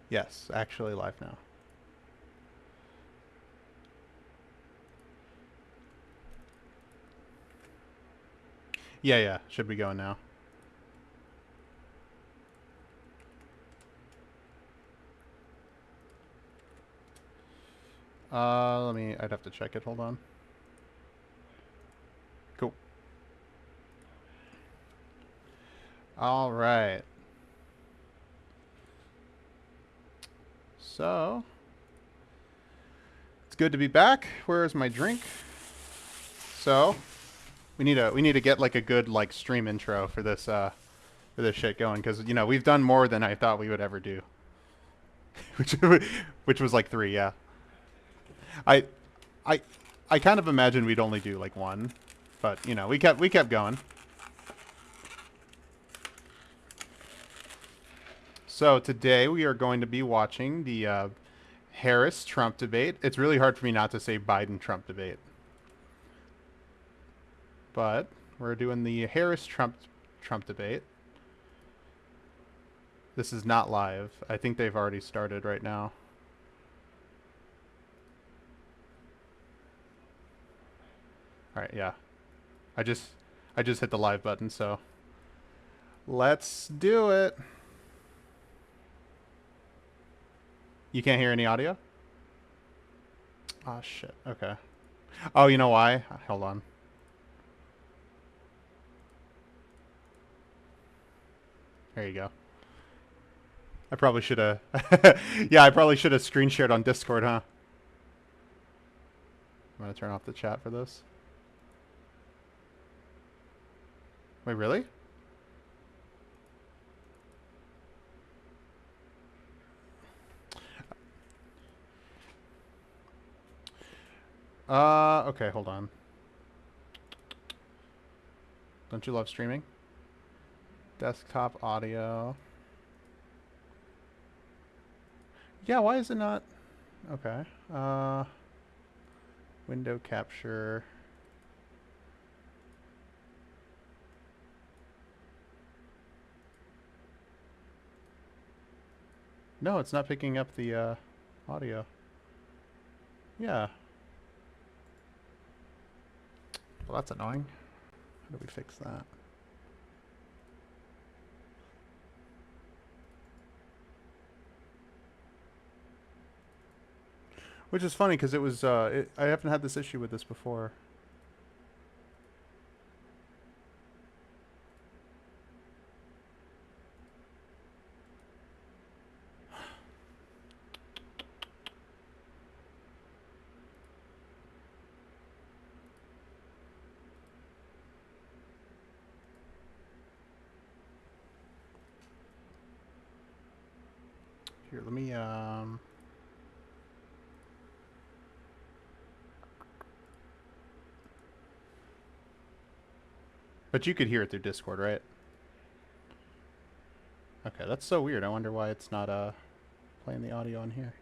Yes, actually live now. Yeah, yeah, should be going now. I'd have to check it. Hold on. Cool. All right. So, it's good to be back. Where is my drink? So, we need to get like a good like stream intro for this shit going cuz we've done more than I thought we would ever do. which which was like 3, yeah. I I I kind of imagined we'd only do like one, but we kept going. So today we are going to be watching the Harris Trump debate. It's really hard for me not to say Biden Trump debate, but we're doing the Harris Trump debate. This is not live. I think they've already started right now. All right, yeah. I just I just hit the live button, so let's do it. You can't hear any audio? Oh shit. Okay. Oh, you know why? Hold on. There you go. I probably should have. Yeah, I probably should have screen shared on Discord, huh? I'm gonna turn off the chat for this. Wait, really? Okay, hold on. Don't you love streaming? Desktop audio. Yeah, why is it not? Okay. Window capture. No, it's not picking up the audio. Yeah. Well, that's annoying. How do we fix that? Which is funny because I haven't had this issue with this before. Here, let me But you could hear it through Discord, right? Okay, that's so weird. I wonder why it's not playing the audio on here.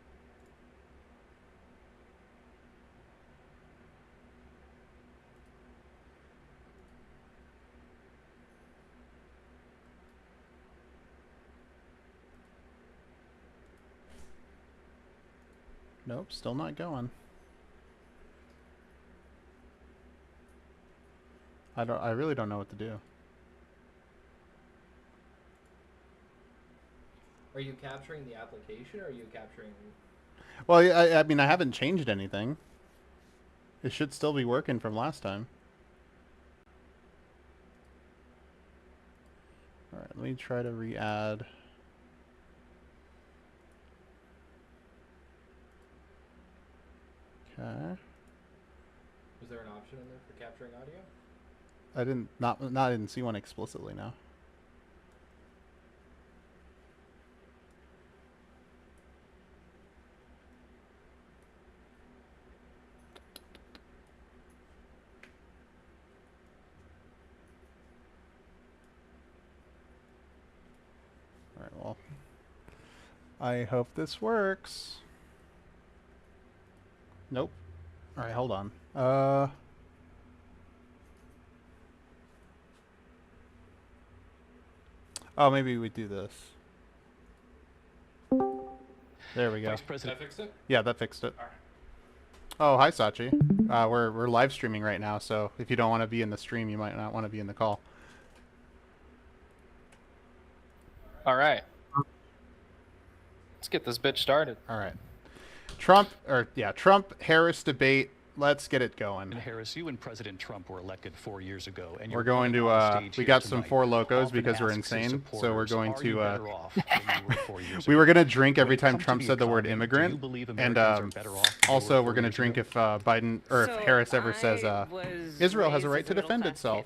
Nope, still not going. I really don't know what to do. Are you capturing the application or are you capturing? Well, I mean, I haven't changed anything. It should still be working from last time. All right, let me try to re-add. Okay. Was there an option in there for capturing audio? I didn't see one explicitly now. All right, well, I hope this works. Nope. All right, hold on. Oh, maybe we do this. There we go. Vice Did I President. fix it? Yeah, that fixed it. Alright. Oh, hi, Sachi. We're live streaming right now, so if you don't want to be in the stream, you might not want to be in the call. All right. Let's get this bitch started. All right. Trump-Harris debate. Let's get it going. Harris, you and President Trump were elected 4 years ago, and We're you're going going to, on stage we here got some tonight Four Locos often because we're asks his insane, so we're supporters, going "Are to, you better off than you were 4 years we ago?" were going to drink every When it time comes to Trump the said the word economy, do immigrant, you believe and Americans are better off than they also were we're 4 going to years drink ago? if Biden, or if Harris ever says Israel has a right to defend itself.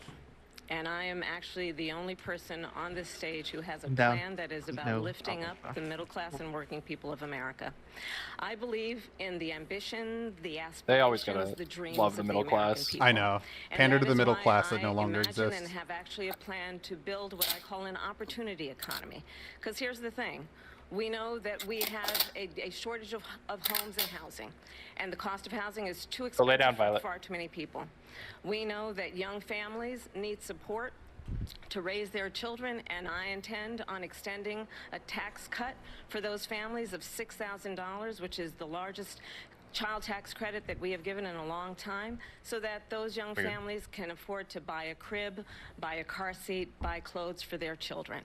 And I am actually the only person on this stage who has a Down. plan that is about No. lifting up the middle class and working people of America. I believe in the ambition, the They always aspirations, gotta the dreams love the of middle American class. people. I know. And Pander that to the is middle why class that no I longer imagine exists. and have actually a plan to build what I call an opportunity economy. Because here's the thing. We know that we have a shortage of homes and housing, and the cost of housing is too expensive lay down, for Violet. far too many people. We know that young families need support to raise their children, and I intend on extending a tax cut for those families of $6,000, which is the largest child tax credit that we have given in a long time, so that those young Figured. families can afford to buy a crib, buy a car seat, buy clothes for their children.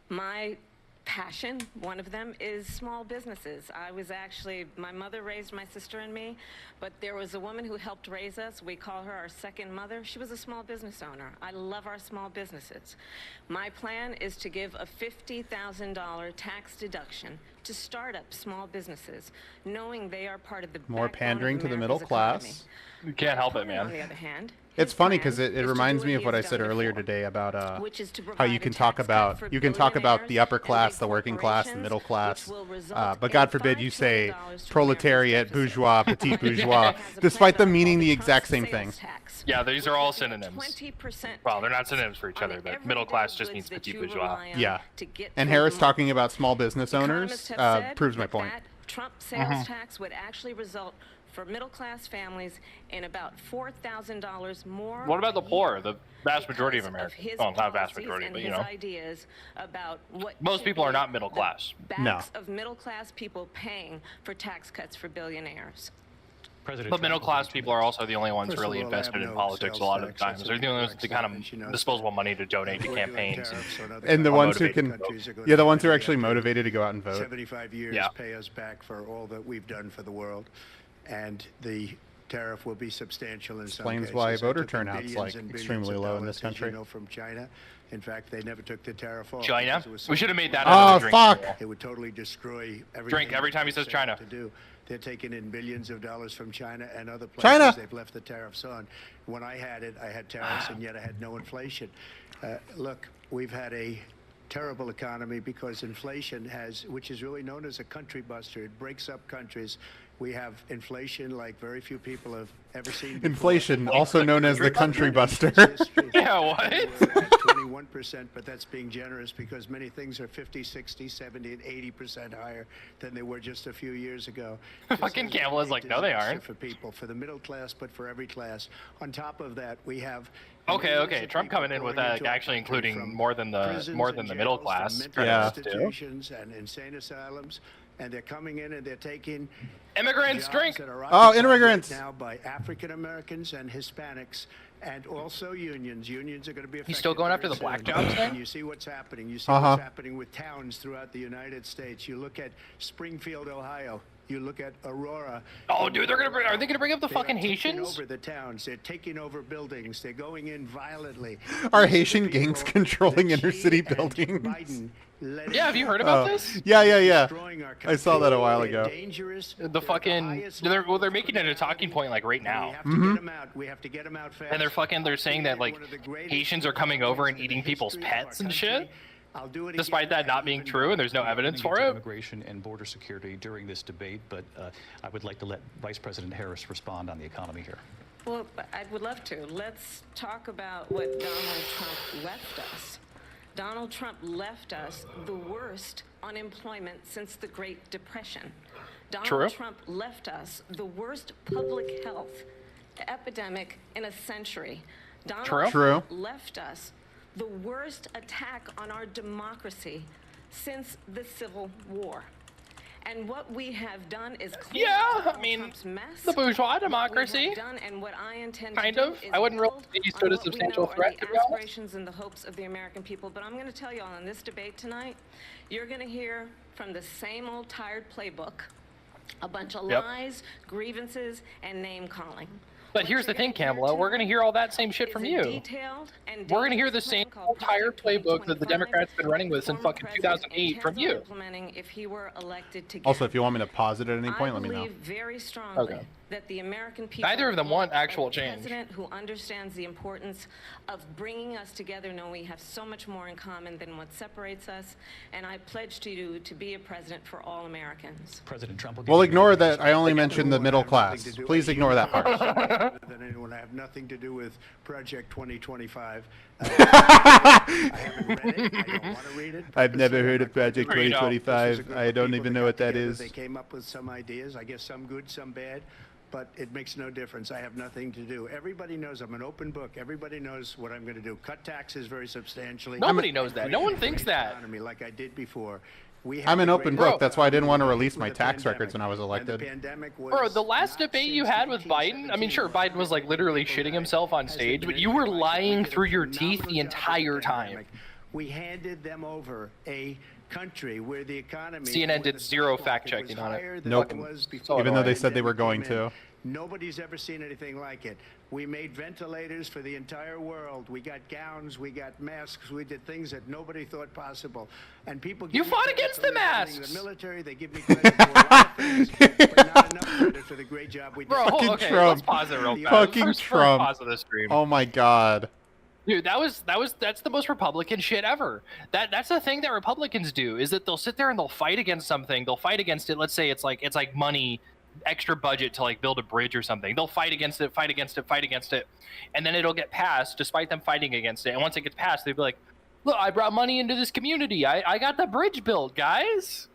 My passion, one of them, is small businesses. My mother raised my sister and me, but there was a woman who helped raise us. We call her our second mother. She was a small business owner. I love our small businesses. My plan is to give a $50,000 tax deduction to start up small businesses, knowing they are part of the More backbone of pandering to the middle America's economy. class. You can't help it, Opponent, on the man. other hand, It's his funny plan because it is to reminds do me what of he what I has said done earlier before, today about which is to how provide you a can talk tax cut about for you can talk about the billionaires upper class, and the big working class, the corporations, middle class. which will result But in God forbid $5 you say trillion to proletariat, America's bourgeois, deficit. petit My plan bourgeois, has a despite plan them I call meaning the Trump exact same sales thing. tax, Yeah, these which are all will be a synonyms. 20% Well, they're not tax synonyms for each on other, the but middle everyday class just goods means that petit you bourgeois. rely on Yeah. to get And through Harris the talking about small business Economists owners have said proves my that point. that Trump sales tax would actually result for middle-class families in about $4,000 more. What about the a poor? year The vast majority of because Americans. his Well, not vast policies majority, and but you his know. ideas about what Most should people are be not middle the class. No. backs of middle-class people paying for tax cuts for billionaires. President But Trump, middle class 2 people are minutes. also the only ones First of really all, I have invested in no politics a sales lot of the tax. times. That's They're the only ones correct, with the kind and she of knows disposable that. money to donate to We're doing campaigns. tariffs on other And the ones who countries. can, Countries are going yeah, the to ones who are pay actually up to motivated to go out and vote. 75 years Yeah. pay us back for all that we've done for the world, and the tariff will be substantial in some Explains cases. why They voter took turnout's, billions like, and billions extremely of low in this dollars, as you country. know, from China. In fact, they never took the tariff off. China? because it was so We should have made that expensive. Oh, another drink. fuck! It would totally destroy everything. Drink every time he they says set China. out to do. They're taking in billions of dollars from China and other places. China! They've left the tariffs on. When I had it, I had tariffs, and yet I had no inflation. Look, we've had a terrible economy because inflation which is really known as a country buster. It breaks up countries. We have inflation like very few people have ever seen before. Inflation, also known as the country buster. History. Yeah, what? We're at 21%, but that's being generous because many things are 50, 60, 70, and 80% higher than they were just a few years ago. This Fucking is a Campbell is great like, "No, they disaster aren't." For people, for the middle class, but for every class. On top of that, we have Okay, millions okay. of Trump people coming in with pouring that, into our actually country including from more than the prisons more and than the middle jails to class. mental Yeah. institutions and insane asylums, and they're coming in and they're taking Immigrants jobs drink. that are Oh, occupied immigrants. right now by African Americans and Hispanics, and also unions. Unions are going to be affected. He's still going after very the black soon. jobs then? And you see what's happening. You see Uh-huh. what's happening with towns throughout the United States. You look at Springfield, Ohio. You look at Aurora. Oh, dude, are they gonna bring up the They fucking are taking Haitians? over the towns. They're taking over buildings. They're going in violently. Are These are the Haitian gangs people controlling that inner Xi city and buildings? Biden let Yeah, have in. you heard about Oh, this? yeah. Destroying our I saw that a while country. They're ago. dangerous. The They're fucking highest they're level they're of making it a talking point like right criminality. now. We have to get them out. We have to get them out fast. And they're saying that like One of the greatest Haitians are coming over and in the eating people's history of our pets and country. shit. I'll do it Despite again. that not being true and there's no evidence for it. Immigration and border security during this debate, but I would like to let Vice President Harris respond on the economy here. Well, I would love to. Let's talk about what Donald Trump left us. Donald Trump left us the worst unemployment since the Great Depression. Donald True. Trump left us the worst public health epidemic in a century. Donald True. True. Trump left us the worst attack on our democracy since the Civil War. And what we have done is clean Yeah, up I Donald mean, Trump's mess. the bourgeois What we democracy. have done and what I intend Kind to do of. is I wouldn't really build say he on stood a what we substantial know are threat, the to be honest. aspirations and the hopes of the American people. But I'm going to tell you all, in this debate tonight, you're going to hear from the same old tired playbook, a bunch of Yep. lies, grievances, and name calling. But here's the thing, Kamala, we're going to hear all that same shit from you. We're going to hear the same entire playbook that the Democrats have been running with since fucking 2008 from you. If he were elected to Also, if you want me to pause it at any point, I let me know. believe very strongly Okay. that the American people Neither of them want a actual change. president who understands the importance of bringing us together, knowing we have so much more in common than what separates us. And I pledge to you to be a president for all Americans. President Trump will We'll give you ignore your that I only mentioned the middle class. Please ignore that part. Than anyone. I have nothing to do with Project 2025. I haven't read it. I don't want to read it. I've never heard of Project Sure you don't. 2025. This is a group I of don't people even that know got what that together. is. They came up with some ideas. I guess some good, some bad, but it makes no difference. I have nothing to do. Everybody knows I'm an open book. Everybody knows what I'm going to do. Cut taxes very substantially. Nobody knows that. No one Create a thinks great that. economy like I did before. I'm an open book. That's why I didn't want to release With my the tax pandemic. records when I was And elected. the pandemic was Bro, the last not debate you since had with Biden, I mean, sure, Biden was like literally shitting himself on stage, but you were lying through your teeth the entire time. We handed them over a country where the economy CNN where did the zero stock market fact-checking was on it. higher than Nope. it was before Even though they the said they were going pandemic to. came in. Nobody's ever seen anything like it. We made ventilators for the entire world. We got gowns, we got masks, we did things that nobody thought possible. And people You give me fought credit against for the defending masks! The military, they give me credit for a lot of things, but not enough credit for the great job we did. Bro, Fucking okay, Trump. let's pause it real fast. Fucking First Trump. pause of the stream. Oh my god. Dude, that's the most Republican shit ever. That's the thing that Republicans do, is that they'll sit there and they'll fight against something. They'll fight against it. Let's say it's like money, extra budget to like build a bridge or something. They'll fight against it, and then it'll get passed despite them fighting against it. And once it gets passed, they'll be like, "Look, I brought money into this community. I got the bridge built, guys."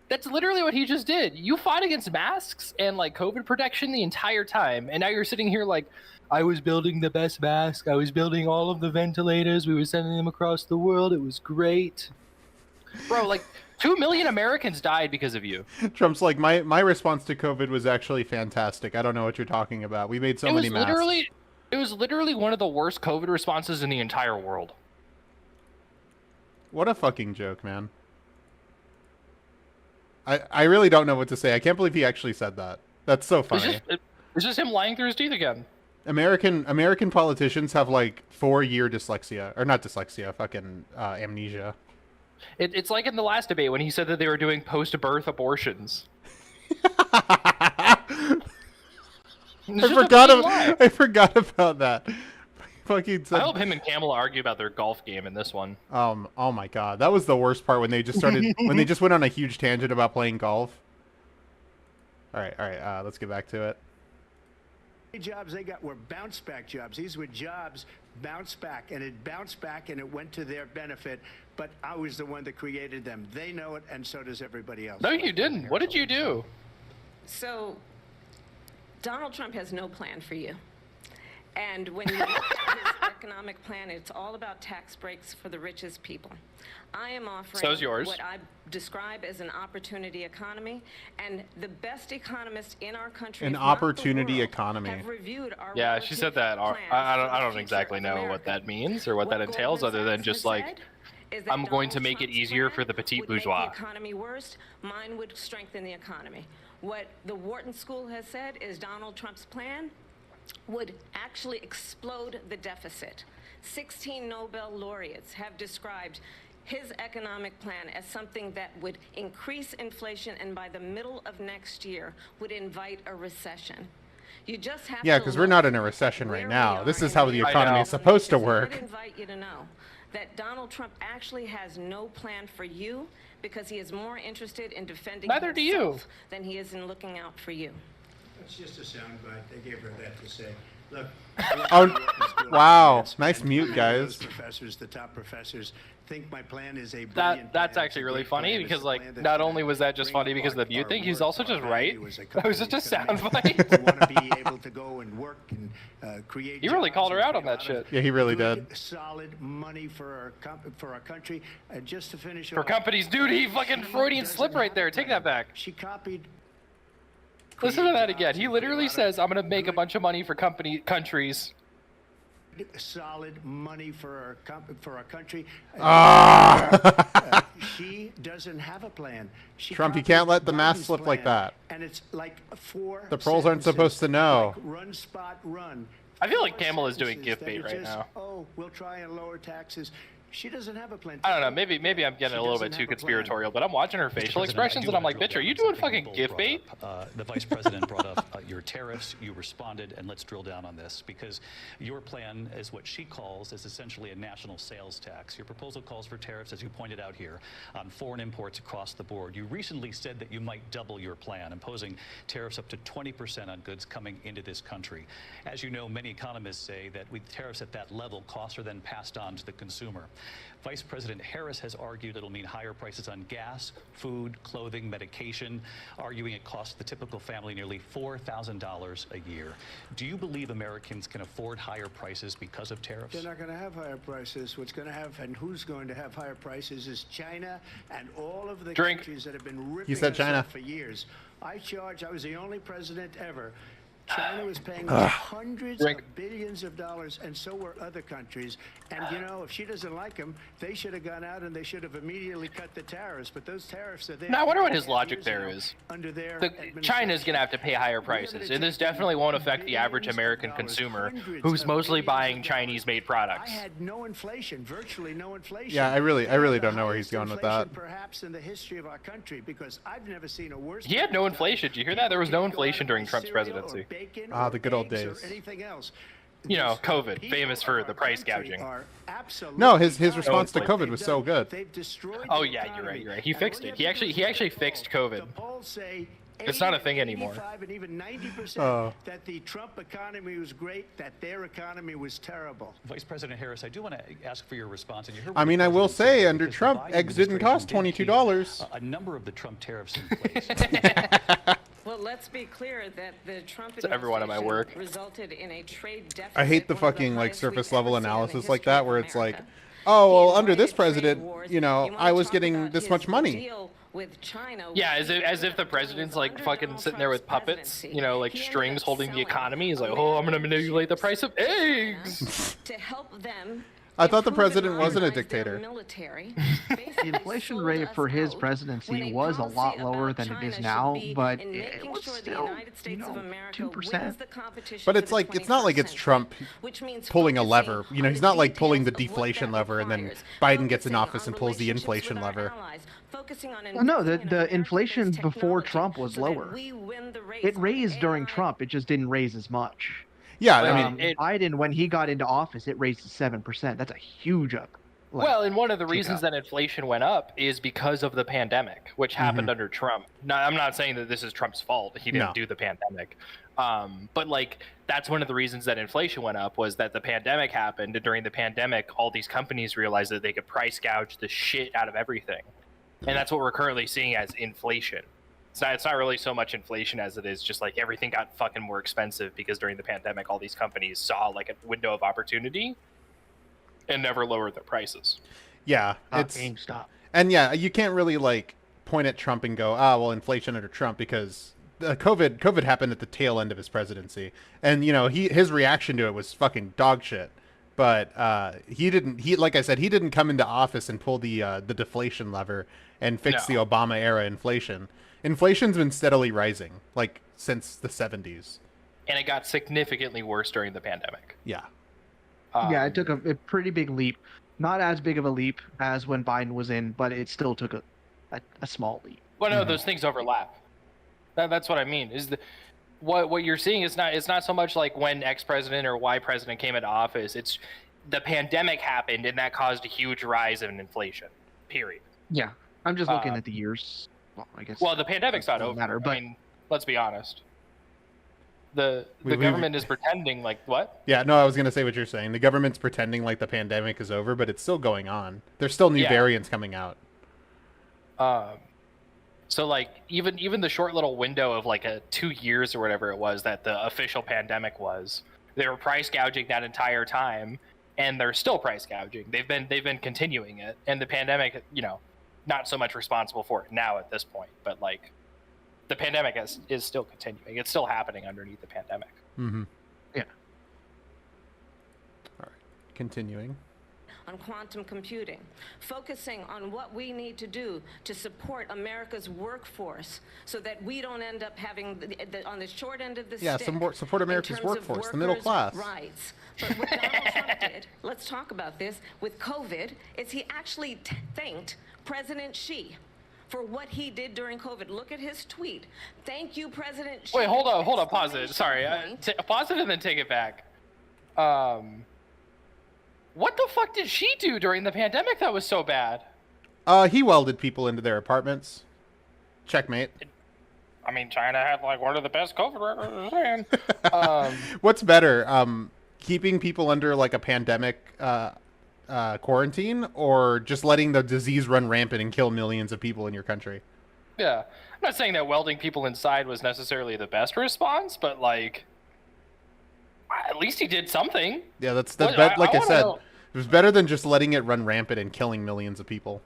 That's literally what he just did. You fought against masks and like COVID protection the entire time, and now you're sitting here like, I was building the best mask. I was building all of the ventilators. We were sending them across the world. It was great. Bro, like 2 million Americans died because of you. Trump's like, my response to COVID was actually fantastic. I don't know what you're talking about. We made so many masks. It was literally one of the worst COVID responses in the entire world. What a fucking joke, man. I really don't know what to say. I can't believe he actually said that. That's so funny. It's just him lying through his teeth again. American politicians have like 4-year dyslexia, or not dyslexia, fucking amnesia. It's like in the last debate when he said that they were doing post-birth abortions. I forgot about that. Fucking I hope him and Kamala argue about their golf game in this one. Oh my god, that was the worst part when they just started when they just went on a huge tangent about playing golf. All right, let's get back to it. Jobs they got were bounce back jobs. These were jobs bounce back, and it bounced back and it went to their benefit. But I was the one that created them. They know it, and so does everybody else. No, you didn't. What did you do? So, Donald Trump has no plan for you. And when you look at his economic plan, it's all about tax breaks for the richest people. I am offering So's yours. what I describe as an opportunity economy, and the best economists in our country, An if not the opportunity world, economy. have reviewed our Yeah, she said that. plans I for the don't future exactly of know what America. that means or what that entails, Goldman other than Sachs just has like, said is that I'm going to Donald make it Trump's easier plan for the petite would make bourgeois. the economy worse. Mine would strengthen the economy. What the Wharton School has said is Donald Trump's plan would actually explode the deficit. 16 Nobel laureates have described his economic plan as something that would increase inflation and by the middle of next year would invite a recession. You just have Yeah, to because we're look not in a at recession where right we now. are This is in how the the economy know. is supposed to Does work. not invite you to know that Donald Trump actually has no plan for you because he is more interested in defending Neither do you. himself than he is in looking out for you. It's just a soundbite. They gave her that to say. Look, wow. Nice mute, guys. Those professors, the top professors, think my plan is a That's brilliant plan. It's actually a really great funny plan. It's because a like plan that's not gonna only was that just bring funny because of the our mute thing, he's work, also our just right. value as a That was company. just a It's gonna sound make- bite. We want to be able to go and work and create. He really jobs called her and out on create a that lot of shit. Yeah, he really good, did. Solid money for our country. And just to finish For off, companies, dude, he fucking she Freudian slip doesn't right have there. a Take plan. that back. She copied. Listen to create that again. jobs He and create a literally lot of says, "I'm gonna make a good, bunch of money for countries." solid money for our country. Ah! She doesn't have a plan. She Trump, you copied can't let the mask Biden's slip like plan, that. And it's like 4 The pros aren't sentences, supposed to know. Like run, spot, run. I feel like 4 Kamala's doing sentences gift bait that are right just, now. Oh, we'll try and lower taxes. She doesn't have a plan. I don't know. Maybe I'm getting She a little bit doesn't too have a plan. conspiratorial, but I'm watching her Mr. facial President, expressions I do and I'm wanna like, bitch, drill are you down on doing something fucking Bull gift brought bait? up. The vice president brought up your tariffs. You responded, and let's drill down on this because your plan is what she calls is essentially a national sales tax. Your proposal calls for tariffs, as you pointed out here, on foreign imports across the board. You recently said that you might double your plan, imposing tariffs up to 20% on goods coming into this country. As you know, many economists say that with tariffs at that level, costs are then passed on to the consumer. Vice President Harris has argued it'll mean higher prices on gas, food, clothing, medication, arguing it costs the typical family nearly $4,000 a year. Do you believe Americans can afford higher prices because of tariffs? They're not going to have higher prices. What's going to have and who's going to have higher prices is China and all of the Drink. countries that have been ripping said us China. off for years. I was the only president ever. China was paying us hundreds Drink. of billions of dollars, and so were other countries. And, you know, if she doesn't like them, they should have gone out and they should have immediately cut the tariffs. But those tariffs are there. Now, I wonder what for his logic years there now is. Under their China's going to have to pay higher prices, and this definitely won't affect the average American consumer who's mostly buying Chinese-made I products. had no inflation, virtually no inflation. Yeah, I really The don't know where he's highest going with inflation that. Perhaps in the history of our country, because I've never seen a worse. He had no inflation. Did you hear that? There was no inflation during Trump's presidency. Ah, the good old days. Anything else. You know, These COVID, people famous of for our the price country gouging. are absolutely No, his dying. response to What COVID they've was so done, good. they've destroyed Oh, the yeah, economy. you're right. He And fixed all you it. have to do He is actually look at fixed the polls. COVID. The polls say It's not a 80, thing anymore. 85, and even 90% Oh. that the Trump economy was great, that their economy was terrible. Vice President Harris, I do want to ask for your response. And you heard I what mean, the I will president say, said, under because the Trump, Biden eggs didn't cost administration did $22. keep, a number of the Trump tariffs in place. Well, let's be clear that the Trump To everyone at my administration work. resulted in a trade deficit. I hate the one of fucking like highest we've surface ever level seen in the analysis like history that of where it's like, America. oh, well, He under this avoided trade president, wars. you know, wanna I was talk getting about this his much money. deal with China, Yeah, which as he if the ended up president's doing like under fucking Donald sitting there with Trump's puppets, presidency. you know, like He ended strings up holding the selling economy. He's like, oh, I'm gonna American manipulate the ships price of to China eggs. to help them. I thought the improve and president wasn't a modernize their dictator. military. The Basically inflation sold rate us for his out when presidency a was a policy lot lower about than it China is should now, be but in it making was sure the still, United States of America 2%. wins the competition But for it's the like, it's not like it's 21st Trump century, which means pulling a focusing lever. You know, on he's the not like pulling the details of what deflation that lever and then requires, Biden gets in focusing office on and pulls the relationships inflation with our lever. allies, focusing on Well, no, investing in the inflation American-based before technology Trump was so that lower. we win the race It on raised during AI. Trump. It just didn't raise as much. Yeah, Well, I mean, Biden, when he got into office, it raised to 7%. That's a huge up. like, Well, and one of the kick reasons up. that inflation went up is because of the pandemic, which happened under Trump. Now, I'm not saying that this is Trump's fault. He didn't No. do the pandemic. But like that's one of the reasons that inflation went up was that the pandemic happened. And during the pandemic, all these companies realized that they could price gouge the shit out of everything. And that's what we're currently seeing as inflation. It's not really so much inflation as it is just like everything got fucking more expensive because during the pandemic, all these companies saw like a window of opportunity and never lowered their prices. yeah, Not it's GameStop. and yeah, you can't really like point at Trump and go, ah, well, inflation under Trump because COVID happened at the tail end of his presidency, and you know his reaction to it was fucking dog shit. But he like I said, he didn't come into office and pull the deflation lever and fix No. the Obama era inflation. Inflation's been steadily rising like since the 70s. And it got significantly worse during the pandemic. Yeah. Yeah, it took a pretty big leap. Not as big of a leap as when Biden was in, but it still took a small leap. Well, no, those things overlap. That's what I mean. Is what you're seeing is not so much like when X president or Y president came into office. It's the pandemic happened and that caused a huge rise in inflation. Period. Yeah, I'm just looking at the years. Well, I guess. Well, the pandemic's not doesn't over. matter, but- I mean, let's be honest. The government is pretending like what? Yeah, no, I was gonna say what you're saying. The government's pretending like the pandemic is over, but it's still going on. There's still new Yeah. variants coming out. So like even the short little window of like 2 years or whatever it was that the official pandemic was, they were price gouging that entire time, and they're still price gouging. They've been continuing it, and the pandemic, not so much responsible for it now at this point, but like the pandemic is still continuing. It's still happening underneath the pandemic. Mm-hmm. Yeah. All right. Continuing. on quantum computing, focusing on what we need to do to support America's workforce so that we don't end up having on the short end of the Yeah, stick support in America's terms of workforce, the middle workers' class. rights. But what Donald Trump did, let's talk about this, with COVID, is he actually thanked President Xi for what he did during COVID. Look at his tweet. Thank you, President Xi. Wait, hold on, pause it. Sorry, pause it and then take it back. What the fuck did she do during the pandemic that was so bad? He welded people into their apartments. Checkmate. I mean, China had like one of the best COVID records. What's better, keeping people under like a pandemic quarantine, or just letting the disease run rampant and kill millions of people in your country? Yeah, I'm not saying that welding people inside was necessarily the best response, but like, at least he did something. Yeah, that's What- like I wanna said, know- it was better than just letting it run rampant and killing millions of people.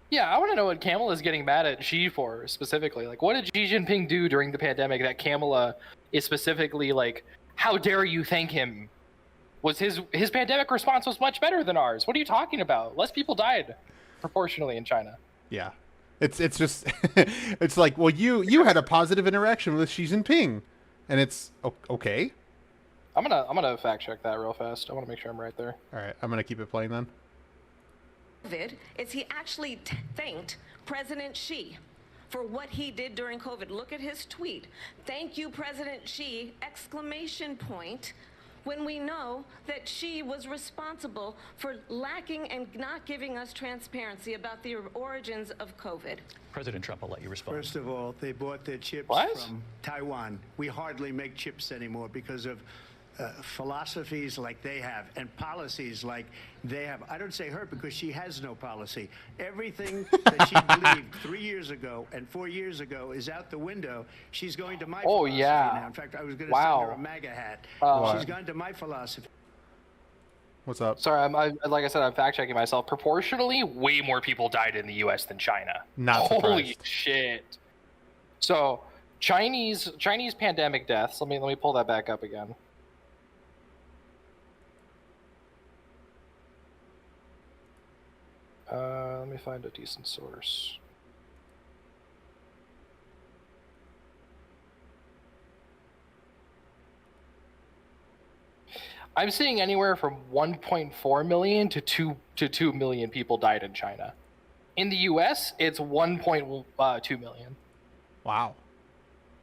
Yeah, I want to know what Kamala is getting mad at Xi for specifically. Like, what did Xi Jinping do during the pandemic that Kamala is specifically like, how dare you thank him? Was his pandemic response was much better than ours? What are you talking about? Less people died proportionally in China. Yeah, it's just it's like, well, you had a positive interaction with Xi Jinping, and it's okay. I'm gonna fact check that real fast. I want to make sure I'm right there. All right, I'm gonna keep it playing then. COVID, is he actually thanked President Xi for what he did during COVID. Look at his tweet. Thank you, President Xi, exclamation point, when we know that Xi was responsible for lacking and not giving us transparency about the origins of COVID. President Trump, I'll let you respond. First of all, they bought their chips What? from Taiwan. We hardly make chips anymore because of philosophies like they have and policies like they have. I don't say her because she has no policy. Everything that she believed 3 years ago and 4 years ago is out the window. She's going to my philosophy now. In fact, I was going to send her a MAGA hat. She's gone to my philosophy. What's up? Sorry, like I said, I'm fact checking myself. Proportionally, way more people died in the U.S. than China. Not Holy surprised. shit! So Chinese pandemic deaths. Let me pull that back up again. Let me find a decent source. I'm seeing anywhere from 1.4 million to 2 million people died in China. In the U.S., it's 1.2 million. Wow.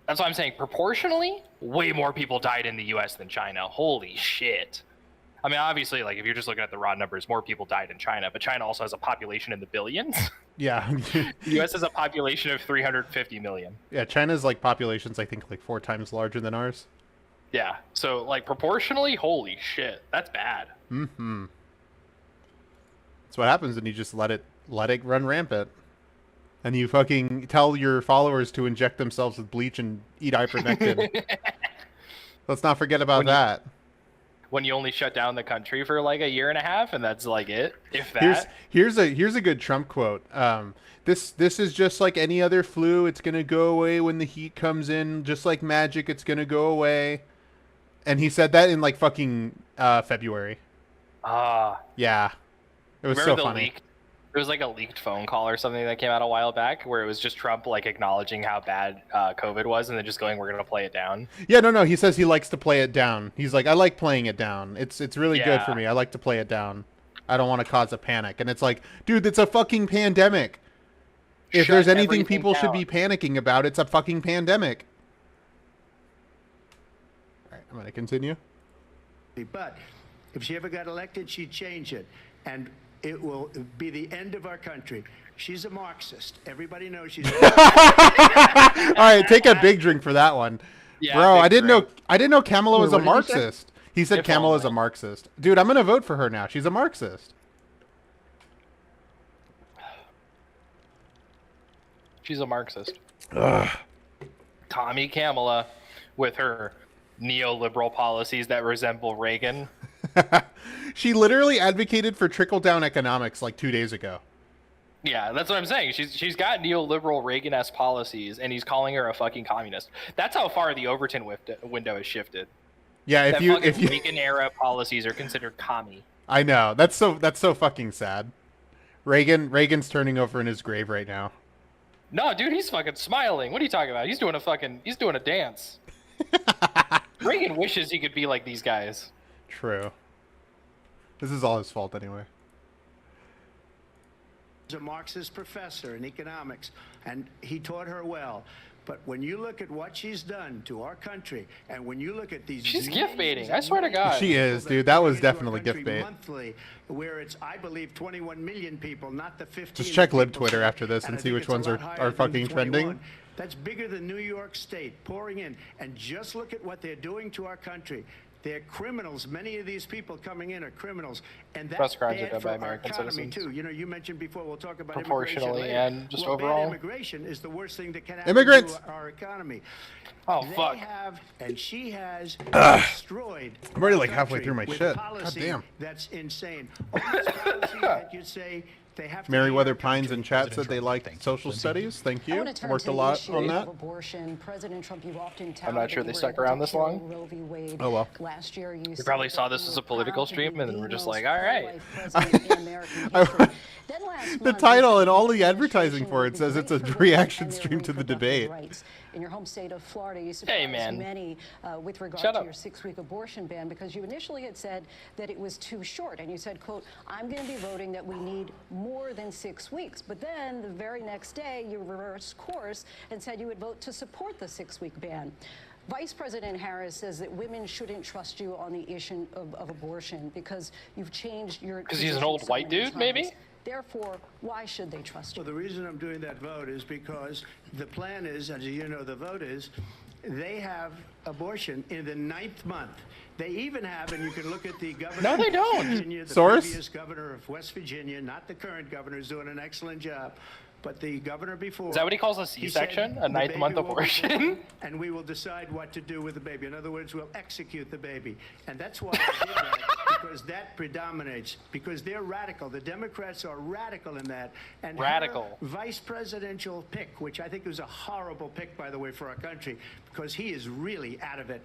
That's what I'm saying. Proportionally, way more people died in the U.S. than China. Holy shit. I mean, obviously, like if you're just looking at the raw numbers, more people died in China, but China also has a population in the billions. Yeah. The U.S. has a population of 350 million. Yeah, China's like population's I think like 4 times larger than ours. Yeah, so like proportionally, holy shit, that's bad. Mm-hmm. That's what happens when you just let it run rampant. And you fucking tell your followers to inject themselves with bleach and eat ivermectin. Let's not forget about that. When you only shut down the country for like a year and a half, and that's like it, if that. Here's a good Trump quote. This is just like any other flu. It's gonna go away when the heat comes in, just like magic. It's gonna go away. And he said that in like fucking February. Yeah, it was so funny. It was like a leaked phone call or something that came out a while back, where it was just Trump like acknowledging how bad COVID was, and then just going, "We're gonna play it down." Yeah, no. He says he likes to play it down. He's like, I like playing it down. It's really good Yeah. for me. I like to play it down. I don't want to cause a panic. And it's like, dude, it's a fucking pandemic. If Shut there's anything everything people should be down. panicking about, it's a fucking pandemic. All right, I'm gonna continue. But if she ever got elected, she'd change it. And it will be the end of our country. She's a Marxist. Everybody knows she's a Marxist. All right, take a big drink for that one. Yeah, Bro, big I didn't brain. know. I didn't know Kamala was a Wait, what did he say? Marxist. He said If Kamala's a only. Marxist. Dude, I'm gonna vote for her now. She's a Marxist. She's a Marxist. Ugh. Tommy Kamala, with her neoliberal policies that resemble Reagan. She literally advocated for trickle-down economics like 2 days ago. Yeah, that's what I'm saying. She's got neoliberal Reagan-esque policies, and he's calling her a fucking communist. That's how far the Overton window has shifted. Yeah, if That you fucking if you Reagan-era policies are considered commie. I know. That's so fucking sad. Reagan's turning over in his grave right now. No, dude, he's fucking smiling. What are you talking about? He's doing a dance. Reagan wishes he could be like these guys. True. This is all his fault anyway. A Marxist professor in economics, and he taught her well. But when you look at what she's done to our country, and when you look at these, She's millions gift baiting. and I swear to millions God. of She people is, that dude. That was bring into our definitely country gift bait. monthly, where it's, I believe, 21 million people, not the 15. Just check that lib people Twitter say, after this and I see think which it's a ones lot are higher than fucking 21. trending. That's bigger than New York State pouring in, and just look at what they're doing to our country. They're criminals. Many of these people coming in are criminals, and that's Most crimes are bad done for by our American economy citizens. too. You know, you mentioned before. We'll talk about Proportionally immigration later. and just well, overall. bad immigration is the worst thing that can happen Immigrants. to our economy. Oh, They fuck. have, and she has destroyed. I'm already our like halfway country through my with shit. policy God damn. That's insane. All this policy that you say they have to Meriwether leave our Pines country. in chat said President they Trump, like thank you. social Lindsay? studies. Thank I you. want to turn Worked to a the lot issue on of that. abortion. President Trump, you've often touted not sure that they you were stuck able around to this kill long. Roe v. Wade. Oh, well. Last year, you We probably said saw that this you as were a political proud to stream, be and the we're just most like, all right. pro-life president in American history. Then last The month, title you and all said the your advertising administration for it would says be it's a great for reaction women and stream their to the reproductive debate. rights. In your home state of Florida, you surprised man. many with regard Shut to up. your 6-week abortion ban because you initially had said that it was too short. And you said, quote, I'm going to be voting that we need more than 6 weeks. But then the very next day, you reversed course and said you would vote to support the 6-week ban. Vice President Harris says that women shouldn't trust you on the issue of abortion because you've changed your 'Cause he's an position old so white many dude, maybe? times. Therefore, why should they trust you? Well, the reason I'm doing that vote is because the plan is, as you know, the vote is, they have abortion in the 9th month. They even have, and you can look at the governor No, they don't. of Virginia, the Source? previous governor of West Virginia, not the current governor, who's doing an excellent job, but the governor before. Is that what he calls a he C-section? said A the 9th baby month will be abortion? born, and we will decide what to do with the baby. In other words, we'll execute the baby. And that's why I did that, because that predominates, because they're radical. The Democrats are radical in that. And Radical. her vice presidential pick, which I think was a horrible pick, by the way, for our country, because he is really out of it.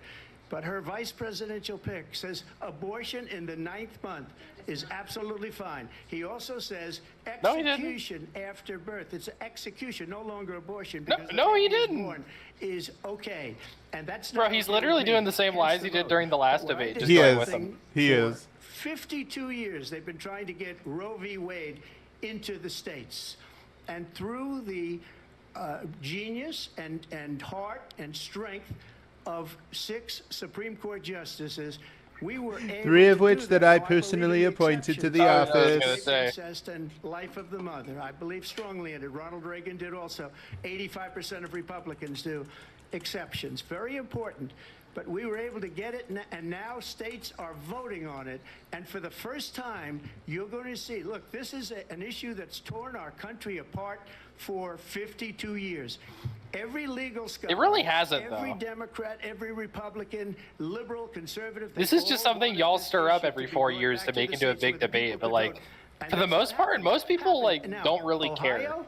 But her vice presidential pick says abortion in the 9th month is absolutely fine. He also says No, he didn't. execution after birth. It's execution, no longer abortion. No- because the no, he baby is didn't. born Is okay. And that's Bro, not he's okay literally with me. doing the same Cast lies the he did vote. during the last What I debate, did just He going is. with him. He for is. 52 years, they've been trying to get Roe v. Wade into the states. And through the genius and heart and strength of 6 Supreme Court justices, we were able 3 of to which do that Now, I believe personally in the appointed to the exceptions. I was gonna office. say. Incest and life of the mother. I believe strongly in it. Ronald Reagan did also. 85% of Republicans do. Exceptions. Very important. But we were able to get it, and now states are voting on it. And for the first time, you're going to see, look, this is an issue that's torn our country apart for 52 years. Every legal scholar, really hasn't, every though. Democrat, every Republican, liberal, conservative. This they is just all something wanted y'all this stir up issue every to be 4 brought years back to the make into a states big where the debate, people but could like, vote. And for the that's most what part, happened. most people like Now, don't really care. Ohio,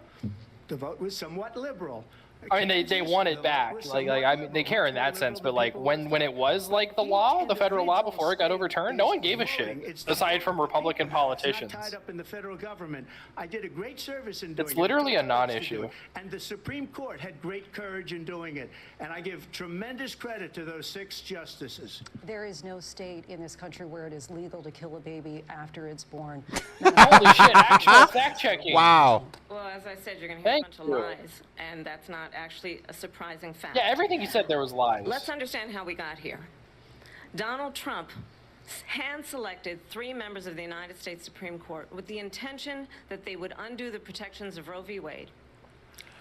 the vote was somewhat liberal. I mean, they Kansas, want the it vote back. was Like somewhat I mean, they liberal. care in Much more that sense. liberal But than like people when it was like the law, the federal law before it got overturned, no one gave a shit. Aside from Republican politicians. It's not tied up in the federal government. I did a great service in doing It's it. literally a It took us to do non-issue. it. And the Supreme Court had great courage in doing it. And I give tremendous credit to those 6 justices. There is no state in this country where it is legal to kill a baby after it's born. Holy shit! Actual fact checking. Wow. Well, as I said, you're going to hear a Thank bunch you. of lies, and that's not actually a surprising fact. Yeah, everything you said there was lies. Let's understand how we got here. Donald Trump hand-selected 3 members of the United States Supreme Court with the intention that they would undo the protections of Roe v. Wade.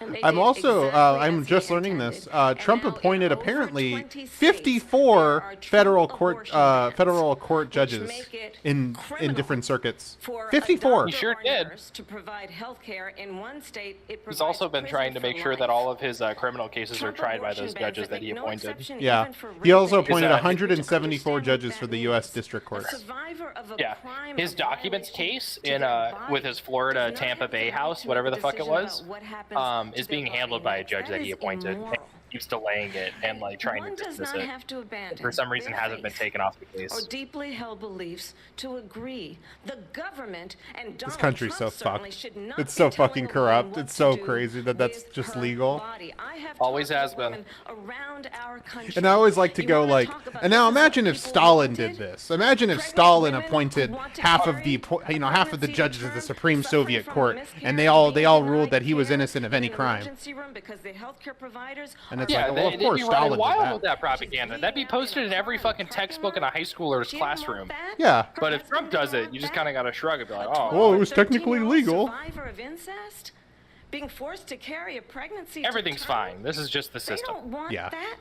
And they I'm did also, exactly I'm as just he learning intended. this. And Trump now in appointed over apparently 20 states, 54 there are federal true court abortion bans, federal court which judges make it in criminal different circuits. for a 54. He doctor sure or did. nurse to provide health care in one state. It He's provides also been prison trying to for make sure that life. all of his criminal cases are Trump tried by abortion those bans judges that he make no appointed. exception Yeah. even for He also rape and appointed Is that- 174 Which understand judges what for that the U.S. means. district A courts. survivor of a Yeah, crime his of documents violation case to in their with body his Florida does not Tampa have the Bay right house, to whatever make the a fuck it decision was, about what happens to is their being handled body by a next. judge that he is appointed. And immoral. keeps delaying it and like trying One to does dismiss not it. have to abandon For some reason, their hasn't been faith taken off the or case. deeply held beliefs to agree. The government and Donald country's Trump so certainly fucked. should not It's be so telling fucking a woman corrupt. what It's to so do crazy that that's with just her legal. body. I have Always talked has to been. women around our country. And I always like to You go wanna like, talk about and now this is what imagine if people Stalin wanted? did this. Imagine if Pregnant Stalin women appointed who want to half of carry the, a half of the pregnancy judges to of the term, Supreme suffering Soviet from a Court, miscarriage, and they all being ruled that he was denied innocent of any care in an crime. emergency room because the healthcare providers And it's are like, Yeah, well, of they'd course be Stalin running did wild that. with that propaganda. That'd be posted in every fucking textbook in a high schooler's She didn't want classroom. that. Yeah. Her But if husband Trump does didn't it, want you just that. kind of got to shrug and be like, A oh, 12 Well, it or was technically 13-year-old legal. Survivor of incest, being forced to carry a pregnancy. to everything's term. fine. This is just the They system. don't want Yeah. that.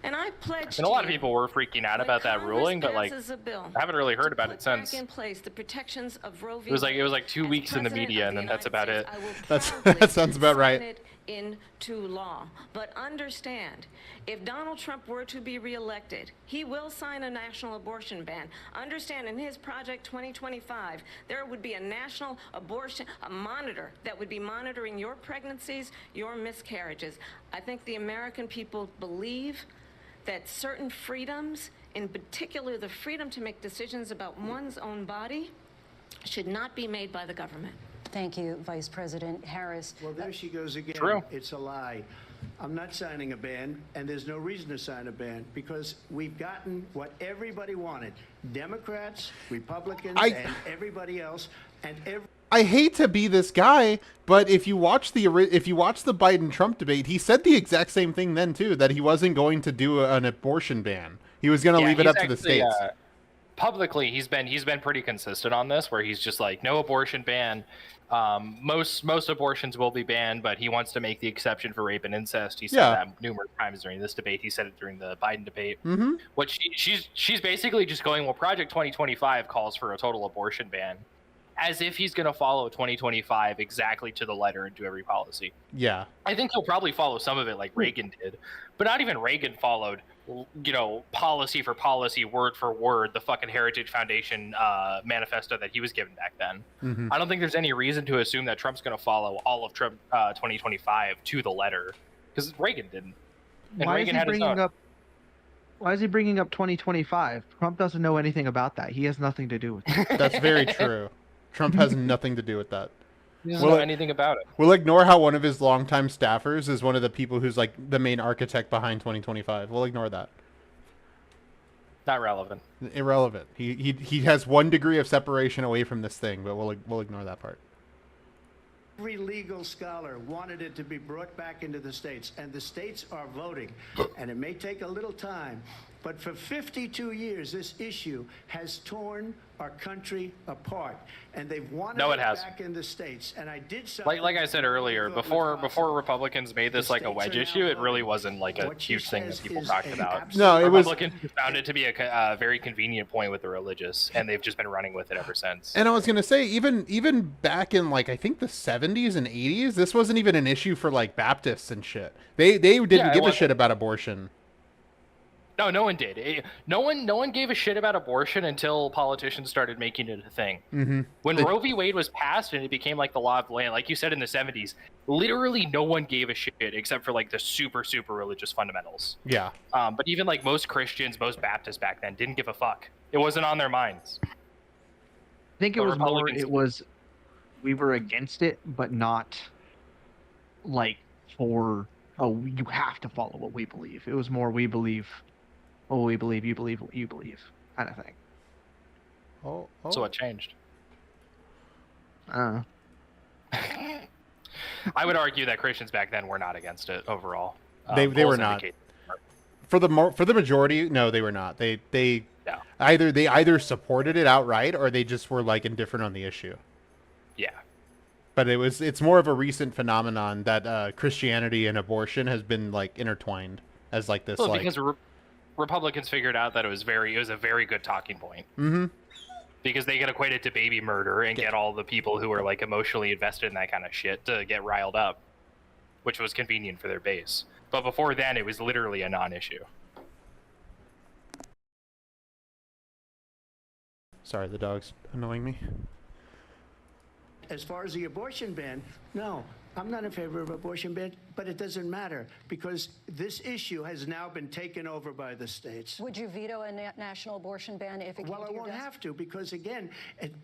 And I pledge. And a lot to of you, people were freaking out when about that Congress ruling, but like, passes a bill I haven't really heard to about put it since. back in place the protections of Roe v. It was like Wade, 2 as weeks in the President media, of and the then that's United about it. States, I will That's- proudly that sounds about right. sign it into law. But understand, if Donald Trump were to be reelected, he will sign a national abortion ban. Understand, in his Project 2025, there would be a national abortion, a monitor that would be monitoring your pregnancies, your miscarriages. I think the American people believe that certain freedoms, in particular the freedom to make decisions about one's own body, should not be made by the government. Thank you, Vice President Harris. Well, there she goes again. True. It's a lie. I'm not signing a ban, and there's no reason to sign a ban because we've gotten what everybody wanted. Democrats, Republicans, and everybody else, and I hate to be this guy, but if you watch the Biden Trump debate, he said the exact same thing then too, that he wasn't going to do an abortion ban. He was going to leave it he's up to the actually, states. Publicly, he's been pretty consistent on this, where he's just like, no abortion ban. Most abortions will be banned, but he wants to make the exception for rape and incest. He said Yeah. that numerous times during this debate. He said it during the Biden debate. Mm-hmm. What she's basically just going, well, Project 2025 calls for a total abortion ban, as if he's going to follow 2025 exactly to the letter and do every policy. Yeah. I think he'll probably follow some of it like Reagan did, but not even Reagan followed, policy for policy, word for word, the fucking Heritage Foundation manifesto that he was given back then. Mm-hmm. I don't think there's any reason to assume that Trump's going to follow all of Trump 2025 to the letter, because Reagan didn't. And Why Reagan is he had his bringing own. up? Why is he bringing up 2025? Trump doesn't know anything about that. He has nothing to do with it. That's very true. Trump has nothing to do with that. He doesn't know anything about it. We'll ignore how one of his longtime staffers is one of the people who's like the main architect behind 2025. We'll ignore that. Not relevant. Irrelevant. He has 1 degree of separation away from this thing, but we'll ignore that part. every legal scholar wanted it to be brought back into the states, and the states are voting. And it may take a little time, but for 52 years, this issue has torn our country apart, and they've wanted No, it it has. back in the states. And I did something Like I said earlier, I thought was before possible. Republicans made this like a states wedge are now issue, it really voting. wasn't like a What she huge thing that says people is talked an about. absolute- No, it was- Republicans found it to be a very convenient point with the religious, and they've just been running with it ever since. And I was gonna say, even back in like I think the 70s and 80s, this wasn't even an issue for like Baptists and shit. They didn't Yeah, it give a wasn't. shit about abortion. No one did. No one gave a shit about abortion until politicians started making it a thing. Mm-hmm. When Roe v. Wade was passed and it became like the law of the land, like you said in the 70s, literally no one gave a shit except for like the super religious fundamentals. Yeah. But even like most Christians, most Baptists back then didn't give a fuck. It wasn't on their minds. I think it But was more. Republicans- It was we were against it, but not like for you have to follow what we believe. It was more we believe what we believe, you believe what you believe, kind of thing. Oh. So what changed? Uh, I would argue that Christians back then were not against it overall. They Polls were not. indicate- For the majority, no, they were not. They Yeah. either supported it outright or they just were like indifferent on the issue. Yeah. but it's more of a recent phenomenon that Christianity and abortion has been like intertwined as like this. Well, like, because Republicans figured out that it was a very good talking point. Mm-hmm. Because they could equate it to baby murder and get all the people who are like emotionally invested in that kind of shit to get riled up, which was convenient for their base. But before then, it was literally a non-issue. Sorry, the dog's annoying me. As far as the abortion ban, no, I'm not in favor of abortion ban, but it doesn't matter because this issue has now been taken over by the states. Would you veto a national abortion ban if it came Well, I to your won't desk? have to because, again,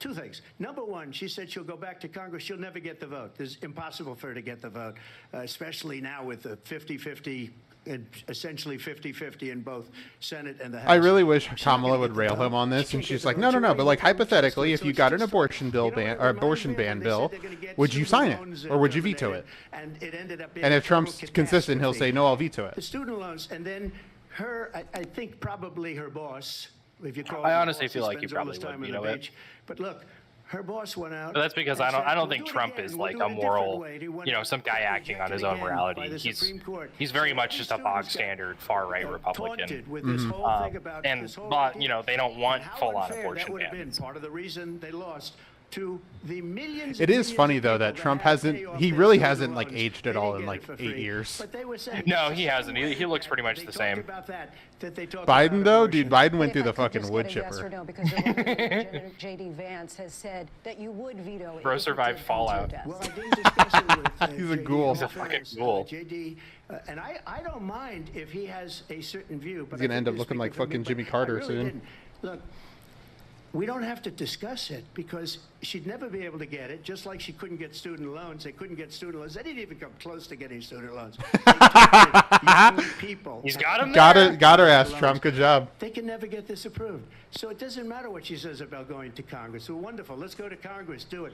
two things. Number one, she said she'll go back to Congress. She'll never get the vote. It's impossible for her to get the vote, especially now with the 50-50, essentially 50-50 in both Senate and the House. I really wish She's not Kamala gonna would get the rail vote. him on this, She and can't she's get like, the no, vote. no, no. She But already like got the hypothetically, votes, if you so got it's an just abortion bill you know ban what or it abortion reminded me ban of when they bill, said they're gonna get would you sign it, student loans or would you veto it? eliminated, and it ended up being And a if Trump's total consistent, he'll catastrophe. say, no, I'll veto The it. student loans, and then I think probably her boss, if you call I him honestly boss, feel like he spends all his probably time would on the veto it. bench. But look, her boss went out. But that's because and I said, don't "We'll think do it Trump again. is We'll like do a it different moral, way." He went you know, out some guy and acting on his rejected own again morality. by the He's Supreme Court. very So much all just these a bog students got, standard far right Republican. taunted with this whole thing about And this whole but idea. you know they don't want And how full on unfair abortion that would have been bans. part of the reason they lost to the millions. It and is millions funny of though people that Trump had to hasn't. pay off He their really student hasn't like loans. aged at They all didn't in get like it for 8 free. years. But they were saying No, it's he the hasn't. same He way looks pretty much they the talked same. about that they talked Biden about though, dude, abortion. Biden went through But the if I could fucking just wood get a yes or chipper. no, because your running mate, J.D. Vance has said that you would veto it. Bro if it survived did come to your Fallout. desk. Well, I did discuss it with He's a JD ghoul. on He's a fucking Fridays. ghoul. JD, and I don't mind if he has a certain view. But He's gonna I end think up he's looking like speaking for me, fucking Jimmy but I Carter really soon. didn't. Look, we don't have to discuss it because she'd never be able to get it, just like she couldn't get student loans. They couldn't get student loans. They didn't even come close to getting student loans. They targeted young people. He's got him Got there. it. Got her ass, Trump. Good job. They can never get this approved. So it doesn't matter what she says about going to Congress. Well, wonderful. Let's go to Congress. Do it.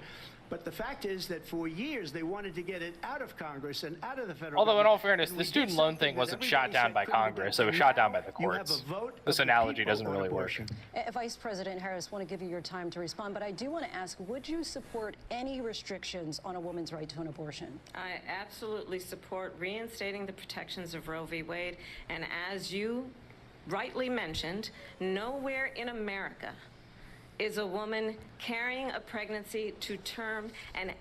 But the fact is that for years they wanted to get it out of Congress and out of the federal Although, in all government. fairness, And the we did student loan something thing that wasn't everybody shot down said by couldn't be Congress. done. It was And shot down now by the you have a courts. vote This of the analogy people doesn't on really work. abortion. Vice President Harris, want to give you your time to respond, but I do want to ask, would you support any restrictions on a woman's right to an abortion? I absolutely support reinstating the protections of Roe v. Wade. And as you rightly mentioned, nowhere in America is a woman carrying a pregnancy to term and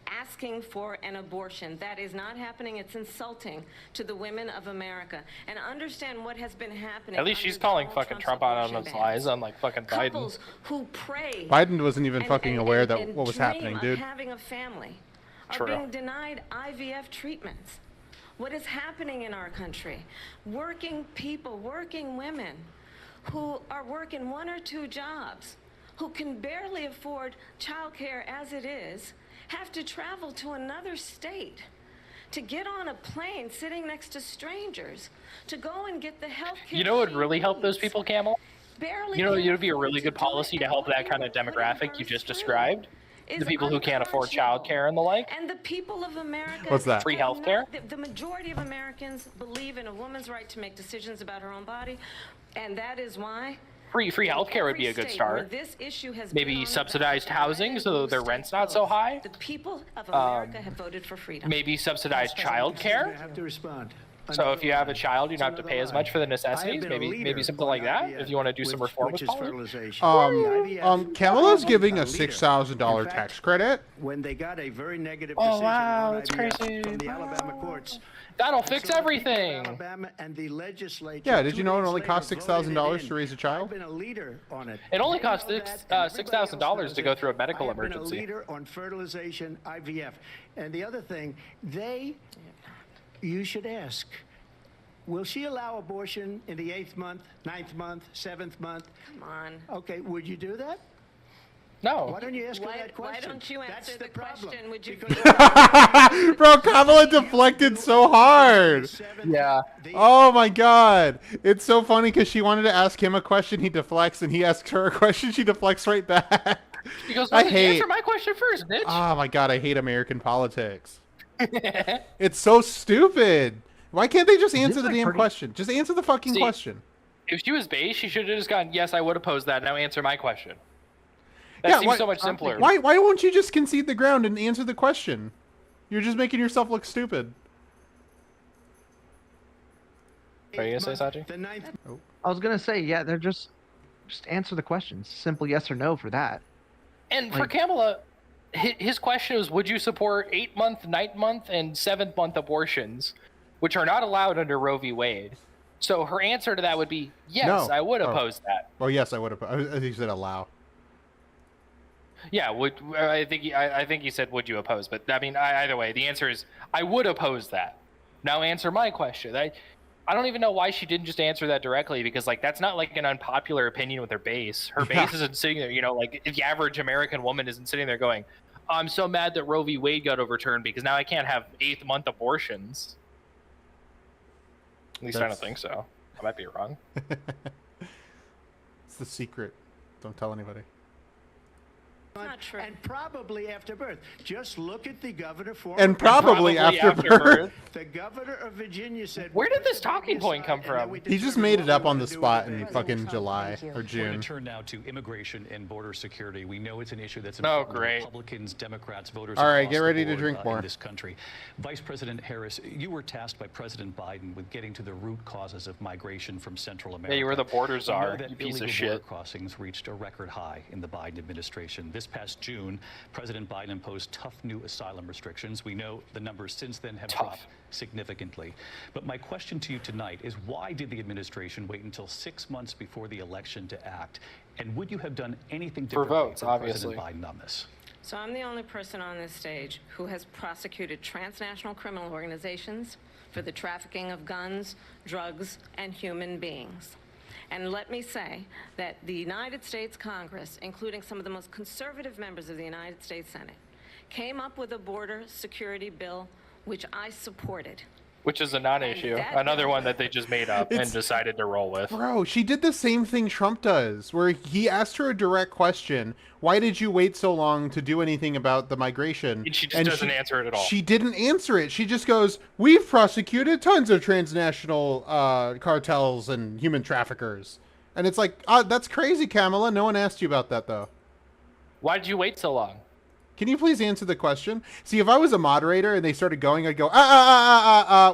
asking for an abortion. That is not happening. It's insulting to the women of America. And understand what has been happening. At least under she's calling Donald fucking Trump's Trump out on abortion his bans. lies, unlike fucking Biden. Couples who pray Biden wasn't even and- fucking and- aware and- that and what was dream happening, of dude. having a family are True. being denied IVF treatments. What is happening in our country? Working people, working women who are working 1 or 2 jobs, who can barely afford childcare as it is, have to travel to another state to get on a plane sitting next to strangers to go and get the health care. You know what would she really help those needs. people, Camel? Barely You know, can it would be a afford really to good do it, policy to and help what that you kind are of putting demographic her you just through described. is The people who can't afford unconscionable. childcare and the like. And the people of America. What's that? Free have healthcare? not- The majority of Americans believe in a woman's right to make decisions about her own body, and that is why. Free healthcare would be a every good state where start. this issue has Maybe been on the subsidized ballot, housing and so blue their states rent's not so vote. high. The people of America have voted for freedom. Maybe subsidized childcare. I have to respond. So if you have a Another child, you lie. don't have to pay as much for the necessities. Maybe something like that. If you want to do some reform which with is policy. fertilization. The IVF Kamala's giving a leader. $6,000 In fact, tax credit. When they got a very negative Oh, decision wow, on that's IVF crazy. from the Alabama courts. That'll So fix the people of everything. Alabama and the legislature, Yeah, did 2 you know it days only later costs voted $6,000 it to in. raise a child? I've been a leader on it. It only They know costs that, six- and everybody $6,000 else to knows go it. through a medical I have been emergency. a leader on fertilization, IVF. And the other thing, you should ask, will she allow abortion in the 8th month, 9th month, 7th month? Come on. Okay, would you do that? No. Why don't you ask her Why- that why question? don't you That's answer the problem. question? Would you- Because- Bro, Kamala deflected so hard. Yeah. Oh my god. It's so funny because she wanted to ask him a question, he deflects, and he asks her a question, she deflects right back. He goes, I "Why did you hate- answer my question first, bitch?" Oh my god, I hate American politics. It's so stupid. Why can't they just answer the like damn pretty- question? Just answer the fucking See- question. If she was base, she should have just gone, "Yes, I would oppose that. Now answer my question." That seems why- so much simpler. Why won't you just concede the ground and answer the question? You're just making yourself look stupid. What are you gonna say, Sachi? The ninth. I was gonna say, yeah, they're just answer the questions. Simple yes or no for that. And for Like- Kamala, his question was, would you support 8-month, 9-month, and 7-month abortions, which are not allowed under Roe v. Wade? So her answer to that would be, yes, No. I would Oh. oppose that. Well, yes, I would have. I think you said allow. Yeah, I think you said, would you oppose? But I mean, either way, the answer is, I would oppose that. Now answer my question. I don't even know why she didn't just answer that directly, because like that's not like an unpopular opinion with her base. Her base isn't sitting there, like the average American woman isn't sitting there going, I'm so mad that Roe v. Wade got overturned because now I can't have 8th-month abortions. At least I don't think so. I might be wrong. It's the secret. Don't tell anybody. Not true. And probably after birth. Just look at the governor for. And probably after birth. The governor of Virginia said. Where did this talking point come from? He just made it up on the spot in fucking July or We're going June. to turn now to immigration and border security. We know it's an issue that's Oh, important to great. Republicans, Democrats, voters All right, across get the ready to board, drink more. in this country. Vice President Harris, you were tasked by President Biden with getting to the root causes of migration from Central America. Yeah, you were the border We know czar, that you piece illegal of border shit. crossings reached a record high in the Biden administration. This past June, President Biden imposed tough new asylum restrictions. We know the numbers since then have Tough. dropped significantly. But my question to you tonight is, why did the administration wait until 6 months before the election to act? And would you have done anything For differently votes, for obviously. President Biden on this? So I'm the only person on this stage who has prosecuted transnational criminal organizations for the trafficking of guns, drugs, and human beings. And let me say that the United States Congress, including some of the most conservative members of the United States Senate, came up with a border security bill which I supported. Which is a non-issue. that- Another one that they just made up and It's- decided to roll with. Bro, she did the same thing Trump does, where he asked her a direct question. Why did you wait so long to do anything about the migration? And she just doesn't answer it at all. She didn't answer it. She just goes, we've prosecuted tons of transnational cartels and human traffickers. And it's like, that's crazy, Kamala. No one asked you about that, though. Why did you wait so long? Can you please answer the question? See, if I was a moderator and they started going, I'd go,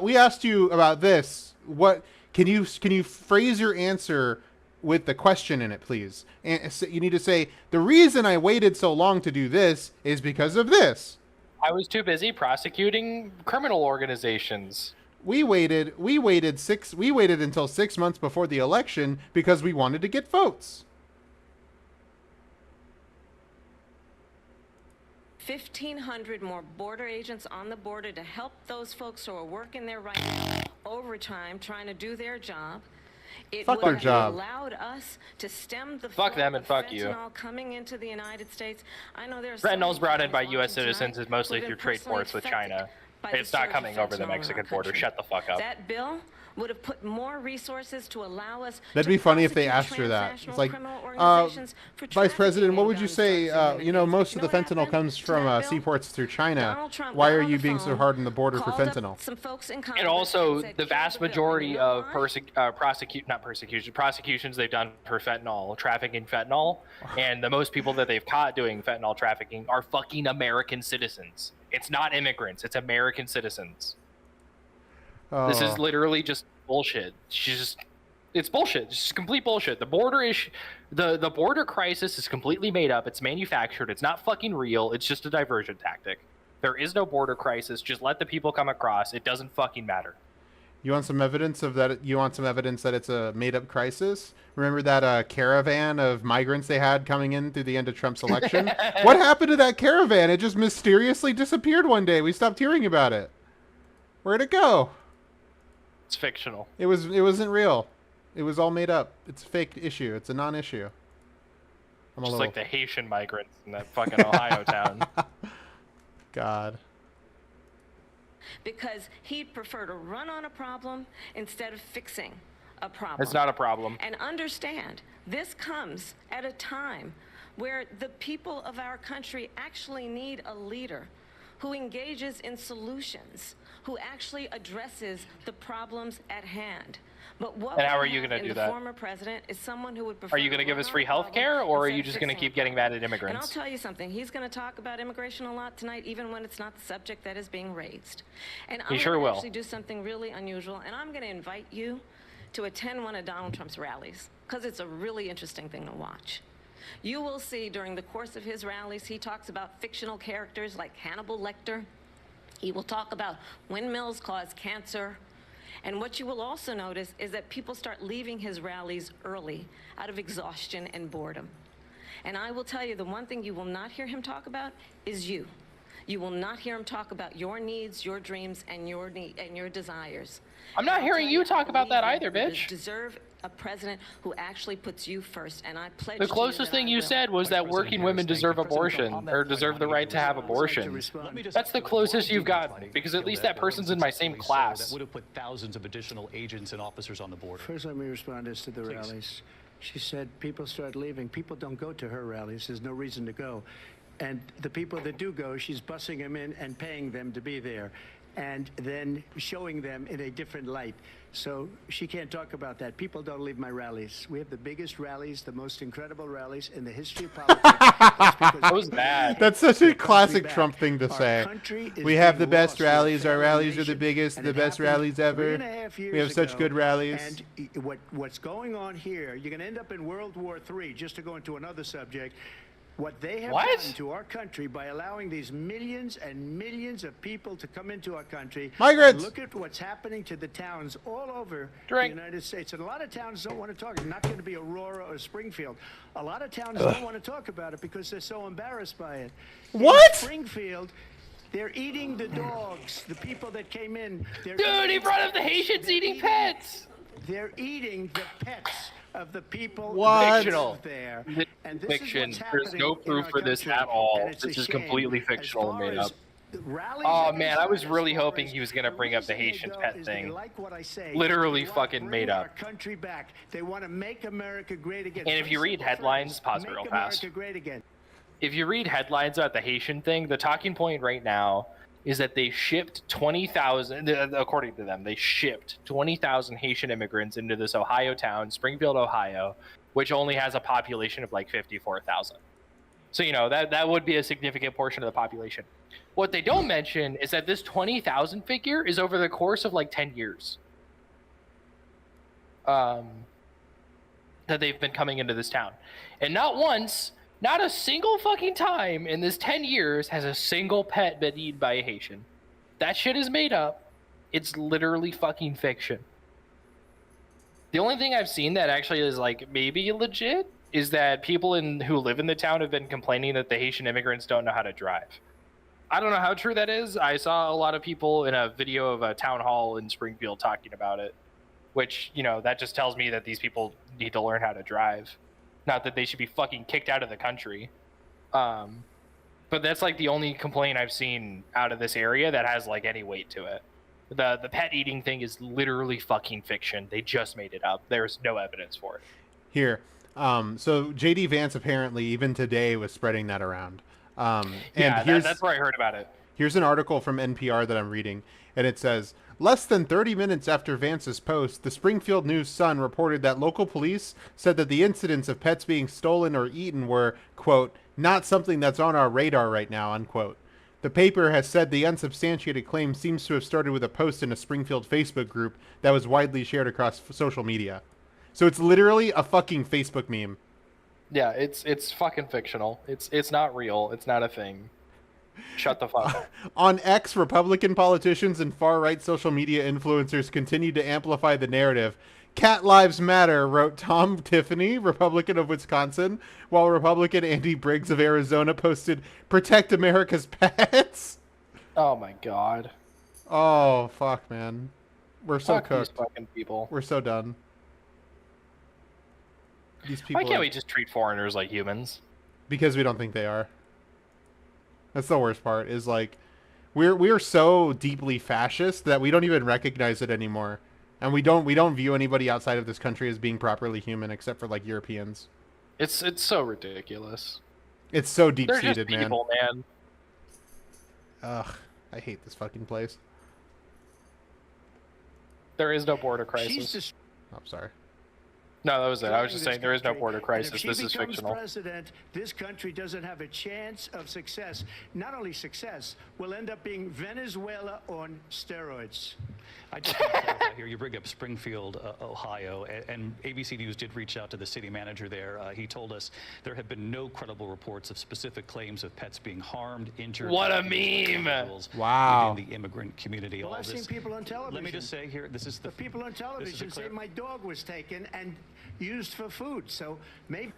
we asked you about this. What can you phrase your answer with the question in it, please? And you need to say, the reason I waited so long to do this is because of this. I was too busy prosecuting criminal organizations. We waited until 6 months before the election because we wanted to get votes. 1,500 more border agents on the border to help those folks who are working there right now, overtime, trying to do their job. It Fuck would their have job. allowed us to stem the Fuck flow them of and fuck you. fentanyl coming into the United States. I know there's so Fentanyl's many brought in by families U.S. watching citizens tonight is mostly who've through been trade personally ports with affected China. by the It's not surge of coming over the fentanyl in our Mexican border. country. Shut the fuck up. That bill would have put more resources to allow us. That'd to be funny if they prosecute asked her that. transnational It's like, criminal organizations for Vice President, trafficking what in would you guns, say? drugs, and human beings. Most You of the know what fentanyl happened comes to from that bill? seaports through China. Donald Trump Why got are on you the being so phone, hard on the border for called up fentanyl? some folks in Congress And also, said, the "Kill vast the bill." And majority you know of why? prosecutions they've done for fentanyl, trafficking fentanyl, and the most people that they've caught doing fentanyl trafficking are fucking American citizens. It's not immigrants, it's American citizens. This is Oh. literally just bullshit. It's bullshit. It's just complete bullshit. The border issue, the border crisis is completely made up. It's manufactured. It's not fucking real. It's just a diversion tactic. There is no border crisis. Just let the people come across. It doesn't fucking matter. You want some evidence of that? You want some evidence that it's a made-up crisis? Remember that caravan of migrants they had coming in through the end of Trump's election? What happened to that caravan? It just mysteriously disappeared one day. We stopped hearing about it. Where'd it go? It's fictional. It wasn't real. It was all made up. It's a fake issue. It's a non-issue. I'm Just a little like the Haitian migrants in that fucking Ohio town. God. Because he'd prefer to run on a problem instead of fixing a problem. It's not a problem. And understand, this comes at a time where the people of our country actually need a leader who engages in solutions, who actually addresses the problems at hand. But what And how we are you have gonna in do the that? former president is someone who would prefer Are you going to give us free health care, or are you just going to keep getting mad at And I'll immigrants? tell you something. He's going to talk about immigration a lot tonight, even when it's not the subject that is being raised. And He I'm sure going will. to actually do something really unusual, and I'm going to invite you to attend one of Donald Trump's rallies, because it's a really interesting thing to watch. You will see during the course of his rallies, he talks about fictional characters like Hannibal Lecter. He will talk about windmills cause cancer. And what you will also notice is that people start leaving his rallies early out of exhaustion and boredom. And I will tell you, the one thing you will not hear him talk about is you. You will not hear him talk about your needs, your dreams, and your desires. I'm not And I'll hearing tell you I talk about that believe either, you bitch. deserve a president who actually puts you first, and I pledge The to you closest that thing I you will. said was Vice that President working Harris, women thank you. deserve President Trump, abortion, on that or point, deserve I the wanna right give to you have a I'd like to abortion. respond. Let me just That's the before closest I you've do that, gotten, Tony, because you at know, least that the person's in my ordinance same is class. That would have put thousands of additional agents and officers on the border. First, let me respond as to the Please. rallies. She said people start leaving. People don't go to her rallies. There's no reason to go. And the people that do go, she's bussing them in and paying them to be there, and then showing them in a different light. So she can't talk about that. People don't leave my rallies. We have the biggest rallies, the most incredible rallies in the history of politics. That was bad. That's such a Country classic back. Trump thing to Our say. country is We have the being best lost. We are rallies. Our failing rallies are the nation, biggest, and the it best happened rallies ever. 3.5 We years have such ago, good rallies. And what's going on here, you're going to end up in World War III, just to go into another subject. What they have What? done to our country by allowing these millions and millions of people to come into our country. Migrants! And look at what's happening to the towns all over Drink. the United States. And a lot of towns don't want to talk. It's not going to be Aurora or Springfield. A lot of towns don't want to talk about it because they're so embarrassed by it. In What? Springfield, they're eating the dogs, the people that came in. They're Dude, he eating- brought up the Haitians they're eating pets. They're eating the pets of the people What? that Fictional. live there. Th- And this Fiction. Is what's There's happening no in proof our for this country, at all. and it's This a is shame. completely As fictional and far made as up. the rallies Oh are man, I was concerned, really as far hoping as he was gonna the bring up the reason they Haitians go pet is they thing. like what I say. Literally They want fucking to made bring up. Our country back. They want to make America great again. And if you read Simple headlines, phrase, pause it make real fast. America great again. If you read headlines about the Haitian thing, the talking point right now is that they shipped 20,000, according to them, they shipped 20,000 Haitian immigrants into this Ohio town, Springfield, Ohio, which only has a population of like 54,000. So, you know, that would be a significant portion of the population. What they don't mention is that this 20,000 figure is over the course of like 10 years. That they've been coming into this town. And not once, not a single fucking time in this 10 years has a single pet been eaten by a Haitian. That shit is made up. It's literally fucking fiction. The only thing I've seen that actually is like maybe legit is that people who live in the town have been complaining that the Haitian immigrants don't know how to drive. I don't know how true that is. I saw a lot of people in a video of a town hall in Springfield talking about it, which, you know, that just tells me that these people need to learn how to drive. Not that they should be fucking kicked out of the country. But that's like the only complaint I've seen out of this area that has like any weight to it. The pet eating thing is literally fucking fiction. They just made it up. There's no evidence for it. Here. So JD Vance apparently even today was spreading that around. And Yeah, here's that's where I heard about it. here's an article from NPR that I'm reading, and it says, less than 30 minutes after Vance's post, the Springfield News-Sun reported that local police said that the incidents of pets being stolen or eaten were, quote, not something that's on our radar right now, unquote. The paper has said the unsubstantiated claim seems to have started with a post in a Springfield Facebook group that was widely shared across social media. So it's literally a fucking Facebook meme. Yeah, it's fucking fictional. It's not real. It's not a thing. Shut the fuck up. On X, Republican politicians and far-right social media influencers continue to amplify the narrative. Cat Lives Matter, wrote Tom Tiffany, Republican of Wisconsin, while Republican Andy Briggs of Arizona posted, Protect America's Pets. Oh my god. Oh, fuck, man. We're so Fuck these cooked. fucking people. We're so done. These people Why can't are- we just treat foreigners like humans? Because we don't think they are. That's the worst part, is like we're so deeply fascist that we don't even recognize it anymore. And we don't view anybody outside of this country as being properly human except for like Europeans. It's so ridiculous. It's so They're just deep-seated, man. people, man. Ugh, I hate this fucking place. There is no border She's crisis. just Oh, I'm sorry. No, that was it. I was destroying just this saying there is no country. border And crisis. if she This is becomes fictional. president, this country doesn't have a chance of success. Not only success, we'll end up being Venezuela on steroids. I just want to clarify here. You bring up Springfield, Ohio, and ABC News did reach out to the city manager there. He told us there have been no credible reports of specific claims of pets being harmed, injured. What a or dangerous meme. individuals Wow. Within the immigrant community. Well, All I've this- seen people on television. Let me just say here, this is The people on this is a television say clear- my dog was taken and used for food. So maybe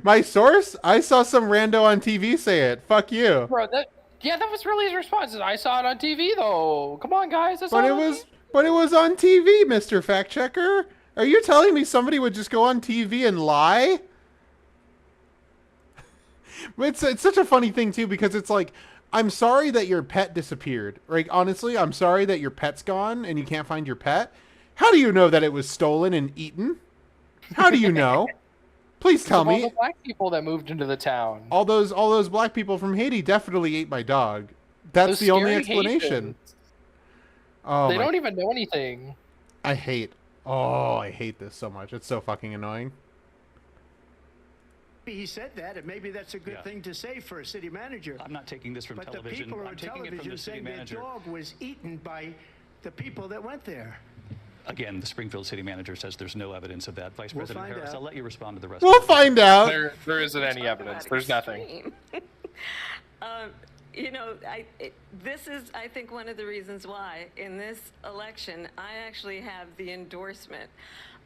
My source? I saw some rando on TV say it. Fuck you. Bro, that was really his response. I saw it on TV though. Come on, guys. I saw But it on was TV. on TV, Mr. Fact Checker. Are you telling me somebody would just go on TV and lie? It's such a funny thing too, because it's like, I'm sorry that your pet disappeared. Like, honestly, I'm sorry that your pet's gone and you can't find your pet. How do you know that it was stolen and eaten? How do you know? Please tell Of all me. the black people that moved into the town. All those black people from Haiti definitely ate my dog. That's Those the only scary explanation. Haitians. Oh They my, don't even know anything. I hate this so much. It's so fucking annoying. he said that, and maybe that's a good Yeah. thing to say for a city manager. I'm not taking this from But the television. people I'm on taking it from television the city saying their manager. dog was eaten by the people that went there. Again, the Springfield city manager says there's no evidence of that. Vice We'll President find Harris, out. I'll let you respond to the rest We'll of it. find out. There isn't any evidence. There's nothing. You know, this is, I think, one of the reasons why in this election I actually have the endorsement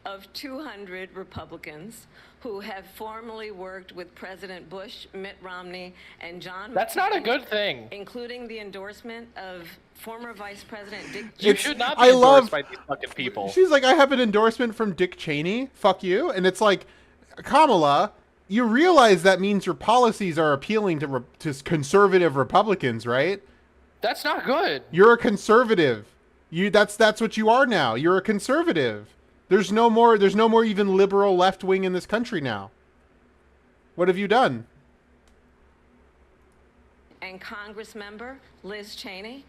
of 200 Republicans who have formerly worked with President Bush, Mitt Romney, and John That's not a McCain, good thing. including the endorsement of former Vice President Dick You It's- should not be I endorsed love- by these fucking people. She's like, I have an endorsement from Dick Cheney. Fuck you. And it's like, Kamala, you realize that means your policies are appealing to conservative Republicans, right? That's not good. You're a conservative. That's what you are now. You're a conservative. There's no more even liberal left wing in this country now. What have you done? and Congress member Liz Cheney.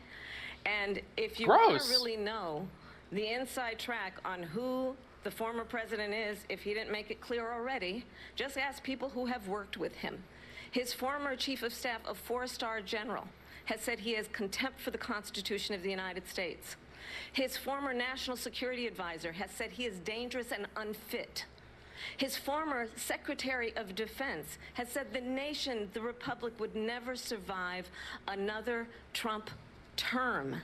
And if you want Gross. to really know the inside track on who the former president is, if he didn't make it clear already, just ask people who have worked with him. His former chief of staff, a four-star general, has said he has contempt for the Constitution of the United States. His former national security advisor has said he is dangerous and unfit. His former Secretary of Defense has said the nation, the republic, would never survive another Trump term.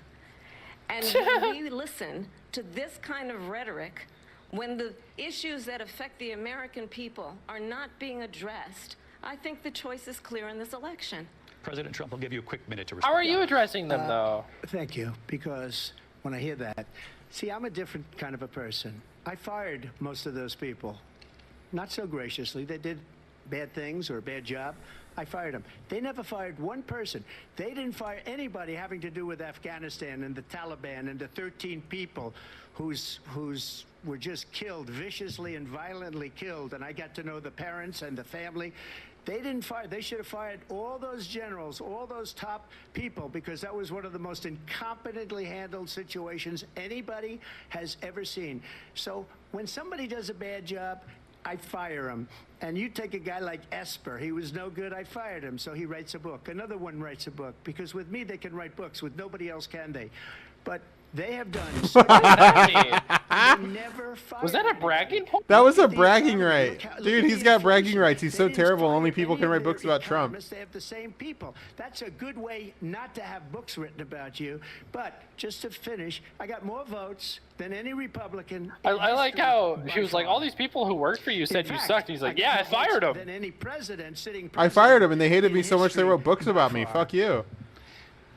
And when we listen to this kind of rhetoric, when the issues that affect the American people are not being addressed, I think the choice is clear in this election. President Trump, I'll give you a quick minute to respond. How are you addressing them, though? Thank you, because when I hear that, see, I'm a different kind of a person. I fired most of those people. Not so graciously. They did bad things or a bad job. I fired them. They never fired one person. They didn't fire anybody having to do with Afghanistan and the Taliban and the 13 people whose were just killed, viciously and violently killed. And I got to know the parents and the family. They didn't fire. They should have fired all those generals, all those top people, because that was one of the most incompetently handled situations anybody has ever seen. So when somebody does a bad job, I fire him. And you take a guy like Esper. He was no good. I fired him. So he writes a book. Another one writes a book. Because with me, they can write books. With nobody else can they? But they have done so. They never fired Was that a anybody. bragging point? That was a Look at the bragging economy. right. Look how- look Dude, at he's the got bragging inflation. rights. He's They so didn't terrible. fire Only people any can of write their books about Trump. economists. They have the same people. That's a good way not to have books written about you. But just to finish, I got more votes than any Republican. I in like history how by she was like, far. all these people who worked for you In said you fact, sucked. And he's like, got yeah, I more votes fired him. Than any president sitting I fired president him, and they hated in me so much they history wrote books by about me. far. Fuck you.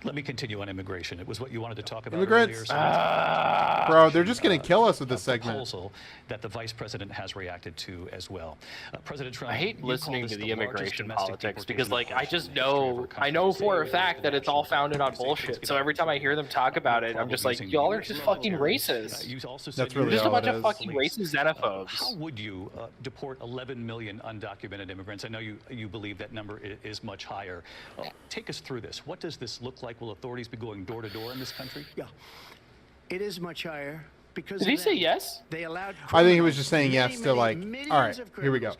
Let me continue on immigration. It was what you wanted to talk about Immigrants. earlier. So Bro, they're just gonna kill us with this segment. proposal that the vice president has reacted to as well. President Trump, I hate you call listening this to the largest immigration domestic politics deportation because, like, I operation just in the history of our know, I country. know for a Say fact that it's all founded on bullshit. So every time I hear them talk about it, I'm just like, y'all are just fucking racist. You also said That's you really were Just a all bunch it of is. fucking racist xenophobes. How would you deport 11 million undocumented immigrants? I know you believe that number is much higher. Take us through this. What does this look like? Will authorities be going door to door in this country? Yeah, it is much higher because. Did of he say them. yes? They allowed. I think he was criminals, just saying yes to, like, millions all right, of here we go. criminals.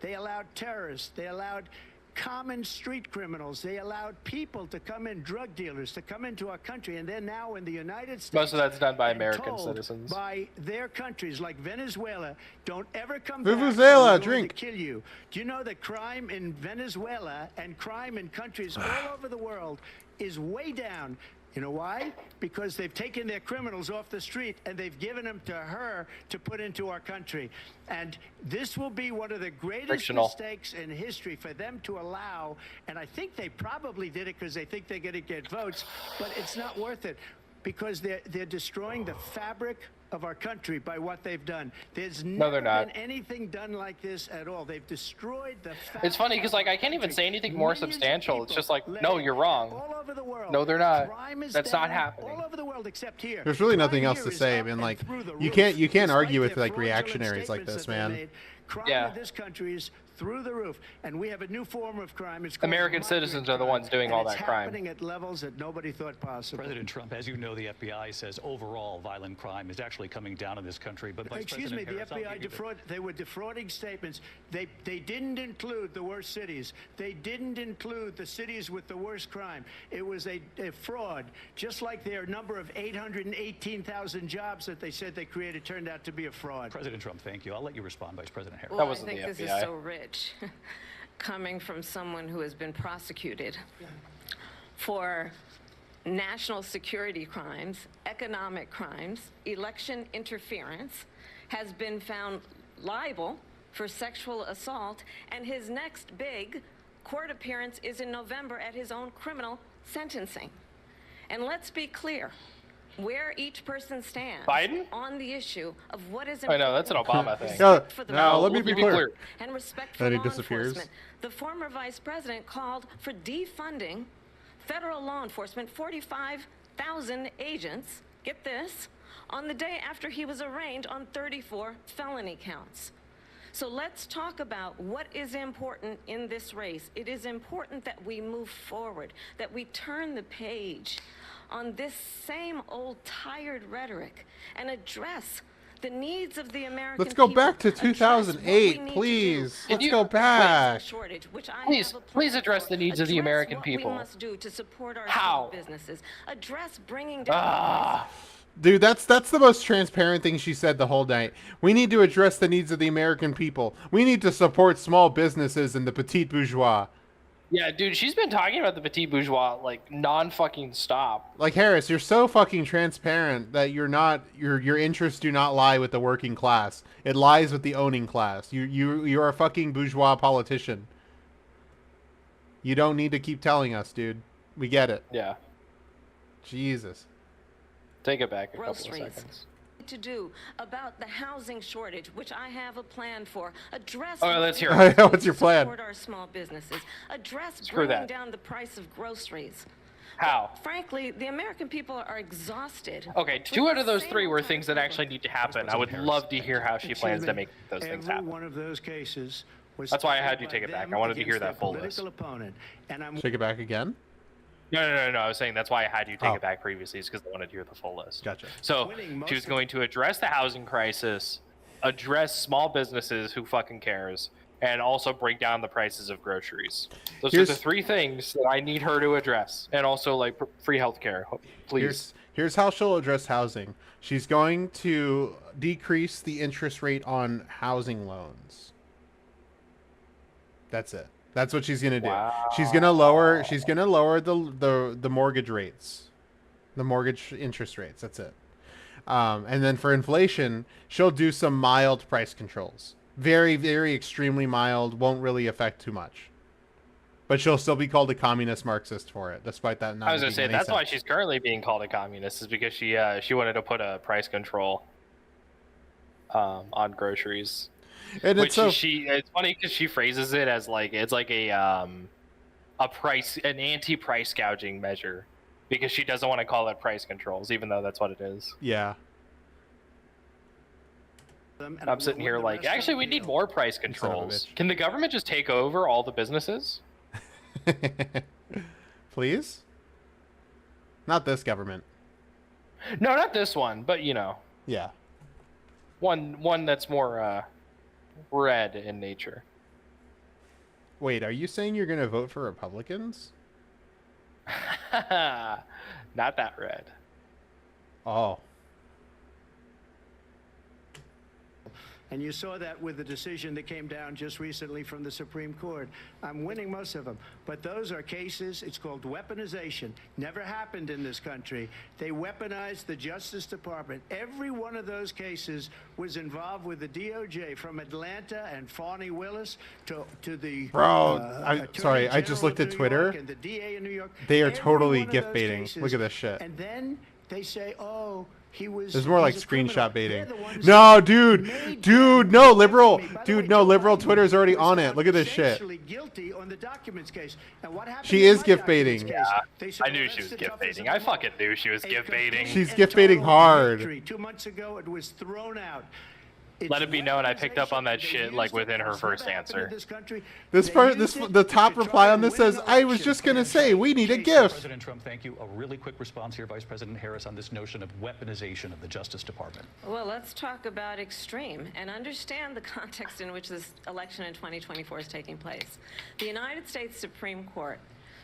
They allowed terrorists. They allowed common street criminals. They allowed people to come in, drug dealers to come into our country, and they're now in the United States. Most of that's done by and American told citizens. By their countries, like Venezuela, don't ever come Venezuela, back. We're going drink. to kill you. Do you know that crime in Venezuela and crime in countries all over the world is way down? You know why? Because they've taken their criminals off the street and they've given them to her to put into our country. And this will be one of the greatest Frictional. mistakes in history for them to allow. And I think they probably did it because they think they're going to get votes, but it's not worth it because they're destroying the fabric of our country by what they've done. There's never they're not. been anything done like this at all. They've destroyed the fabric. It's funny because, like, I can't even say anything more substantial. It's just like, no, you're wrong. All over the world. No, they're not. Crime is That's not down happening. all over the world except here. There's really Crime nothing else here to is say. I up mean, and like, through the you roof. can't Despite argue with, their like, fraudulent reactionaries like statements this, that they man. made. Crime Yeah. in this country is through the roof, and we have a new form of crime. It's called American moderate citizens are the crime, ones doing and all it's that crime. happening at levels that nobody thought possible. President Trump, as you know, the FBI says overall violent crime is actually coming down in this country. But Vice Excuse me, President the Harris, I'll FBI give you they were defrauding statements. They didn't include the worst cities. They didn't include the cities with the worst crime. It was a fraud, just like their number of 818,000 jobs that they said they created turned out to be a fraud. President Trump, thank you. I'll let you respond, Vice President Harris. Well, wasn't I think the this is FBI. so rich, coming from someone who has been prosecuted for national security crimes, economic crimes, election interference, has been found liable for sexual assault, and his next big court appearance is in November at his own criminal sentencing. And let's be clear, where each person stands Biden? on the issue of what is I know, that's an important, Obama thing. No, for the no, let me let be me be clear. clear. and respect for Then he law disappears. enforcement. The former vice president called for defunding federal law enforcement, 45,000 agents, get this, on the day after he was arraigned on 34 felony counts. So let's talk about what is important in this race. It is important that we move forward, that we turn the page on this same old tired rhetoric and address the needs of the American Let's go people. back to Address what we 2008, need to please. do. Let's you- go back. Shortage, which I Please- have a plan please address for. the needs of the Address American what people. We must do to support our How? small businesses. Address bringing down Dude, that's the most transparent thing she said the whole night. We need to address the needs of the American people. We need to support small businesses and the petite bourgeois. Yeah, dude, she's been talking about the petit bourgeois like non-fucking stop. Like, Harris, you're so fucking transparent that you're not your interests do not lie with the working class. It lies with the owning class. You're a fucking bourgeois politician. You don't need to keep telling us, dude. We get it. Yeah, Jesus. take it back a couple of groceries. seconds. To do about the housing shortage, which I have a plan for. Address. All right, let's hear it. what we do What's your to plan? Support our small businesses. Address Screw bringing that. down the price of groceries. How? Frankly, the American people are exhausted. Okay, with 2 out the of those same 3 were old things that actually need to happen. I would love to hear how she plans to make those things Every happen. one of those cases was That's why I had decided you by take it back. them I wanted to hear against that their full list. political opponent. And I'm Take it back again. No, I was saying that's why I had you take Oh. it back previously, because I wanted to hear the full list. Gotcha. So Winning most she was of going to address the housing crisis, address small businesses, who fucking cares, and also bring down the prices of groceries. Those are the Here's- 3 things that I need her to address, and also like free healthcare, please. Here's how she'll address housing. She's going to decrease the interest rate on housing loans. That's it. That's what she's gonna do. She's gonna lower the mortgage rates, the mortgage interest rates. That's it. And then for inflation, she'll do some mild price controls. Very, very extremely mild. Won't really affect too much. But she'll still be called a communist Marxist for it, despite that not I was gonna making say any that's why sense. she's currently being called a communist, is because she wanted to put a price control on groceries. And Which it's so it's funny because she phrases it as like it's like an anti-price gouging measure, because she doesn't want to call it price controls, even though that's what it is. yeah. And I'm sitting here like, actually, we need more price son of a controls. bitch. Can the government just take over all the businesses? Please? Not this government. No, not this one, but you know, Yeah. one that's more red in nature. Wait, are you saying you're going to vote for Republicans? Not that red. Oh. And you saw that with the decision that came down just recently from the Supreme Court. I'm winning most of them. But those are cases, it's called weaponization. Never happened in this country. They weaponized the Justice Department. Every one of those cases was involved with the DOJ, from Atlanta and Fani Willis to the... Bro, Attorney sorry, I just General looked of at New Twitter. York and the DA in New York. They are Every totally one of gift those baiting. cases. Look at this shit. And then they say, oh, he was... It's more like he's a criminal. screenshot They're baiting. the ones No, that dude. made Dude, them no, go liberal. after me. By the Dude, way, no, Joe liberal Biden Twitter's already was on it. found Look at this shit. essentially guilty on the documents case. And what happened She in is my gift documents baiting. case? Yeah, They said, I knew well, she that's was the gift toughest baiting. of I them all. fucking knew she was A gift baiting. complete She's and gift baiting total hard. victory. 2 months ago, it was thrown out. It's Let it be known I picked up on that weaponization. shit They like used it. within her It's never first happened in answer. this country. This They part, used this it the top to reply try on and this win an says, "I was election just gonna and say we need a chase gift." President Trump, thank you. A really quick response here, Vice President Harris, on this notion of weaponization of the Justice Department. Well, let's talk about extreme and understand the context in which this election in 2024 is taking place. The United States Supreme Court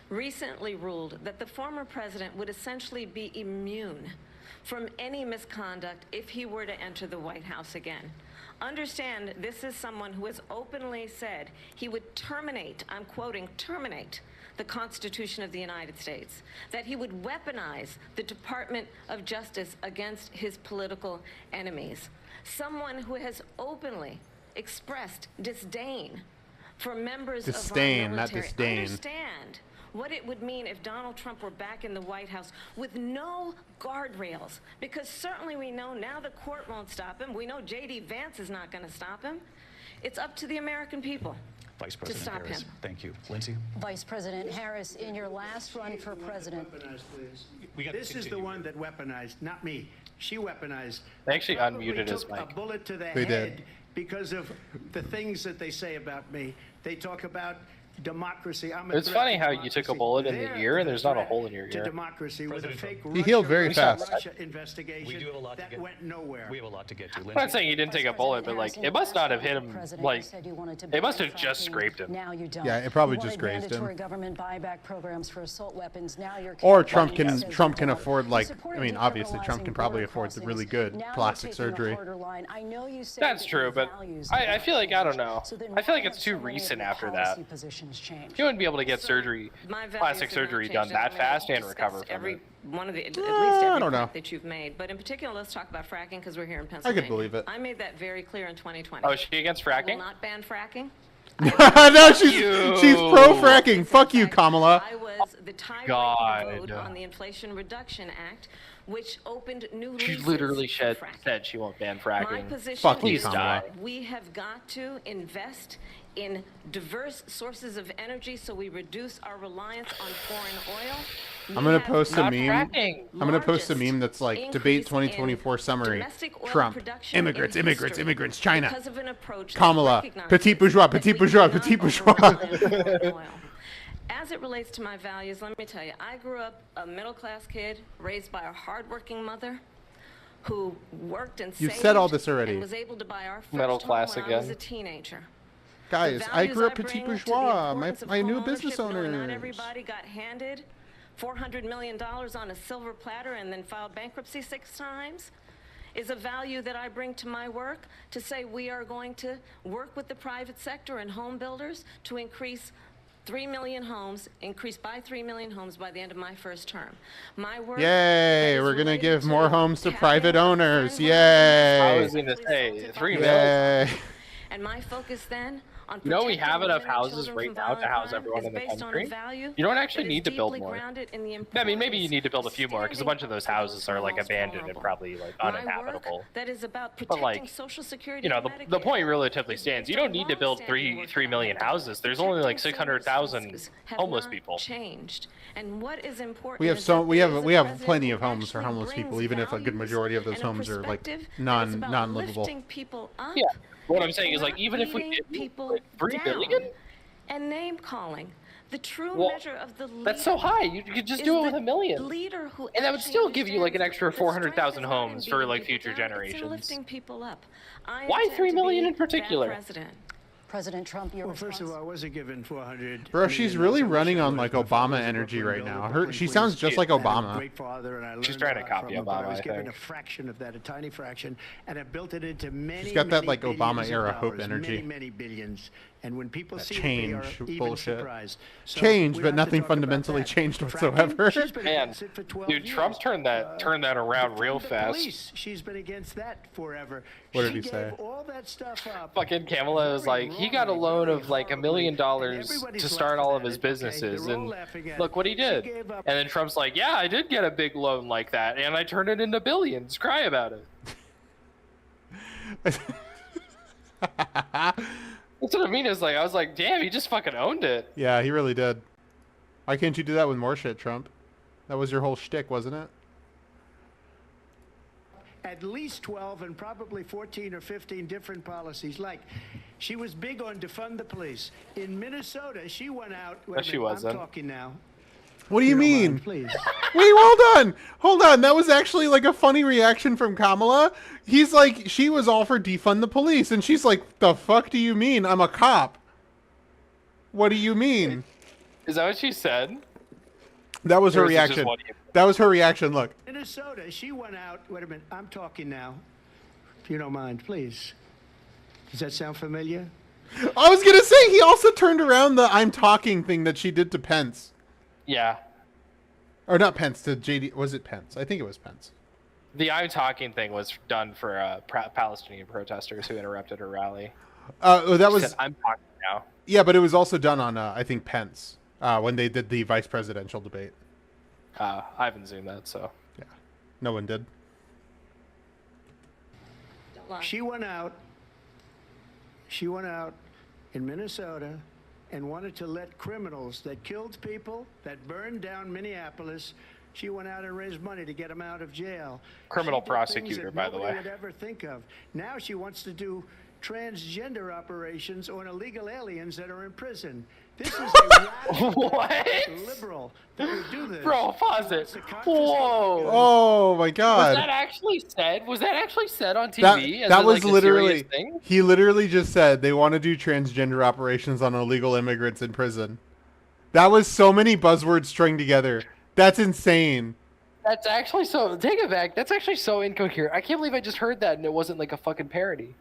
recently ruled that the former president would essentially be immune from any misconduct if he were to enter the White House again. Understand, this is someone who has openly said he would terminate, I'm quoting, terminate the Constitution of the United States, that he would weaponize the Department of Justice against his political enemies. Someone who has openly expressed disdain for members Disdain, of our not military. disdain. Understand what it would mean if Donald Trump were back in the White House with no guardrails, because certainly we know now the court won't stop him. We know J.D. Vance is not going to stop him. It's up to the American people. Vice President stop Harris, him. thank you. Lindsay? Vice President Harris, in your last run for president, Weaponized, please. We gotta This is the continue. one that weaponized, not me. She weaponized. They actually Probably unmuted his took mic. a bullet to the They head did. because of the things that they say about me. They talk about democracy. I'm a It's threat funny to how you took a democracy. bullet in the They're ear and there's not a threat hole in your to ear. democracy with a President fake He healed Russia- very fast. Russia investigation We do have a lot to that get. went nowhere. We have a lot to get to. I'm Lindsay? not saying he didn't take a bullet, but like it must not have hit him. Like it must have just scraped him. Now you don't. Yeah, it probably You just wanted grazed him. mandatory government buyback programs for assault weapons. Now you're Or campaigning Trump can says Trump you can don't. afford You like supported I mean obviously Trump can decriminalizing probably border afford the really crossings. good Now you're plastic taking a surgery. harder line. I know you said That's that true, your but values I have feel like I don't changed. know. So then I feel why like it's have too so many of recent your after policy that. positions changed? You wouldn't be able to get surgery, My values plastic have not surgery changed, done and that I'm gonna fast and discuss recover from every it. one of the, at least I every don't know. point that you've made. But in particular, let's talk about fracking because we're here in Pennsylvania. believe it. I made that very clear in 2020. Oh, is she against I will fracking? not ban fracking. No, she's you. pro fracking. Fuck you, Kamala. I was the tiebreaker vote God. on the Inflation Reduction Act, which opened new She leases literally for fracking. said she won't ban My fracking. position Fuck you, is Kamala. that we have got to invest in diverse sources of energy so we reduce our reliance on foreign oil. I'm gonna post a Not meme. fracking. I'm gonna post a Largest meme that's like increase debate in 2024 summary. domestic oil Trump, production immigrants, in immigrants, history immigrants, China. because of an approach that Kamala, recognizes petit bourgeois, that petit we bourgeois, cannot petit bourgeois. overrely on oil. As it relates to my values, let me tell you, I grew up a middle-class kid raised by a hardworking mother who worked and You've saved said all this already. and was able to buy our first Middle home class when I was again. a teenager. Guys, The I values grew up bring petit to the bourgeois. importance of I knew homeownership, business no, Not owners. everybody got handed $400 million on a silver platter and then filed bankruptcy 6 times. Is a value that I bring to my work to say we are going to work with the private sector and home builders to increase 3 million homes, increase by 3 million homes by the end of my first term. My work. Yay, that is we're gonna related give to more homes to capping private owners. and what is Yay. I was gonna say, 3 million. Yay. And my focus then on You know, we protecting have enough women and houses children right from now to violent house crime everyone is in the based on a country. value You don't actually that is need to build deeply more. grounded in the I mean, maybe you need to build a importance few more because a of bunch of those standing houses for are those like most abandoned and vulnerable. probably like My uninhabitable. work that is about But protecting like, Social Security you know, and the Medicare point relatively is stands. You based on don't need to build longstanding work 3 that I million have done. houses. There's only like Protecting 600,000 senior spouses homeless have not people. changed. And what is important We have is so that we there have is a we have president plenty who of homes for actually homeless people, brings even if a good values majority of those and a homes are like perspective that is about non-livable. lifting people up Yeah. What I'm saying and is like not even if we beating did people like 3 down. billion, And name calling. The true Well, measure of the leader that's so high. You could just is do it the with $1 million. leader who And that would actually still give you like an extra understands that strength 400,000 is not in homes for beating like people future down, it's in generations. lifting people up. I Why intend 3 to million be in particular? that president. President Trump, your Well, response? first of all, I wasn't given 400. Bro, she's really million. running I on wish like I was. My father Obama was a energy Brooklyn right builder, now. Brooklyn, She Queens. sounds just like I had a Obama. great father, and I She's learned trying a to lot copy from him, but I Obama, was I given think. a fraction of that, a tiny fraction, and I built it into many. She's got that, many like, billions Obama of era hope dollars, energy. Many billions. And when people That see it, they are change even bullshit. surprised. So Change, we but don't have to nothing talk about fundamentally that. changed Fracking, whatsoever. she's been Man, against it for 12 dude, Trump years. turned that around real Defund the fast. police. She's been against that forever. What did She he gave say? all that stuff up. Fucking Kamala was like, he got a loan of like $1 million to start all of his businesses, and look what he did. And then Trump's like, yeah, I did get a big loan like that, and I turned it into billions. Cry about it. That's what I mean. Is like, I was like, damn, he just fucking owned it. Yeah, he really did. Why can't you do that with more shit, Trump? That was your whole shtick, wasn't it? At least 12 and probably 14 or 15 different policies. Like, she was big on defund the police. In Minnesota, she went out. Wait a she minute, wasn't. I'm talking now. What do you If don't mean? mind, please. Wait, hold on. Hold on. That was actually like a funny reaction from Kamala. He's like, she was all for defund the police. And she's like, the fuck do you mean? I'm a cop. What do you mean? Is that what she said? That was her Or is it just reaction. what he- That was her reaction. Look. Minnesota, she went out. Wait a minute, I'm talking now. If you don't mind, please. Does that sound familiar? I was going to say, he also turned around the I'm talking thing that she did to Pence. Yeah. Or not Pence, to JD. Was it Pence? I think it was Pence. The I'm talking thing was done for Palestinian protesters who interrupted her rally. That She was, said, I'm talking now. yeah, but it was also done on, I think, Pence, when they did the vice presidential debate. I haven't seen that, so. Yeah. No one did. Don't lie. She went out. She went out in Minnesota and wanted to let criminals that killed people, that burned down Minneapolis. She went out and raised money to get them out of jail. Criminal She did prosecutor, things that by the way. nobody would ever think of. Now she wants to do transgender operations on illegal aliens that are in prison. This is a radical What? liberal that would do this. Bro, pause it. Wants to confiscate Whoa. guns. Oh my Was god. that actually said? Was that actually said on That, TV? as that a, was like, a literally, serious thing? he literally just said they want to do transgender operations on illegal immigrants in prison. That was so many buzzwords strung together. That's insane. That's actually so. Take it back. That's actually so incoherent. I can't believe I just heard that and it wasn't like a fucking parody.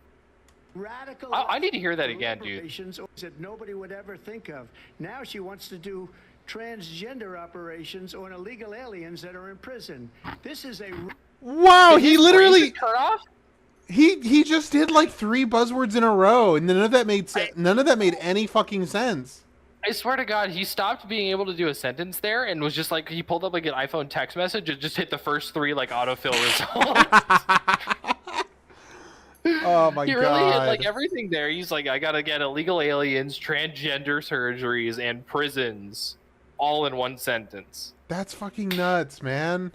Radical I need to hear that again, dude. operations that nobody would ever think of. Now she wants to do transgender operations on illegal aliens that are in prison. This is a Wow, Did he his brain literally just turn off? he just did like 3 buzzwords in a row, and none of that made any fucking sense. I swear to God, he stopped being able to do a sentence there and was just like, he pulled up like an iPhone text message and just hit the first 3 like autofill results. Oh my He god. really hit like everything there. He's like, I gotta get illegal aliens, transgender surgeries, and prisons all in one sentence. That's fucking nuts, man.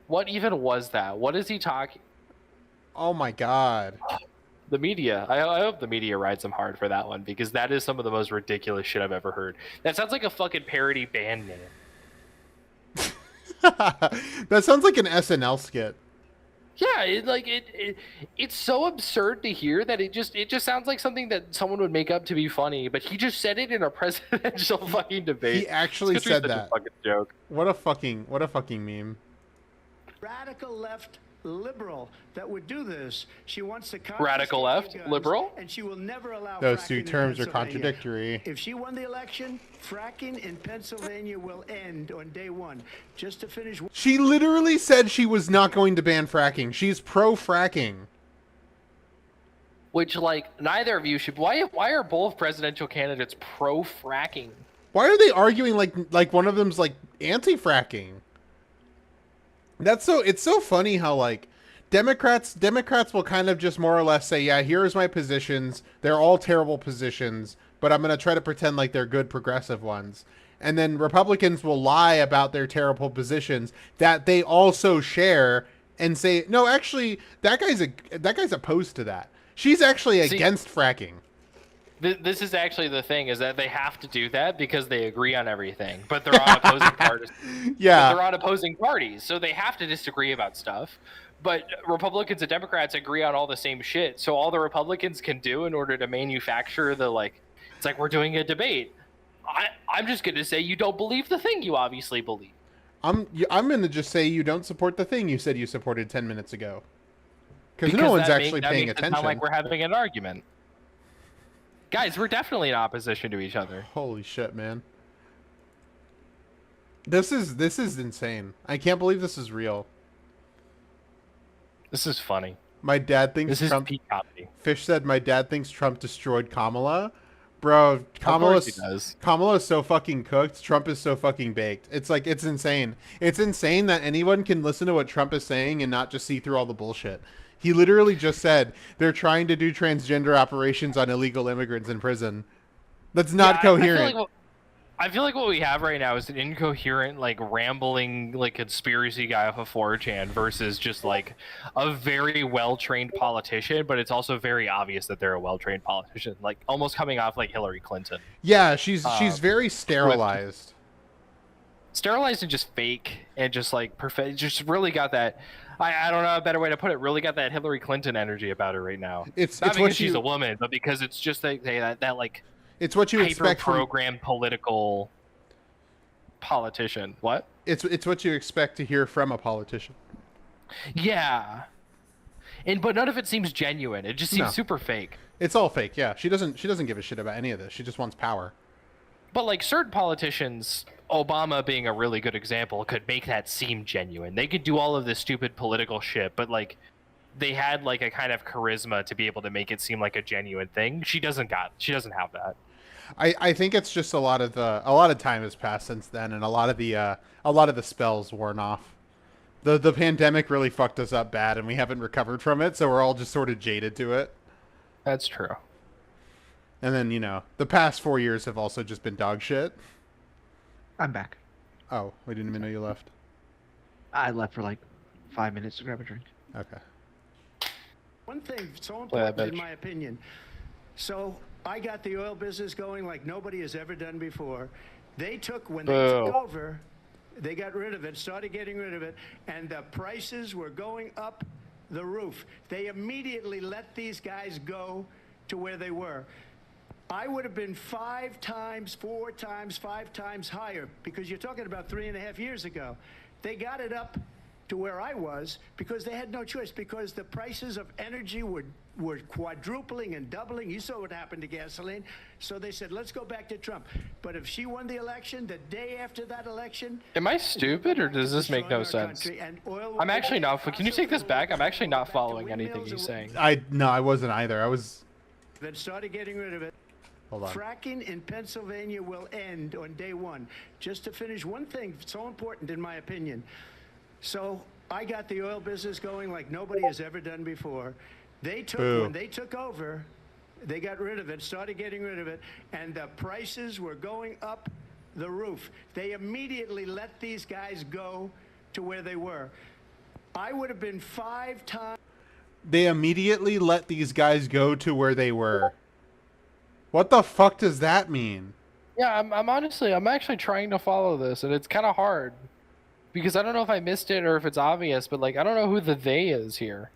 What even was that? What is he talking? Oh my god. The media. I hope the media rides him hard for that one because that is some of the most ridiculous shit I've ever heard. That sounds like a fucking parody band name. That sounds like an SNL skit. Yeah, it's so absurd to hear that it just sounds like something that someone would make up to be funny. But he just said it in a presidential fucking debate. He actually This country's said such that. a fucking joke. What a fucking meme. radical left liberal that would do this. She wants to Radical left confiscate guns, liberal? and she will never allow Those fracking two in terms are Pennsylvania. contradictory. If she won the election, fracking in Pennsylvania will end on day 1. Just to finish. She literally said she was not going to ban fracking. She's pro fracking. which like neither of you should. Why are both presidential candidates pro fracking? Why are they arguing like one of them's like anti-fracking? It's so funny how like Democrats will kind of just more or less say, yeah, here's my positions. They're all terrible positions, but I'm going to try to pretend like they're good progressive ones. And then Republicans will lie about their terrible positions that they also share and say, no, actually, that guy's opposed to that. She's actually against fracking. This is actually the thing, is that they have to do that because they agree on everything, but they're on opposing parties. Yeah. But they're on opposing parties, so they have to disagree about stuff. But Republicans and Democrats agree on all the same shit. So all the Republicans can do in order to manufacture the like, it's like we're doing a debate. I'm just gonna say you don't believe the thing you obviously believe. I'm gonna just say you don't support the thing you said you supported 10 minutes ago. Because no one's actually paying attention. It's not like we're having an argument. Guys, we're definitely in opposition to each other. Holy shit, man. This is insane. I can't believe this is real. This is funny. My dad thinks This Trump. is peak comedy. Fish said my dad thinks Trump destroyed Kamala. Bro, Kamala is so fucking cooked. Trump is so fucking baked. It's like, it's insane. It's insane that anyone can listen to what Trump is saying and not just see through all the bullshit. He literally just said they're trying to do transgender operations on illegal immigrants in prison. That's not coherent. I feel like what we have right now is an incoherent, like, rambling, like, conspiracy guy off of 4chan versus just, like, a very well-trained politician, but it's also very obvious that they're a well-trained politician, like, almost coming off like Hillary Clinton. Yeah, she's very sterilized. Sterilized and just fake and just, like, perfect. Just really got that... I don't know a better way to put it. Really got that Hillary Clinton energy about her right now. It's not what because she's a woman, but because it's just that like... It's what you expect from hyper-programmed political politician. What? It's what you expect to hear from a politician. Yeah. But none of it seems genuine. It just seems super fake. It's all fake, yeah. She doesn't give a shit about any of this. She just wants power. But like certain politicians, Obama being a really good example, could make that seem genuine. They could do all of this stupid political shit, but like they had like a kind of charisma to be able to make it seem like a genuine thing. She doesn't have that. I think it's just a lot of time has passed since then, and a lot of the spells worn off. The pandemic really fucked us up bad, and we haven't recovered from it, so we're all just sort of jaded to it. That's true. And then, the past 4 years have also just been dog shit. I'm back. Oh, we didn't even know you left. I left for like 5 minutes to grab a drink. Okay. One thing so important, in my opinion. So I got the oil business going like nobody has ever done before. When they took over, they got rid of it, started getting rid of it, and the prices were going up the roof. They immediately let these guys go to where they were. I would have been 5 times, 4 times, 5 times higher, because you're talking about 3.5 years ago. They got it up to where I was because they had no choice, because the prices of energy were quadrupling and doubling. You saw what happened to gasoline. So they said, let's go back to Trump. But if she won the election, the day after that election... Am I stupid, or does this make no sense? I'm actually not... Can you take this back? I'm actually not following anything he's saying. No, I wasn't either. I was... Then started getting rid of it. Hold on. Fracking in Pennsylvania will end on day 1. Just to finish, one thing so important in my opinion. So I got the oil business going like nobody has ever done before. When they took over, they got rid of it, started getting rid of it, and the prices were going up the roof. They immediately let these guys go to where they were. I would have been 5 times... They immediately let these guys go to where they were. What the fuck does that mean? Yeah, I'm actually trying to follow this, and it's kind of hard. Because I don't know if I missed it or if it's obvious, but like I don't know who the they is here.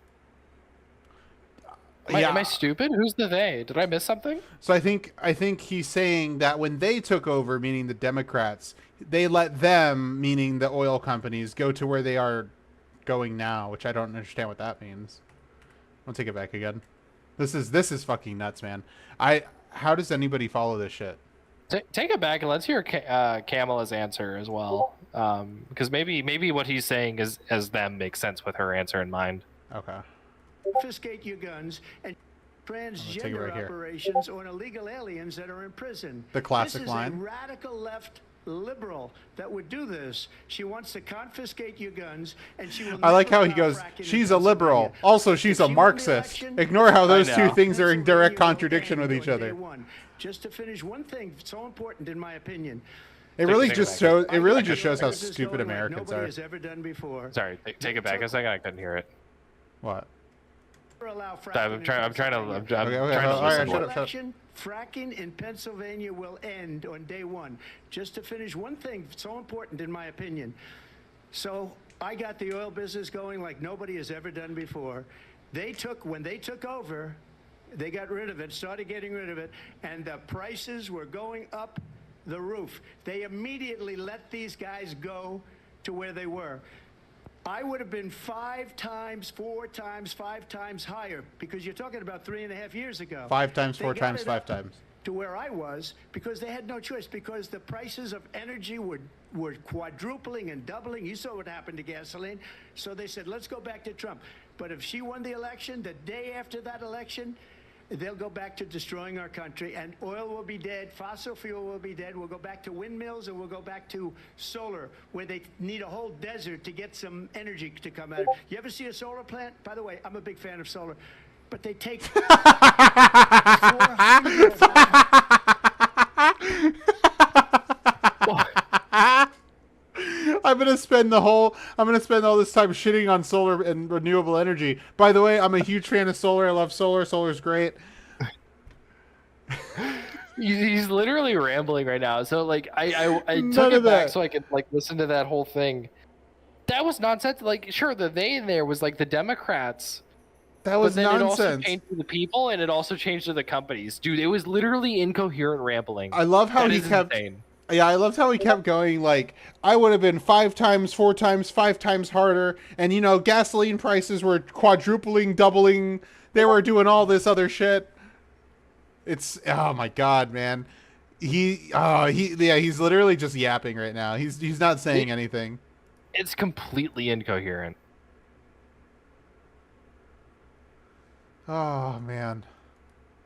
Am I stupid? Who's the they? Did I miss something? So I think he's saying that when they took over, meaning the Democrats, they let them, meaning the oil companies, go to where they are going now, which I don't understand what that means. I'll take it back again. This is fucking nuts, man. How does anybody follow this shit? Take it back and let's hear Kamala's answer as well, because maybe what he's saying is as them makes sense with her answer in mind. Okay. Confiscate your guns and take it transgender right here. operations on illegal aliens that are in prison. The classic this is line. a radical left liberal that would do this. She wants to confiscate your guns, and she will. I like never how he allow goes, fracking in she's a liberal. Pennsylvania. Also, she's If a she won the Marxist. election, Ignore how those two know. things are in direct Pennsylvania will contradiction end with each on other. day one. Just to finish one thing, so important in my opinion. It really take it just back. shows. It really I just got shows how business stupid going like Americans nobody are. has ever done before. Sorry, take it back a second. I couldn't hear it. What? Allow fracking I'm in trying to Pennsylvania. Okay, trying all to right, listen shut more. up. Election, fracking in Pennsylvania will end on day one. Just to finish one thing, so important in my opinion. So I got the oil business going like nobody has ever done before. When they took over, they got rid of it, started getting rid of it, and the prices were going up the roof. They immediately let these guys go to where they were. I would have been 5 times, 4 times, 5 times higher, because you're talking about 3.5 years ago. 5 times, They 4 got times, it 5 up times. to where I was because they had no choice, because the prices of energy were quadrupling and doubling. You saw what happened to gasoline. So they said, let's go back to Trump. But if she won the election, the day after that election, they'll go back to destroying our country, and oil will be dead, fossil fuel will be dead. We'll go back to windmills, and we'll go back to solar, where they need a whole desert to get some energy to come out. You ever see a solar plant? By the way, I'm a big fan of solar, but they take 400 I'm gonna spend all this time shitting on solar and renewable energy. By the way, I'm a huge fan of solar. I love solar. Solar's great. He's literally rambling right now. So like I None took of it back that. so I could like listen to that whole thing. That was nonsense. Like sure, the they in there was like the Democrats. That was But then it also nonsense. changed to the people, and it also changed to the companies. Dude, it was literally incoherent rambling. I love how That he is kept. insane. Yeah, I loved how he kept going. Like, I would have been 5 times, 4 times, 5 times harder, and gasoline prices were quadrupling, doubling. They were doing all this other shit. It's oh my god, man. He's literally just yapping right now. He's not saying anything. It's completely incoherent. Oh man.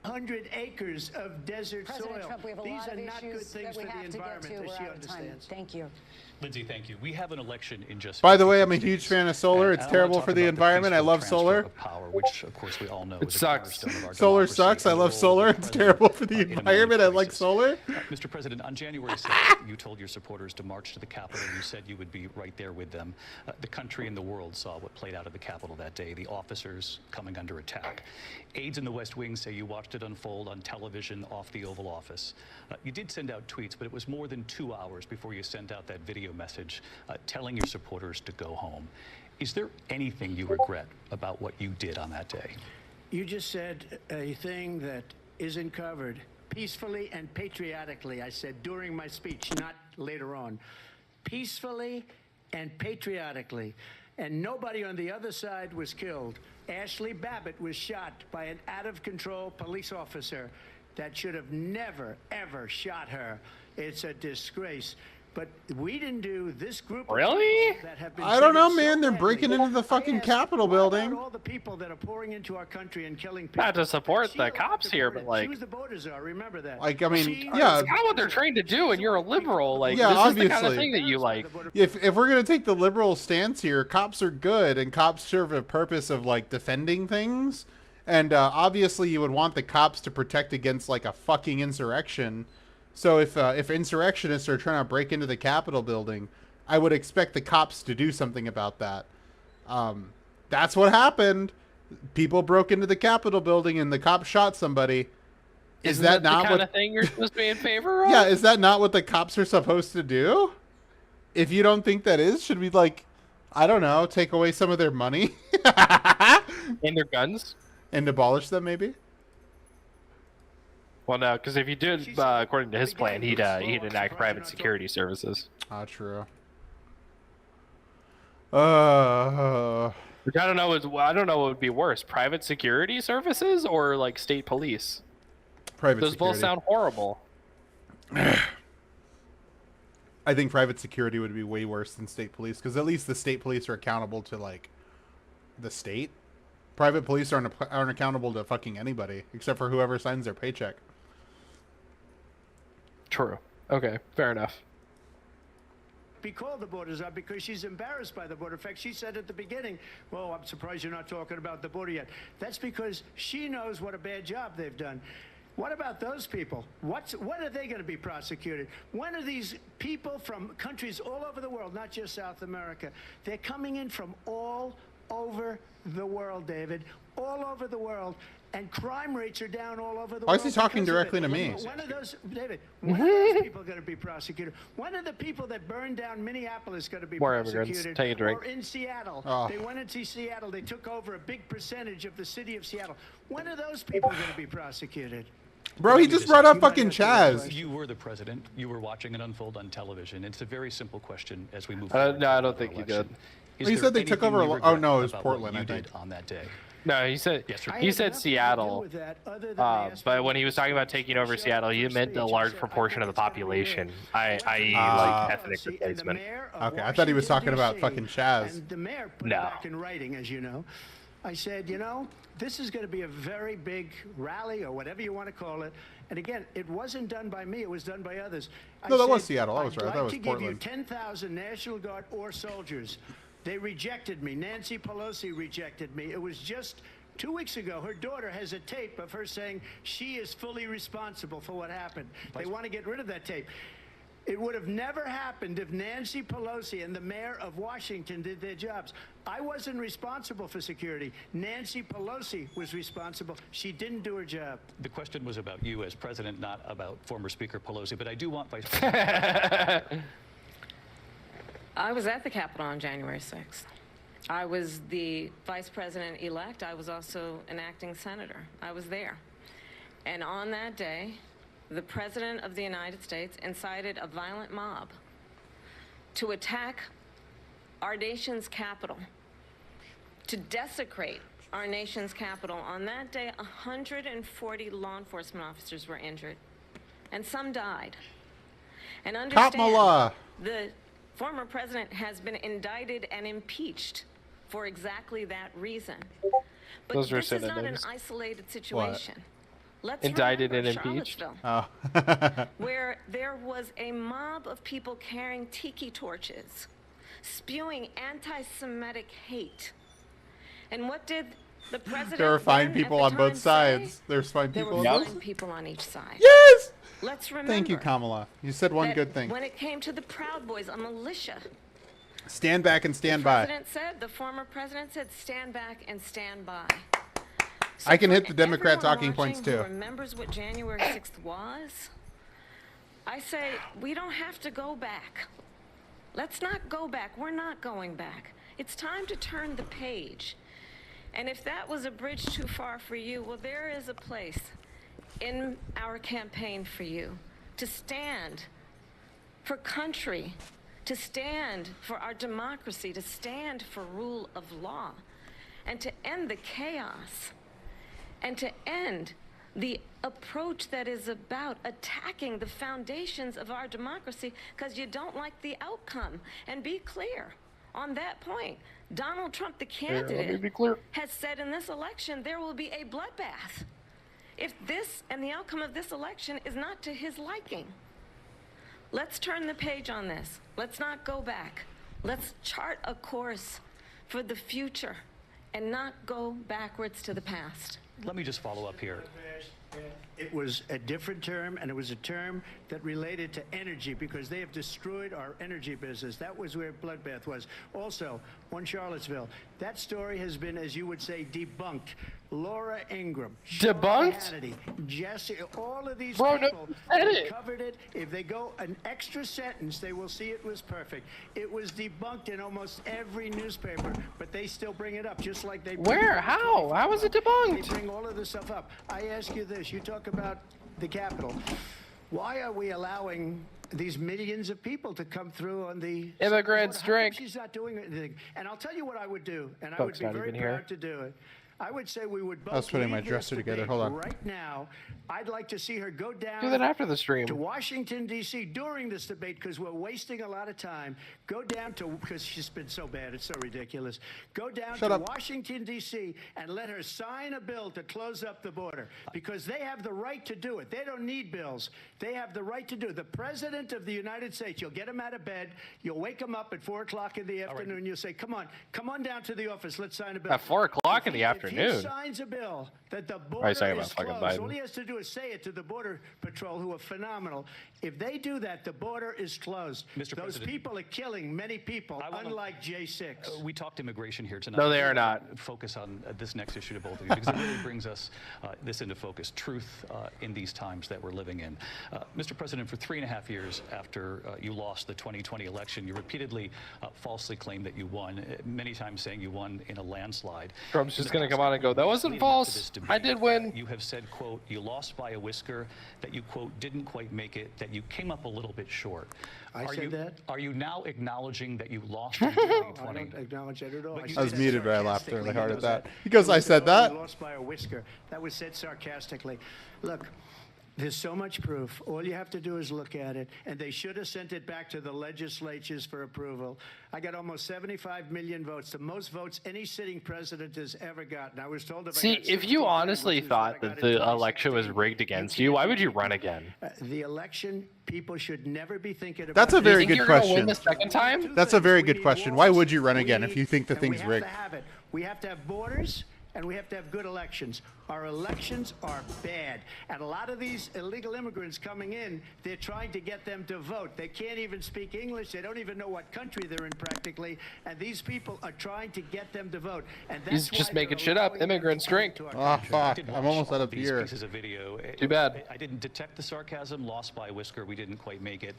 100 acres of desert President soil. Trump, we have a These lot are of not good issues things that we for the have to get environment, to. as We're she out of time. understands. Thank you. Lindsay, thank you. We have an election in just. By the way, I'm a 56 huge days. fan of solar. And It's I wanna terrible talk for the about environment. I peaceful love transfer solar. of power, which, of course, we all know It is a sucks. cornerstone of our Solar democracy sucks. I and the love role of solar. the It's president, terrible for the in a moment of environment. I like crisis. solar. Mr. President, on January 6th, you told your supporters to march to the Capitol. You said you would be right there with them. The country and the world saw what played out at the Capitol that day, the officers coming under attack. Aides in the West Wing say you watched it unfold on television off the Oval Office. You did send out tweets, but it was more than 2 hours before you sent out that video message telling your supporters to go home. Is there anything you regret about what you did on that day? You just said a thing that isn't covered. Peacefully and patriotically, I said during my speech, not later on. Peacefully and patriotically. And nobody on the other side was killed. Ashley Babbitt was shot by an out-of-control police officer that should have never, ever shot her. It's a disgrace. But we didn't do this group of Really? people that have been I don't know, treated so man. They're badly. breaking into the fucking I asked, Capitol what about building. all the people that are pouring into our country and killing people? Not to support She the allowed cops to here, pour but in. like She was the border czar, remember that. Like, I mean, She- yeah. it's kind of what they're trained to do, and you're a liberal. Like Yeah, this is the kind of obviously. thing that you like. If we're gonna take the liberal stance here, cops are good, and cops serve a purpose of like defending things, and obviously you would want the cops to protect against like a fucking insurrection. So if insurrectionists are trying to break into the Capitol building, I would expect the cops to do something about that. That's what happened. People broke into the Capitol building, and the cops shot somebody. Is Isn't that the not kind what? of thing you're supposed to be in favor of? Yeah, is that not what the cops are supposed to do? If you don't think that is, should we like, I don't know, take away some of their money And their guns. and abolish them maybe? Well, no, because if you did, according to his plan, he'd enact private security services. Ah, true. Which I don't know. I don't know what would be worse: private security services or like state police. Private Those security. both sound horrible. I think private security would be way worse than state police, because at least the state police are accountable to like the state. Private police aren't accountable to fucking anybody except for whoever signs their paycheck. True. Okay, fair enough. Be called the borders are because she's embarrassed by the border. In fact, she said at the beginning, well, I'm surprised you're not talking about the border yet. That's because she knows what a bad job they've done. What about those people? When are they going to be prosecuted? When are these people from countries all over the world, not just South America, they're coming in from all over the world, David, all over the world, and crime rates are down all over the world. Why is he talking because of directly it. to me? When are those, David, when are those people going to be prosecuted? When are the people that burned down Minneapolis going to be More prosecuted? immigrants. Take a drink. Or in Seattle. Oh. They went into Seattle. They took over a big percentage of the city of Seattle. When are those people going to be prosecuted? Bro, he just brought up fucking You might have to Chaz. You were the president. You were watching it unfold on television. It's a very simple question as we move No, forward. I to don't the think you election. did. Is Well, you there said they took anything over you a lo- oh, regret no, it was about Portland, what I you think. did on that day? No, he said Yes, sir. I he had said nothing to do Seattle. with that other than they asked But me when to he was talking about taking over show Seattle, he up for meant speech. a He large said, proportion "I of the think it's gonna be population, good." i.e., Ah. like ethnic See, and the replacement. mayor of Okay, I thought he was talking Washington, about D.C., fucking Chaz. And the mayor put No. it back in writing, as you know. I said, you know, this is going to be a very big rally or whatever you want to call it. And again, it wasn't done by me. It was done by others. No, that was said, Seattle. I was "I'd right. That like was to give Portland." you 10,000 National Guard or soldiers. They rejected me. Nancy Pelosi rejected me. It was just 2 weeks ago. Her daughter has a tape of her saying she is fully responsible for what happened. They want to get rid of that tape. It would have never happened if Nancy Pelosi and the mayor of Washington did their jobs. I wasn't responsible for security. Nancy Pelosi was responsible. She didn't do her job. The question was about you as president, not about former Speaker Pelosi, but I do want Vice President. I was at the Capitol on January 6th. I was the vice president-elect. I was also an acting senator. I was there. And on that day, the President of the United States incited a violent mob to attack our nation's capital, to desecrate our nation's capital. On that day, 140 law enforcement officers were injured, and some died. And understand, Kamala. the former president has been indicted and impeached for exactly that reason. But Those were this is not an synonyms. isolated situation. Let's Indicted remember and impeached? Charlottesville, Oh. where there was a mob of people carrying tiki torches, spewing anti-Semitic hate. And what did the president There were fine then at people the on both time sides. say? There's fine There people were on fine both. people on each side. Yes. Let's remember. Thank you, Kamala. You said one that good thing. When it came to the Proud Boys, a militia, Stand back and stand the by. president said, the former president said, stand back and stand by. So I can for hit the Democrat everyone talking points, watching who too. remembers what January 6th was? I say we don't have to go back. Let's not go back. We're not going back. It's time to turn the page. And if that was a bridge too far for you, well, there is a place in our campaign for you to stand for country, to stand for our democracy, to stand for rule of law, and to end the chaos, and to end the approach that is about attacking the foundations of our democracy because you don't like the outcome. And be clear on that point. Donald Trump, the let me candidate, be clear. has said in this election there will be a bloodbath if this and the outcome of this election is not to his liking. Let's turn the page on this. Let's not go back. Let's chart a course for the future and not go backwards to the past. Let me just follow up here. It was a different term, and it was a term that related to energy because they have destroyed our energy business. That was where bloodbath was. Also, on Charlottesville, that story has been, as you would say, debunked. Laura Ingraham, Sean Debunked? Hannity, Jesse, all of these Bro, no, people said it. covered it. If they go an extra sentence, they will see it was perfect. It was debunked in almost every newspaper, but they still bring it up, just like they. bring Where? all the How? 25 How is it up. debunked? They bring all of this stuff up. I ask you this: you talk about the Capitol. Why are we allowing these millions of people to come through on the Immigrants How come drink. She's not doing anything. And I'll tell you what I would do, and I Folks would be not very even here. proud to do it. I would say we would both. I was putting my leave this dresser together. debate Hold on. Right now, I'd like to see her go down. Do that after the stream. To Washington, D.C. during this debate, because we're wasting a lot of time. Go down to, because she's been so bad, it's so ridiculous. Go down Shut to up. Washington, D.C. and let her sign a bill to close up the border, because they have the right to do it. They don't need bills. They have the right to do it. The President of the United States, you'll get him out of bed, you'll wake him up at 4 o'clock in the afternoon, you'll say, come on down to the office, let's sign a bill. At 4 o'clock in the If afternoon. he signs a bill that the Are border you talking about is fucking closed, Biden? all he has to do is say it to the Border Patrol, who are phenomenal. If they do that, the border is closed. Mr. Those President, people are killing many people, I wanna- unlike J6. We talked immigration here tonight. No, they are I wanna not. Focus on this next issue to both of you because it really brings us this into focus. Truth in these times that we're living in. Mr. President, for 3.5 years after you lost the 2020 election, you repeatedly falsely claimed that you won. Many times saying you won in a landslide. Trump's In just the going to past come out and go, that wasn't leading up to false. this debate, I did win. You have said, quote, you lost by a whisker, that you, quote, didn't quite make it, that you came up a little bit short. I said that? Are you now acknowledging that you lost in I 2020? don't acknowledge that at all. But you said I was that muted, but I laughed sarcastically. really He hard at knows that. Because I said "Oh, that? we lost by a whisker." That was said sarcastically. Look, there's so much proof. All you have to do is look at it, and they should have sent it back to the legislatures for approval. I got almost 75 million votes, the most votes any sitting president has ever gotten. I was told if I See, got if you 60, honestly which is what I thought that got in the 2016, election was rigged against you, why would you run again? The election, people should never be thinking about. That's a it. very you think good you're gonna question. win the second time? That's a very We good need question. Why walls, would you run we again if need- you think the and thing's we rigged? have to have it. We have to have borders, and we have to have good elections. Our elections are bad. And a lot of these illegal immigrants coming in, they're trying to get them to vote. They can't even speak English. They don't even know what country they're in practically. And these people are trying to get them to vote. And that's He's just why they're making shit up. allowing them to Immigrants come drink. into our Ah, country. fuck. did I'm watch almost all out of of these beer. pieces of video. Too bad. I didn't detect the sarcasm. Lost by a whisker. We didn't quite make it.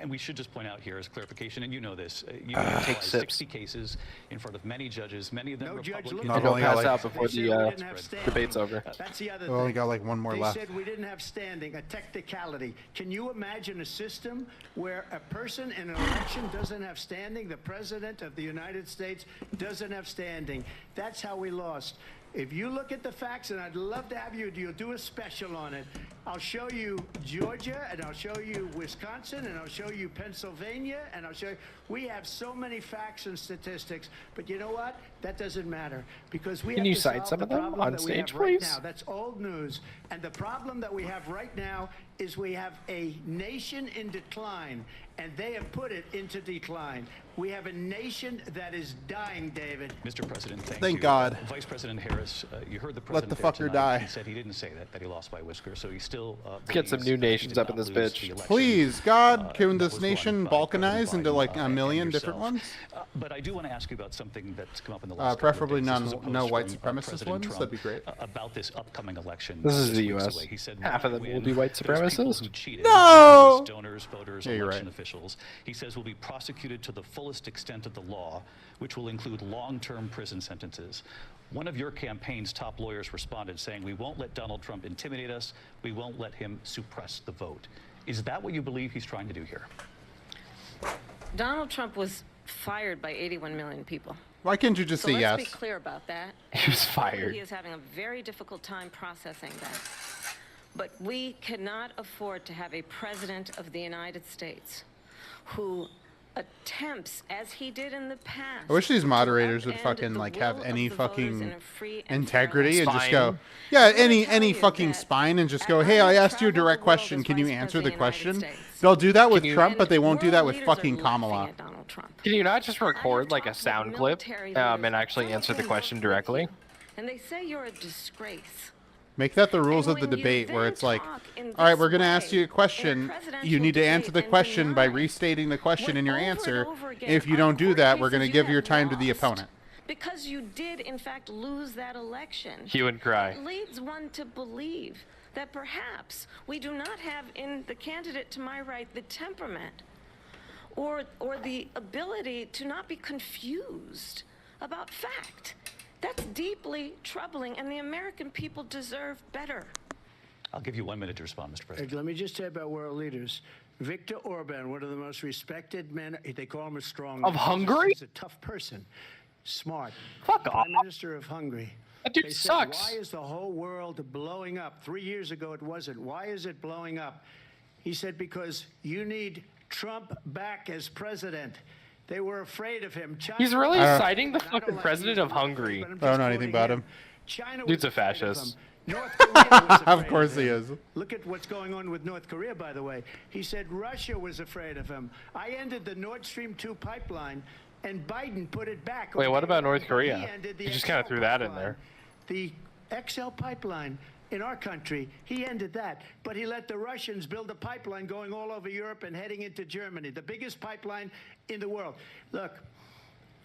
And we should just point out here as clarification, and you know this. You Take sips. 60 cases in front of many judges, many of them No judge Republicans. looked Not And he'll only pass like- out before They said the we didn't have standing. debate's over. That's the other We only thing. got like one more They left. said we didn't have standing, a technicality. Can you imagine a system where a person in an election doesn't have standing? The President of the United States doesn't have standing. That's how we lost. If you look at the facts, and I'd love to have you do a special on it, I'll show you Georgia, and I'll show you Wisconsin, and I'll show you Pennsylvania, and I'll show you. We have so many facts and statistics, but you know what? That doesn't matter because we Can have you to cite solve some the of them problem on that we have stage, right please? now. That's old news. And the problem that we have right now is we have a nation in decline, and they have put it into decline. We have a nation that is dying, David. Mr. President, Thank you. God. Vice President Harris, you heard the Let president the there fucker tonight. die. He said he didn't say that he lost by a whisker, so he still Get some believes new that he nations did up in not this lose bitch. the election, Please, God, can that this was won nation by President balkanize into Biden, like a and million different yourself. ones? But I do want to ask you about something that's come up in the last couple of Preferably days. This was a no post white from, supremacist President ones. Trump, That'd be great. About this upcoming election. This is just the weeks US. away. He said, Half of them when will be white those people supremacists. who cheated, No! donors, voters, Yeah, you're election right. officials, he says will be prosecuted to the fullest extent of the law, which will include long-term prison sentences. One of your campaign's top lawyers responded saying, we won't let Donald Trump intimidate us. We won't let him suppress the vote. Is that what you believe he's trying to do here? Donald Trump was fired by 81 million people. Why can't you just So say let's yes? be clear about that. He was fired. He is having a very difficult time processing that. But we cannot afford to have a president of the United States who attempts, as he did in the past. I wish these to moderators would upend fucking the like have will any of the voters fucking in a free and integrity fair and just Spine. go, yeah, I'm gonna any tell you fucking that spine and just as go, I hey, I have asked you a traveled the direct world question. as Can you Vice answer the President of the question? United States. They'll do that with Can you- Trump, but they won't do world that with leaders are fucking laughing Kamala. at Donald Trump. Can you not just I have record like a talked with sound clip military and leaders. actually Some of answer the them question work with directly? you, and they say you're a disgrace. Make that the rules And of the when you debate where then it's like, talk in all right, this we're going to way, ask you a in a question. You presidential need to answer the debate and question by deny restating the question what in your over and answer. over again If you are don't do court that, we're going to cases give you your have time to the lost opponent. Because you did, in fact, lose that election. Hue and cry. It leads one to believe that perhaps we do not have in the candidate to my right the temperament or the ability to not be confused about fact. That's deeply troubling, and the American people deserve better. I'll give you 1 minute to respond, Mr. President. Let me just say about world leaders. Viktor Orban, one of the most respected men, they call him a strong Of man. Hungary? He's a tough person. smart. Fuck the off. Prime Minister of Hungary. That dude They said, sucks. why is the whole world blowing up? 3 years ago it wasn't. Why is it blowing up? He said, because you need Trump back as president. They were afraid of him. China He's really I don't- citing the I don't fucking like president using of words, Hungary. but I'm I don't just know anything quoting about him. China Dude's was a afraid of fascist. him. North Korea was Of afraid course he him. is. Look at what's going on with North Korea, by the way. He said Russia was afraid of him. I ended the Nord Stream 2 pipeline, and Biden put it back. Wait, what about North He Korea? ended the You just XL kinda threw that in pipeline. there. The XL pipeline in our country, he ended that. But he let the Russians build a pipeline going all over Europe and heading into Germany, the biggest pipeline in the world. Look,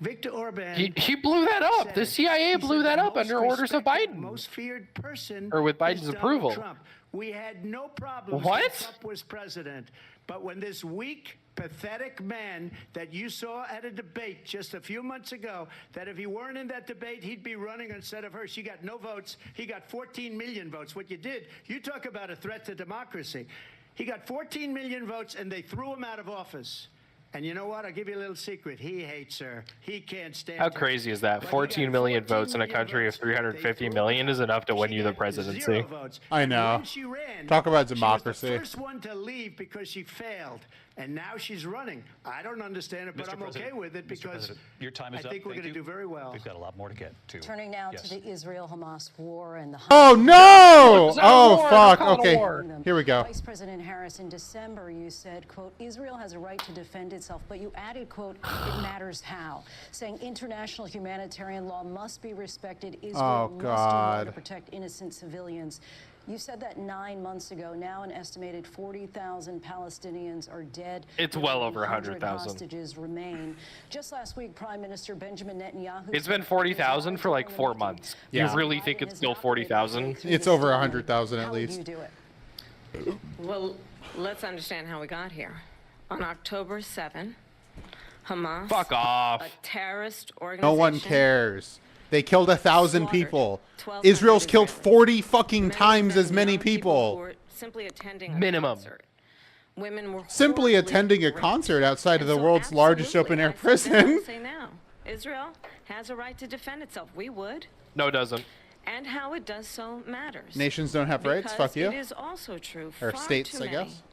Viktor Orban. He blew that up. said The it. CIA He blew said that the up most under orders of respected, Biden. Most feared person Or with is Biden's Donald approval. Trump. We had no problems What? when Trump was president. But when this weak, pathetic man that you saw at a debate just a few months ago, that if he weren't in that debate, he'd be running instead of her. She got no votes. He got 14 million votes. What you did, you talk about a threat to democracy. He got 14 million votes, and they threw him out of office. And you know what? I'll give you a little secret. He hates her. He can't stand How her. crazy is that? But he 14 got million 14 votes in a million country of votes. 350 They million threw is her enough to out. win She you the got presidency. 0 votes. I And know. when she ran, Talk about she was democracy. the first one to leave because she failed. And now she's running. I don't understand it, but Mr. I'm President, okay with it Mr. because President, your time is I up. think we're Thank going to you. do very well. We've got a lot more to get to. Turning now Yes. to the Israel-Hamas war and the Oh no! It's not a Oh war, fuck! don't call it a Okay, war. here we go. Vice President Harris, in December, you said, quote, Israel has a right to defend itself, but you added, quote, it matters how, saying international humanitarian law must be respected. Israel must do more God. to protect innocent civilians. You said that 9 months ago. Now an estimated 40,000 Palestinians are dead. It's More well than over 100 100,000. hostages remain. Just last week, Prime Minister Benjamin Netanyahu. It's been said 40,000 for like Israel 4 making- months. Yeah. You really think Biden it's has still not been able to 40,000? break through It's this over deadline. 100,000 at How would least. you do it? Well, let's understand how we got here. On October 7, Hamas, Fuck off. a terrorist No organization, one cares. They killed 1,000 slaughtered people. 1,200 Israel's killed Israelis. 40 fucking Many of times them as many young who people. were simply attending a Minimum. concert. Women were Simply horribly attending a raped. concert outside of And the so world's largest absolutely, open-air I said then, prison. I'll say now, Israel has a right to defend itself. We would. No, it doesn't. And how it does so matters. Nations don't have rights. Because Fuck you. It is also true. Or far states, too I many guess.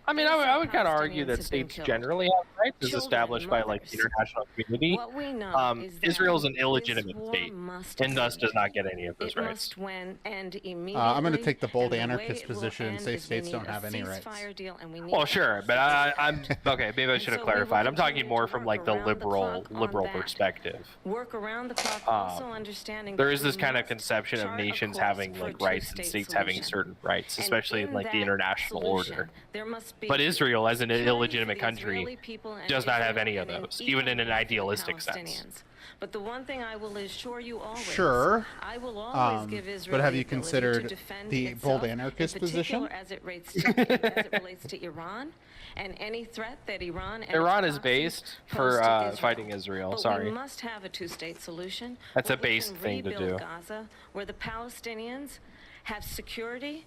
I mean, I would kind of argue Palestinians that have been states killed. generally have rights as Children, established by like the mothers. international community. What we know is that Israel's an this illegitimate war state must and thus end. does not get any of those It rights. must end immediately. I'm gonna take the bold and way anarchist it will position and end say is we states need don't a have any rights. ceasefire deal, and we need Well, a sure, but I'm okay. Maybe I And should have so we will clarified. I'm talking continue more to from work like the around the liberal clock on that. perspective. work around the clock, also understanding There that is this we kind of must conception of chart a nations course having for a like rights and two-state states having solution. certain rights, And especially in in like the that international solution, order. there must be But Israel, as an security illegitimate for the country, Israeli people and does not have Israel any of and an those, even in an equal right for the idealistic sense. Palestinians. But the one thing I will assure you always, Sure. I will always give Israel but have the you ability considered to defend the bold itself, anarchist in position? particular as it relates to Iran and any threat that Iran and Iran its is proxies based pose for to Israel. fighting Israel. But Sorry. we must have a two-state solution. That's a where we base can thing to rebuild do. Gaza, where the Palestinians have security,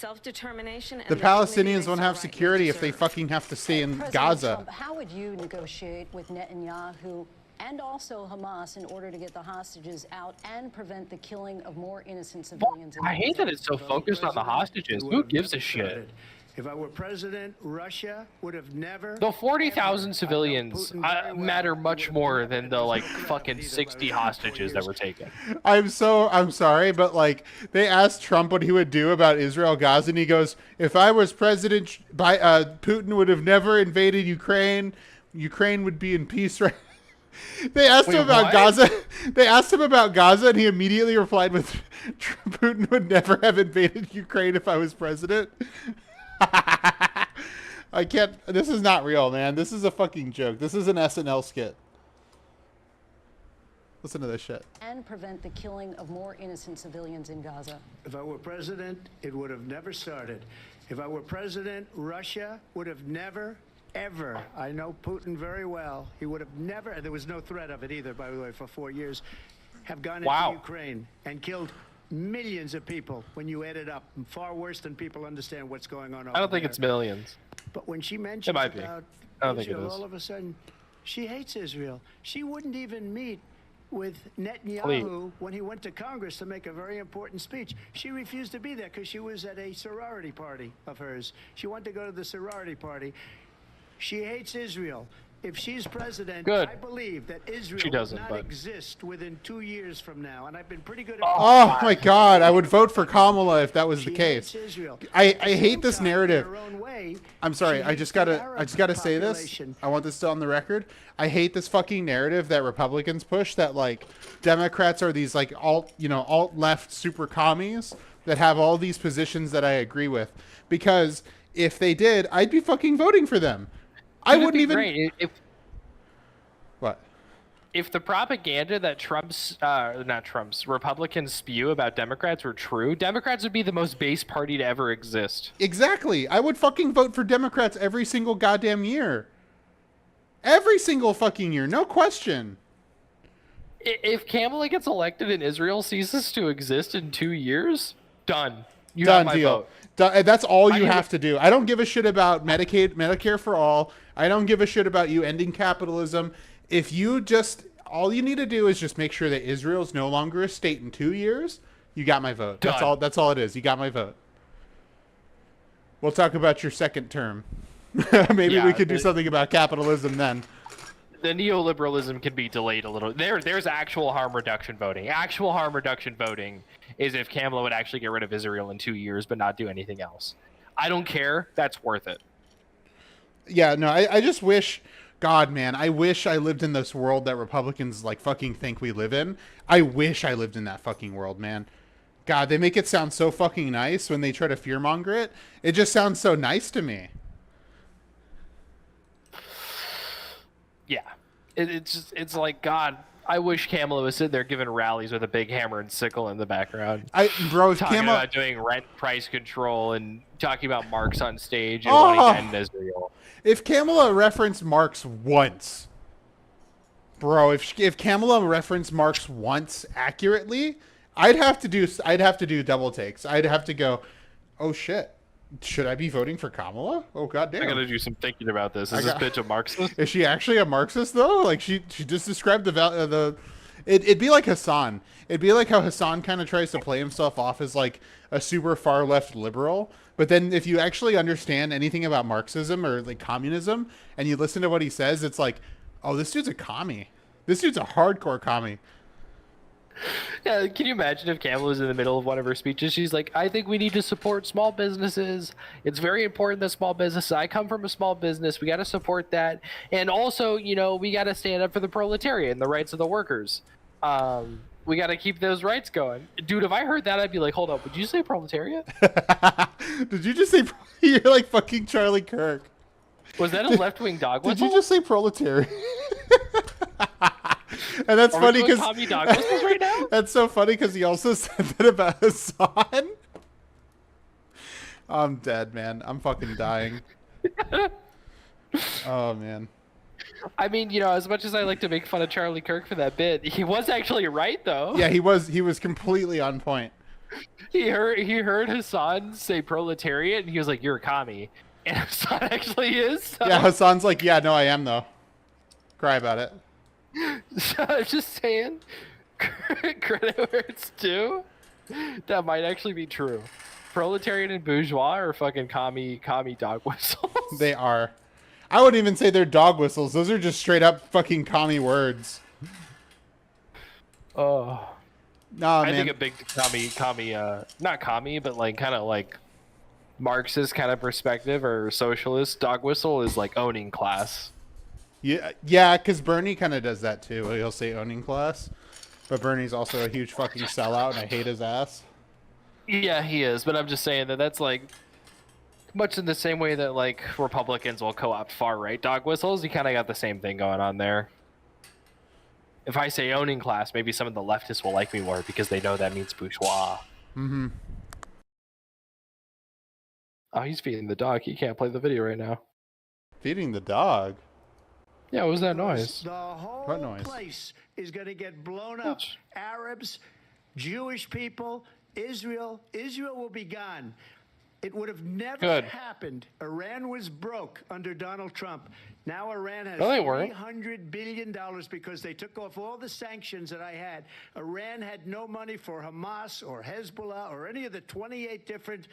self-determination, and The dignity Palestinians they won't so have rightly security if they deserve. fucking have to stay in President Gaza. Trump, how would you negotiate with Netanyahu and also Hamas in order to get the hostages out and prevent the killing of more innocent civilians? in I hate Gaza? that it's so focused on the hostages. Who gives a shit? If I were president, Russia would have never. The 40,000 ever- civilians I know Putin very well. matter He much would more never than have the like never have fucking either, 60 by the way, 4 hostages that years. were taken. I'm sorry, but like they asked Trump what he would do about Israel Gaza, and he goes, "If I was president, Putin would have never invaded Ukraine. Ukraine would be in peace." Right? They asked him Wait, about what? Gaza. They asked him about Gaza, and he immediately replied with, "Putin would never have invaded Ukraine if I was president." I can't. This is not real, man. This is a fucking joke. This is an SNL skit. Listen to this shit. And prevent the killing of more innocent civilians in Gaza. If I were president, it would have never started. If I were president, Russia would have never, ever, I know Putin very well, he would have never, and there was no threat of it either, by the way, for 4 years, have gone Wow. into Ukraine and killed millions of people when you add it up. Far worse than people understand what's going on over I don't think there. it's millions. But when she mentions might be. about I don't think it Israel, is. all of a sudden, she hates Israel. She wouldn't even meet with Netanyahu when he went to Congress to make a very important speech. She refused to be there because she was at a sorority party of hers. She wanted to go to the sorority party. She hates Israel. If she's president, Good. I believe that Israel She doesn't, will not but- exist within 2 years from now. And I've been pretty good at Oh my God, I would vote for Kamala if that was the She case. hates Israel. I At the hate same this time, in narrative. her own way, I'm sorry. she I hates just the gotta Arab say this. population. I want this on the record. I hate this fucking narrative that Republicans push that like Democrats are these like alt left super commies that have all these positions that I agree with. Because if they did, I'd be fucking voting for them. I It'd wouldn't be even. great What? if the propaganda that Republicans spew about Democrats were true, Democrats would be the most base party to ever exist. Exactly. I would fucking vote for Democrats every single goddamn year. Every single fucking year, no question. If Kamala gets elected and Israel ceases to exist in 2 years, done. You Done have my deal. vote. That's all you I- have to do. I don't give a shit about Medicare for all. I don't give a shit about you ending capitalism. If you just, all you need to do is just make sure that Israel's no longer a state in 2 years, you got my vote. That's Done. all. That's all it is. You got my vote. We'll talk about your second term. Maybe Yeah, we could do the- something about capitalism then. The neoliberalism can be delayed a little. There's actual harm reduction voting. Actual harm reduction voting is if Kamala would actually get rid of Israel in 2 years but not do anything else. I don't care. That's worth it. Yeah, no, I just wish, God, man, I wish I lived in this world that Republicans like fucking think we live in. I wish I lived in that fucking world, man. God, they make it sound so fucking nice when they try to fearmonger it. It just sounds so nice to me. Yeah. It's like, God, I wish Kamala was sitting there giving rallies with a big hammer and sickle in the background. Bro, if Talking Kamala, about doing rent price control and talking about Marx on stage and Oh. wanting to end Israel. if Kamala referenced Marx once, bro, if Kamala referenced Marx once accurately, I'd have to do double takes. I'd have to go, oh shit, should I be voting for Kamala? Oh goddamn. I gotta do some thinking about this. Is this bitch a Marxist? Is she actually a Marxist though? Like she just described it'd be like Hassan. It'd be like how Hassan kind of tries to play himself off as like a super far left liberal, but then if you actually understand anything about Marxism or like communism and you listen to what he says, it's like, oh, this dude's a commie. This dude's a hardcore commie. Yeah, can you imagine if Kamala was in the middle of one of her speeches? She's like, I think we need to support small businesses. It's very important that small businesses. I come from a small business. We got to support that. And also, we got to stand up for the proletariat and the rights of the workers. We got to keep those rights going. Dude, if I heard that, I'd be like, hold up. Would you say proletariat? Did you just say you're like fucking Charlie Kirk? Was that a left-wing dog Did whistle? you just say proletariat? And that's Are we funny doing because Tommy dog whistles right now? that's so funny because he also said that about Hassan. I'm dead, man. I'm fucking dying. Oh man. I mean, as much as I like to make fun of Charlie Kirk for that bit, he was actually right, though. Yeah, he was completely on point. He heard Hassan say proletariat, and he was like, "You're a commie," and Hassan actually is. So. Yeah, Hassan's like, yeah, no, I am though. Cry about it. So I'm just saying, credit where it's due. That might actually be true. Proletariat and bourgeois are fucking commie dog whistles. They are. I wouldn't even say they're dog whistles. Those are just straight up fucking commie words. Oh, Nah, I man. think a big commie, not commie, but like kind of like Marxist kind of perspective or socialist dog whistle is like owning class. Yeah, because Bernie kind of does that too. He'll say owning class, but Bernie's also a huge fucking sellout, and I hate his ass. Yeah, he is, but I'm just saying that's like much in the same way that like Republicans will co-opt far-right dog whistles. You kind of got the same thing going on there. If I say owning class, maybe some of the leftists will like me more because they know that means bourgeois. Mm-hmm. Oh, he's feeding the dog. He can't play the video right now. Feeding the dog. Yeah, what was that noise? The whole What noise? place is going to get blown up. Which? Arabs, Jewish people, Israel will be gone. It would have never Good. happened. Iran was broke under Donald Trump. Now Iran has No, they weren't. $300 billion because they took off all the sanctions that I had. Iran had no money for Hamas or Hezbollah or any of the 28 different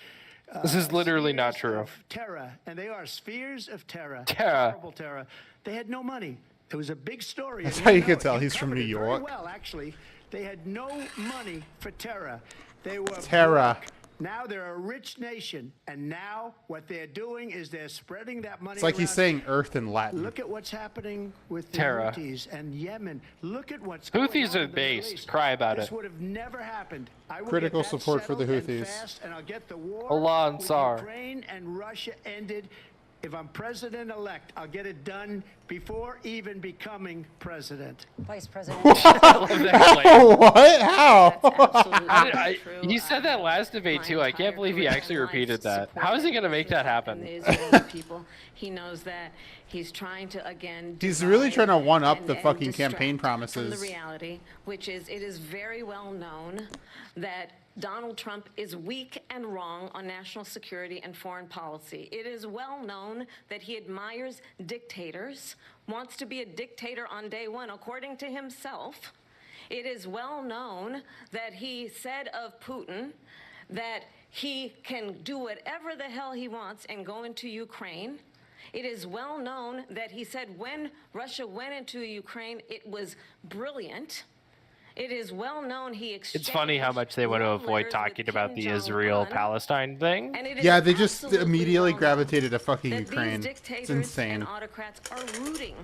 This is literally not spheres true. of terror, and they are spheres of terror. Terror. Horrible terror. They had no money. It was a big story. That's and how you know can it. tell he's from covered New it very York. well, actually. They had no money for terror. They were Terror. broke. Now they're a rich nation, and now what they're doing is they're spreading that money It's like he's around. saying Earth in Latin. Look at what's happening with the Terror. Houthis and Yemen. Look at what's going Houthis on are in the Middle based. East. Cry about This it. would have never happened. I will Critical get that support for the settled and Houthis. fast, and I'll get the war Allah with Ansar. Ukraine and Russia ended. If I'm president-elect, I'll get it done before even becoming president. Vice President. I love that claim. What? How? How did he said that last debate too. I can't believe he actually repeated that. How is he going to make that happen? He knows that he's trying to again. He's really divide trying to one-up the and fucking distract campaign from promises. the reality, which is, it is very well known that Donald Trump is weak and wrong on national security and foreign policy. It is well known that he admires dictators, wants to be a dictator on day one, according to himself. It is well known that he said of Putin that he can do whatever the hell he wants and go into Ukraine. It is well known that he said when Russia went into Ukraine, it was brilliant. It is well known he exchanged. It's funny how much they want to love avoid letters talking with about Kim the Jong-un, Israel-Palestine thing. and it is Yeah, they just absolutely immediately well known gravitated to fucking that Ukraine. These It's dictators insane. and autocrats are rooting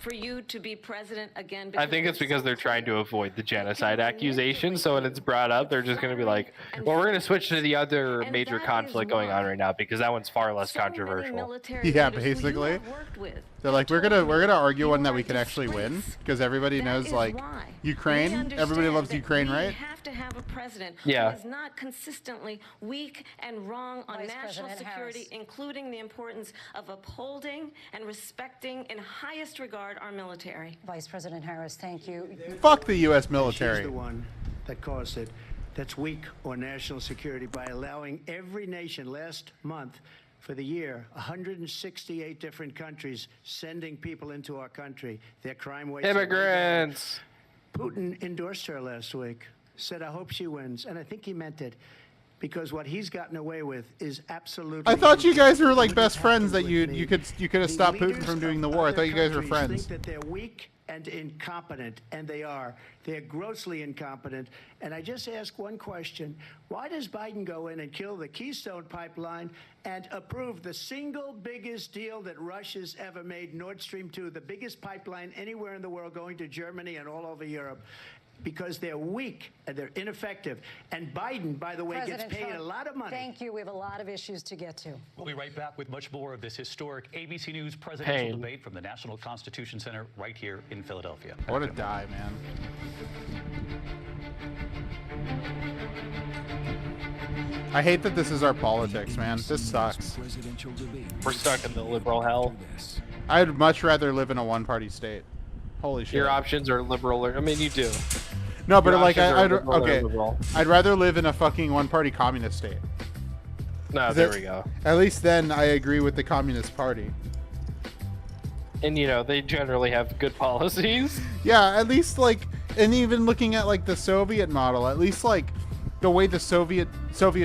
for you to be president again. I think it's because they're trying to avoid the genocide accusation. So when it's brought up, they're just going to be like, "Well, we're going to switch to the other And major that conflict is going on why right now because that one's far less so many controversial." military Yeah, leaders who you basically. have worked with They're like, we're told gonna you argue you one that are we a can actually win disgrace. because everybody That knows is like why Ukraine. we Everybody understand loves that Ukraine, we right? have to have a president Yeah. who is not consistently weak and wrong on Vice national President security, Harris. including the importance of upholding and respecting in highest regard our military. Vice President Harris, thank you. Fuck the U.S. She's military. the one that caused it. That's weak on national security by allowing every nation last month for the year, 168 different countries sending people into our country. Their crime rates are way down. Immigrants. Putin endorsed her last week, said, I hope she wins. And I think he meant it. Because what he's gotten away with is absolutely. I thought you guys were like What best has friends. That happened you with me. could have The stopped Putin leaders from doing the of war. I other thought you guys were countries friends. Think that they're weak and incompetent, and they are. They're grossly incompetent. And I just ask one question: why does Biden go in and kill the Keystone Pipeline and approve the single biggest deal that Russia's ever made, Nord Stream 2, the biggest pipeline anywhere in the world, going to Germany and all over Europe? Because they're weak and they're ineffective. And Biden, by the way, President gets paid Trump, a lot of money. Thank you. We have a lot of issues to get to. We'll be right back with much more of this historic ABC News presidential Pain. debate from the National Constitution Center right here in Philadelphia. I want to die, man. I hate that this is our politics, man. This sucks. We're stuck in the liberal hell. I'd much rather live in a one-party state. Holy shit. Your options are liberal. I mean, you do. No, but your like options are I'd liberal or okay. liberal. I'd rather live in a fucking one-party communist state. No, there we go. At least then I agree with the Communist Party. And you know, they generally have good policies. Yeah, at least like, and even looking at like the Soviet model, at least like the way the Soviet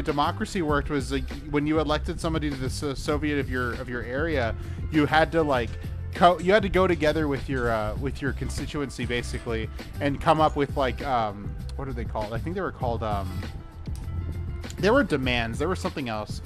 democracy worked was like when you elected somebody to the Soviet of your area, you had to like you had to go together with your constituency basically and come up with like what are they called? I think they were called there were demands. There was something else.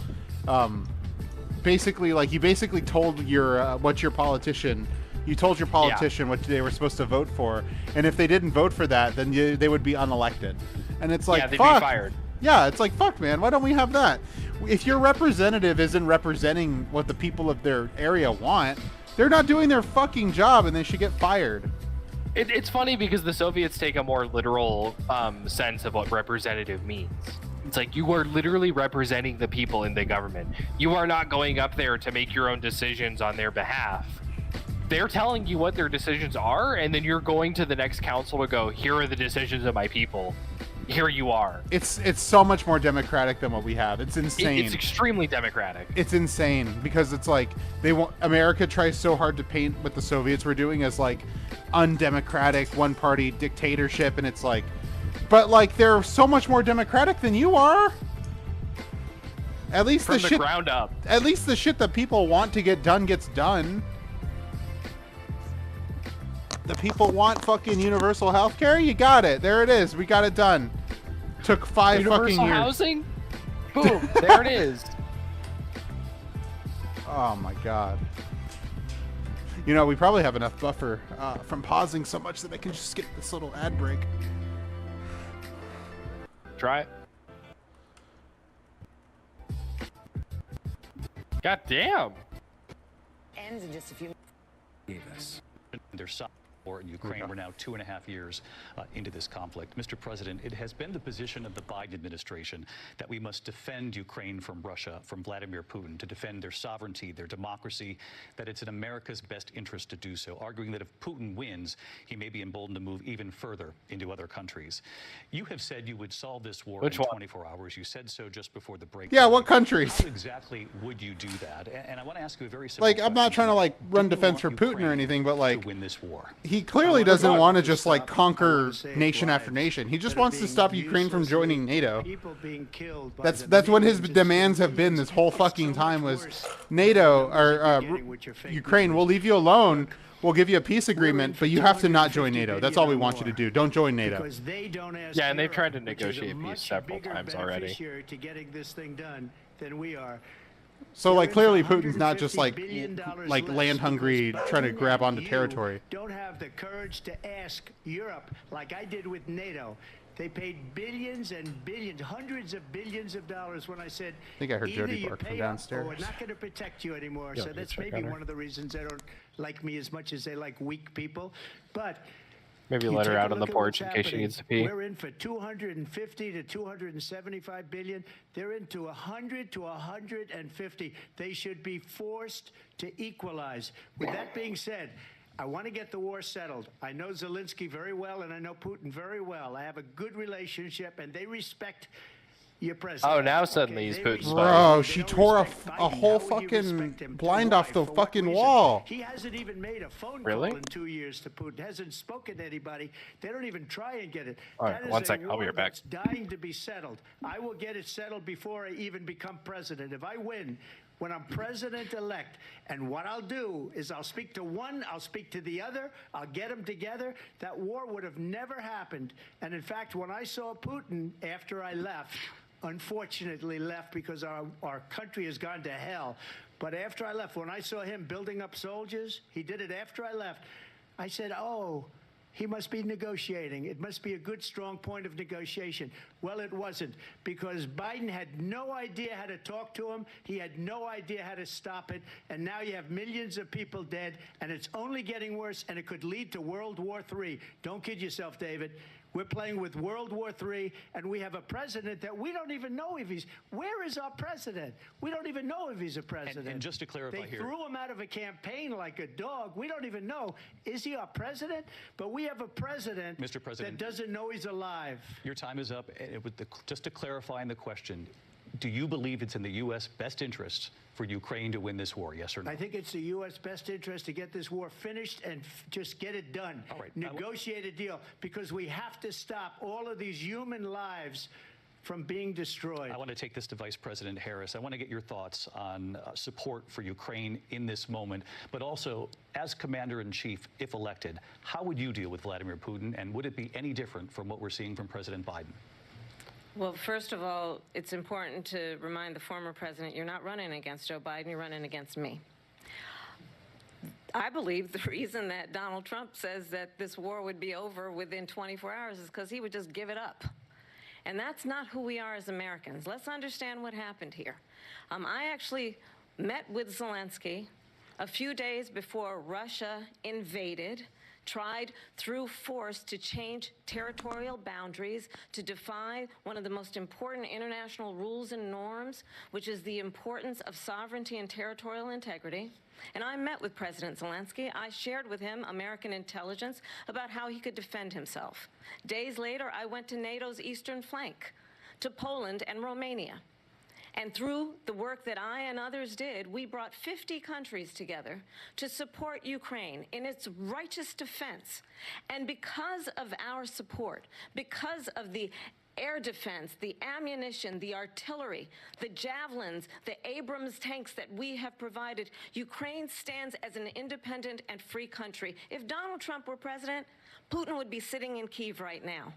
Basically, like you basically told your what your politician. You told your politician what they were supposed to vote for, and if they didn't vote for that, then they would be unelected. And it's like, Yeah, they'd fuck. be fired. Yeah, it's like, fuck, man. Why don't we have that? If your representative isn't representing what the people of their area want, they're not doing their fucking job, and they should get fired. It's funny because the Soviets take a more literal sense of what representative means. It's like you are literally representing the people in the government. You are not going up there to make your own decisions on their behalf. They're telling you what their decisions are, and then you're going to the next council to go, here are the decisions of my people. here you are. It's so much more democratic than what we have. It's insane. It's extremely democratic. It's insane because it's like America tries so hard to paint what the Soviets were doing as like undemocratic, one-party dictatorship, and it's like, but like they're so much more democratic than you are. At least From the shit, ground up. At least the shit that people want to get done gets done. The people want fucking universal health care. You got it. There it is. We got it done. Took 5 fucking years. Housing? Boom. There it is. Oh my god. You know, we probably have enough buffer from pausing so much that I can just skip this little ad break. Try it. God damn. Ends in just a few. Their side war in Ukraine. We're now 2.5 years into this conflict. Mr. President, it has been the position of the Biden administration that we must defend Ukraine from Russia, from Vladimir Putin, to defend their sovereignty, their democracy, that it's in America's best interest to do so, arguing that if Putin wins, he may be emboldened to move even further into other countries. You have said you would solve this war in 24 hours. You said so just before the break. Yeah, what countries? How exactly would you do that? And I want to ask you a very simple Like, I'm not question. trying to like run Do you defense for want Putin or Ukraine anything, but like to win this war? he clearly doesn't want to just like conquer nation after nation. He just wants to stop Ukraine from joining NATO. That's what his demands have been this whole fucking time was NATO or Ukraine. We'll leave you alone. We'll give you a peace agreement, but you have to not join NATO. That's all we want you to do. Don't join NATO. Yeah, and they've tried to negotiate peace several times already. To getting this thing done than we are. So like clearly Putin's not just like land hungry trying to grab onto territory. Don't have the courage to ask Europe like I did with NATO. They paid billions and billions, hundreds of billions of dollars when I said, I think I heard Jody bark from downstairs. Or we're not going to protect you anymore. Yeah, so that's maybe one of the reasons they don't like me as much as they like weak people. But Maybe let her out on the porch in case she needs to pee. We're in for 250 to 275 billion. They're into 100 to 150. They should be forced to equalize. With that being said, I want to get the war settled. I know Zelensky very well, and I know Putin very well. I have a good relationship, and they respect your president. Oh, now suddenly he's Putin's Bro, she tore a whole fucking blind off the fucking wall. He hasn't even made a phone Really? call in 2 years to Putin. Hasn't spoken to anybody. They don't even try and get it. All right, That is 1 a second. I'll be war right back. that's dying to be settled. I will get it settled before I even become president. If I win, when I'm president-elect, and what I'll do is I'll speak to one, I'll speak to the other, I'll get them together. That war would have never happened. And in fact, when I saw Putin after I left, unfortunately left because our country has gone to hell. But after I left, when I saw him building up soldiers, he did it after I left, I said, oh, he must be negotiating. It must be a good, strong point of negotiation. Well, it wasn't, because Biden had no idea how to talk to him. He had no idea how to stop it. And now you have millions of people dead, and it's only getting worse, and it could lead to World War III. Don't kid yourself, David. We're playing with World War III, and we have a president that we don't even know if he's... Where is our president? We don't even know if he's a president. And just to clarify they here... threw him out of a campaign like a dog. We don't even know. Is he our president? But we have a president, Mr. President, that doesn't know he's alive. Your time is up. Just to clarify in the question, do you believe it's in the U.S. best interest for Ukraine to win this war, yes or no? I think it's the U.S. best interest to get this war finished and just get it done. All right. Negotiate a deal, because we have to stop all of these human lives from being destroyed. I want to take this to Vice President Harris. I want to get your thoughts on support for Ukraine in this moment, but also as Commander-in-Chief, if elected, how would you deal with Vladimir Putin, and would it be any different from what we're seeing from President Biden? Well, first of all, it's important to remind the former president you're not running against Joe Biden, you're running against me. I believe the reason that Donald Trump says that this war would be over within 24 hours is because he would just give it up. And that's not who we are as Americans. Let's understand what happened here. I actually met with Zelensky a few days before Russia invaded tried through force to change territorial boundaries, to defy one of the most important international rules and norms, which is the importance of sovereignty and territorial integrity. And I met with President Zelensky. I shared with him American intelligence about how he could defend himself. Days later, I went to NATO's eastern flank, to Poland and Romania. And through the work that I and others did, we brought 50 countries together to support Ukraine in its righteous defense. And because of our support, because of the air defense, the ammunition, the artillery, the javelins, the Abrams tanks that we have provided, Ukraine stands as an independent and free country. If Donald Trump were president, Putin would be sitting in Kyiv right now.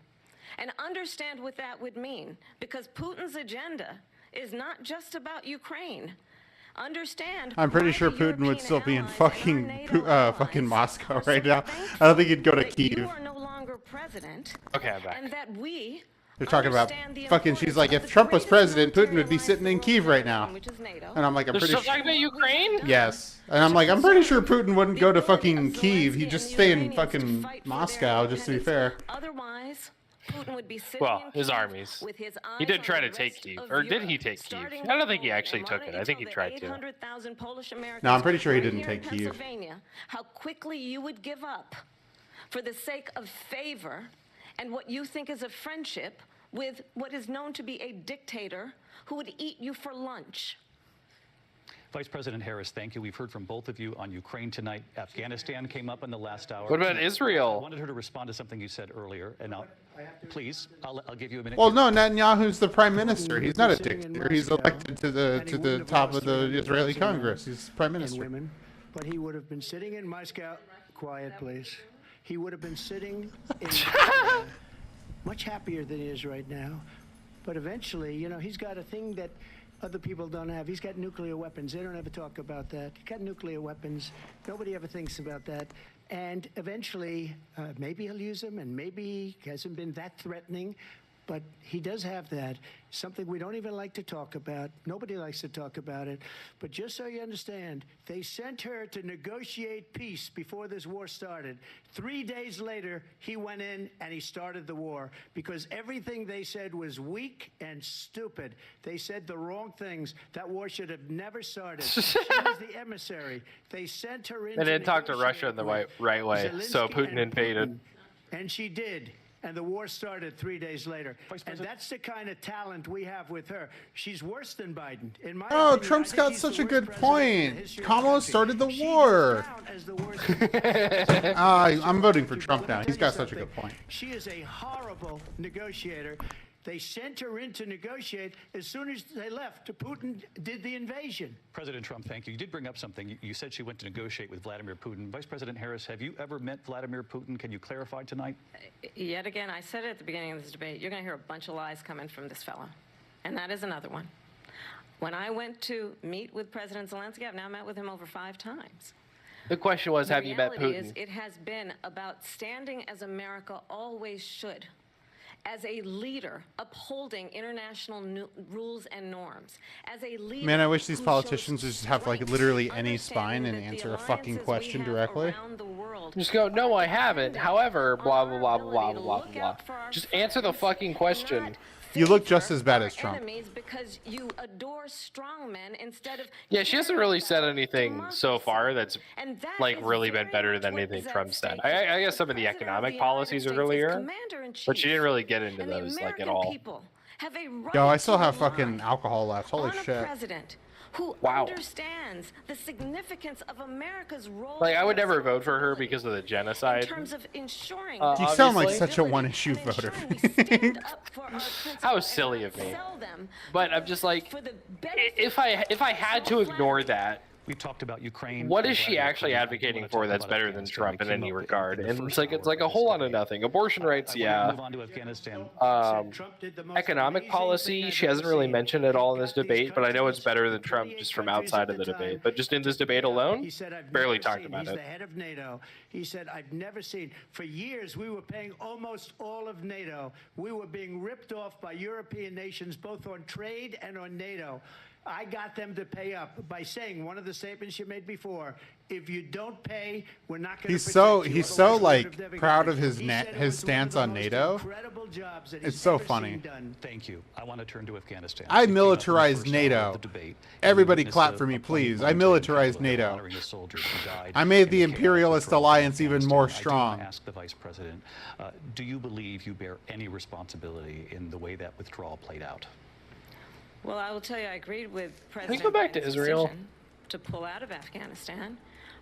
And understand what that would mean, because Putin's agenda is not just about Ukraine. Understand. I'm pretty why sure the Putin would European still be in allies and our fucking NATO allies Moscow are right so now. thankful I don't think he'd go to that You Kyiv. are no longer president. Okay, I'm back. And that we They're talking about understand the fucking. She's importance like, of if the Trump was greatest president, Putin would be military sitting in alliance the Kyiv world right has, now. which is NATO. And I'm like, I'm They're pretty still sure. talking about Ukraine? Yes, and I'm like, I'm pretty sure Putin wouldn't go to fucking Kyiv. He'd just stay in fucking Moscow, just to be fair. Otherwise, Putin would be sitting Well, in his Kyiv armies. with his He eyes did on try the to take rest Kyiv. of Or did he Europe, take Kyiv? starting I don't with think he Poland. actually And took why it. don't I think you he tell tried the to. 800,000 Polish Americans No, I'm pretty sure he right didn't here in take Kyiv. Pennsylvania, how quickly you would give up for the sake of favor and what you think is a friendship with what is known to be a dictator who would eat you for lunch. Vice President Harris, thank you. We've heard from both of you on Ukraine tonight. Afghanistan came up in the last hour. What about I Israel? wanted her to respond to something you said earlier, and please, I'll give you a minute. Well, no, Netanyahu's the prime minister. He's not a dictator. He's elected to the top of the Israeli Congress. He's prime And minister. women, but he would have been sitting in Moscow. Quiet, please. He would have been sitting in much happier than he is right now. But eventually, you know, he's got a thing that other people don't have. He's got nuclear weapons. They don't ever talk about that. He's got nuclear weapons. Nobody ever thinks about that. And eventually, maybe he'll use them, and maybe he hasn't been that threatening. But he does have that, something we don't even like to talk about. Nobody likes to talk about it. But just so you understand, they sent her to negotiate peace before this war started. 3 days later, he went in and he started the war because everything they said was weak and stupid. They said the wrong things. That war should have never started. She was the emissary. They sent her in. They didn't talk to Russia in the right way, so Zelensky Putin and invaded. And she did. And the war started 3 days later. Vice And President- that's the kind of talent we have with her. She's worse than Biden. In my Oh, opinion, Trump's I think got she's such the a worst good president in the point. history of Kamala country. started the She war. goes down as the worst. I'm voting for But Trump let me now. tell He's you got such a something. good point. She is a horrible negotiator. They sent her in to negotiate. As soon as they left, Putin did the invasion. President Trump, thank you. You did bring up something. You said she went to negotiate with Vladimir Putin. Vice President Harris, have you ever met Vladimir Putin? Can you clarify tonight? Yet again, I said it at the beginning of this debate, you're going to hear a bunch of lies coming from this fellow. And that is another one. When I went to meet with President Zelensky, I've now met with him over 5 times. The question was, have you met The reality is, Putin? it has been about standing as America always should, as a leader upholding international rules and norms, as a leader. Man, I wish these who politicians shows just have, like, strength, literally any understanding spine and that the answer a fucking alliances we question have directly. around the world Just go, no, I haven't. However, on blah, our blah, blah, ability blah, to blah, look blah. out for our Just answer the friends, fucking question. not You look just favor as bad our as Trump. enemies because you adore strongmen instead of Yeah, she hasn't really said caring about anything so far that's and that like is really been very better much than what anything is at Trump said. stake I here. guess some of the President economic United policies are States really is here, commander-in-chief, but she didn't really get into and the those like at American all. people have a right Yo, I still to have rely fucking alcohol left. Holy on a shit. president who Wow. understands the significance of America's role. Like, I would and never vote for her responsibility because of the in genocide. terms of ensuring You the sound like obviously. such a stability one-issue and voter. ensuring we stand up for our How principles silly and of me. sell them But I'm just like, for the if I had to ignore that, We've talked about Ukraine. what and is she Vladimir actually Putin. I advocating wanna for talk that's about better than Afghanistan. Trump It in came any up regard? the And first it's hour like a of whole this lot of debate. nothing. Abortion rights, I wanna yeah. move on to Afghanistan. Trump did the most Economic amazing policy, thing she I've hasn't ever really seen. mentioned at all in He this got these debate, but I know it's countries, better than Trump 28 just from countries outside at of the the time, debate. But just in this to debate get up. alone, He said, "I've barely never talked seen." about He's it. the head of NATO. He said, I've never seen. For years, we were paying almost all of NATO. We were being ripped off by European nations, both on trade and on NATO. I got them to pay up by saying one of the statements you made before. If you don't pay, we're not going to. He's so like proud of his stance on NATO. It's so funny. Thank you. I want to turn to Afghanistan. I It came up in the militarized first hour NATO. of the debate. Everybody You clap witnessed for me, a please. I momentary militarized example of NATO. honoring the soldiers who died I made in the chaos imperialist control of alliance even more Afghanistan. I do want strong. to ask the Vice President, do you believe you bear any responsibility in the way that withdrawal played out? Well, I will tell you, I agreed with Can we President go back to Biden's Israel? decision to pull out of Afghanistan.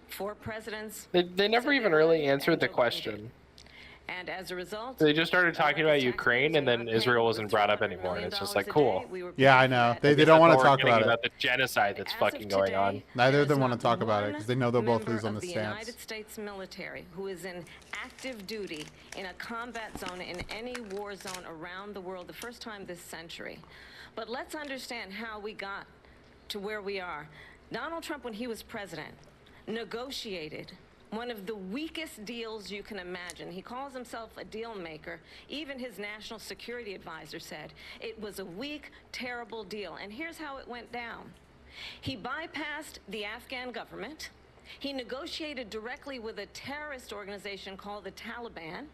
Four presidents. They never said even they really would, answered and the Joe Biden question. did. And as a result, They just started talking about America's Ukraine, and then taxpayers are Israel not wasn't paying brought up $200 anymore, and million it's just a like, day. cool. We were Yeah, I paying know. for They that. don't want to We're talk getting about it. about the genocide that's As of fucking going on. today, Neither there of them is want to not talk about it one because they know they'll both member lose on of the the stance. United States military who is in active duty in a combat zone in any war zone around the world the first time this century. But let's understand how we got to where we are. Donald Trump, when he was president, negotiated one of the weakest deals you can imagine. He calls himself a deal maker. Even his national security advisor said it was a weak, terrible deal. And here's how it went down. He bypassed the Afghan government. He negotiated directly with a terrorist organization called the Taliban.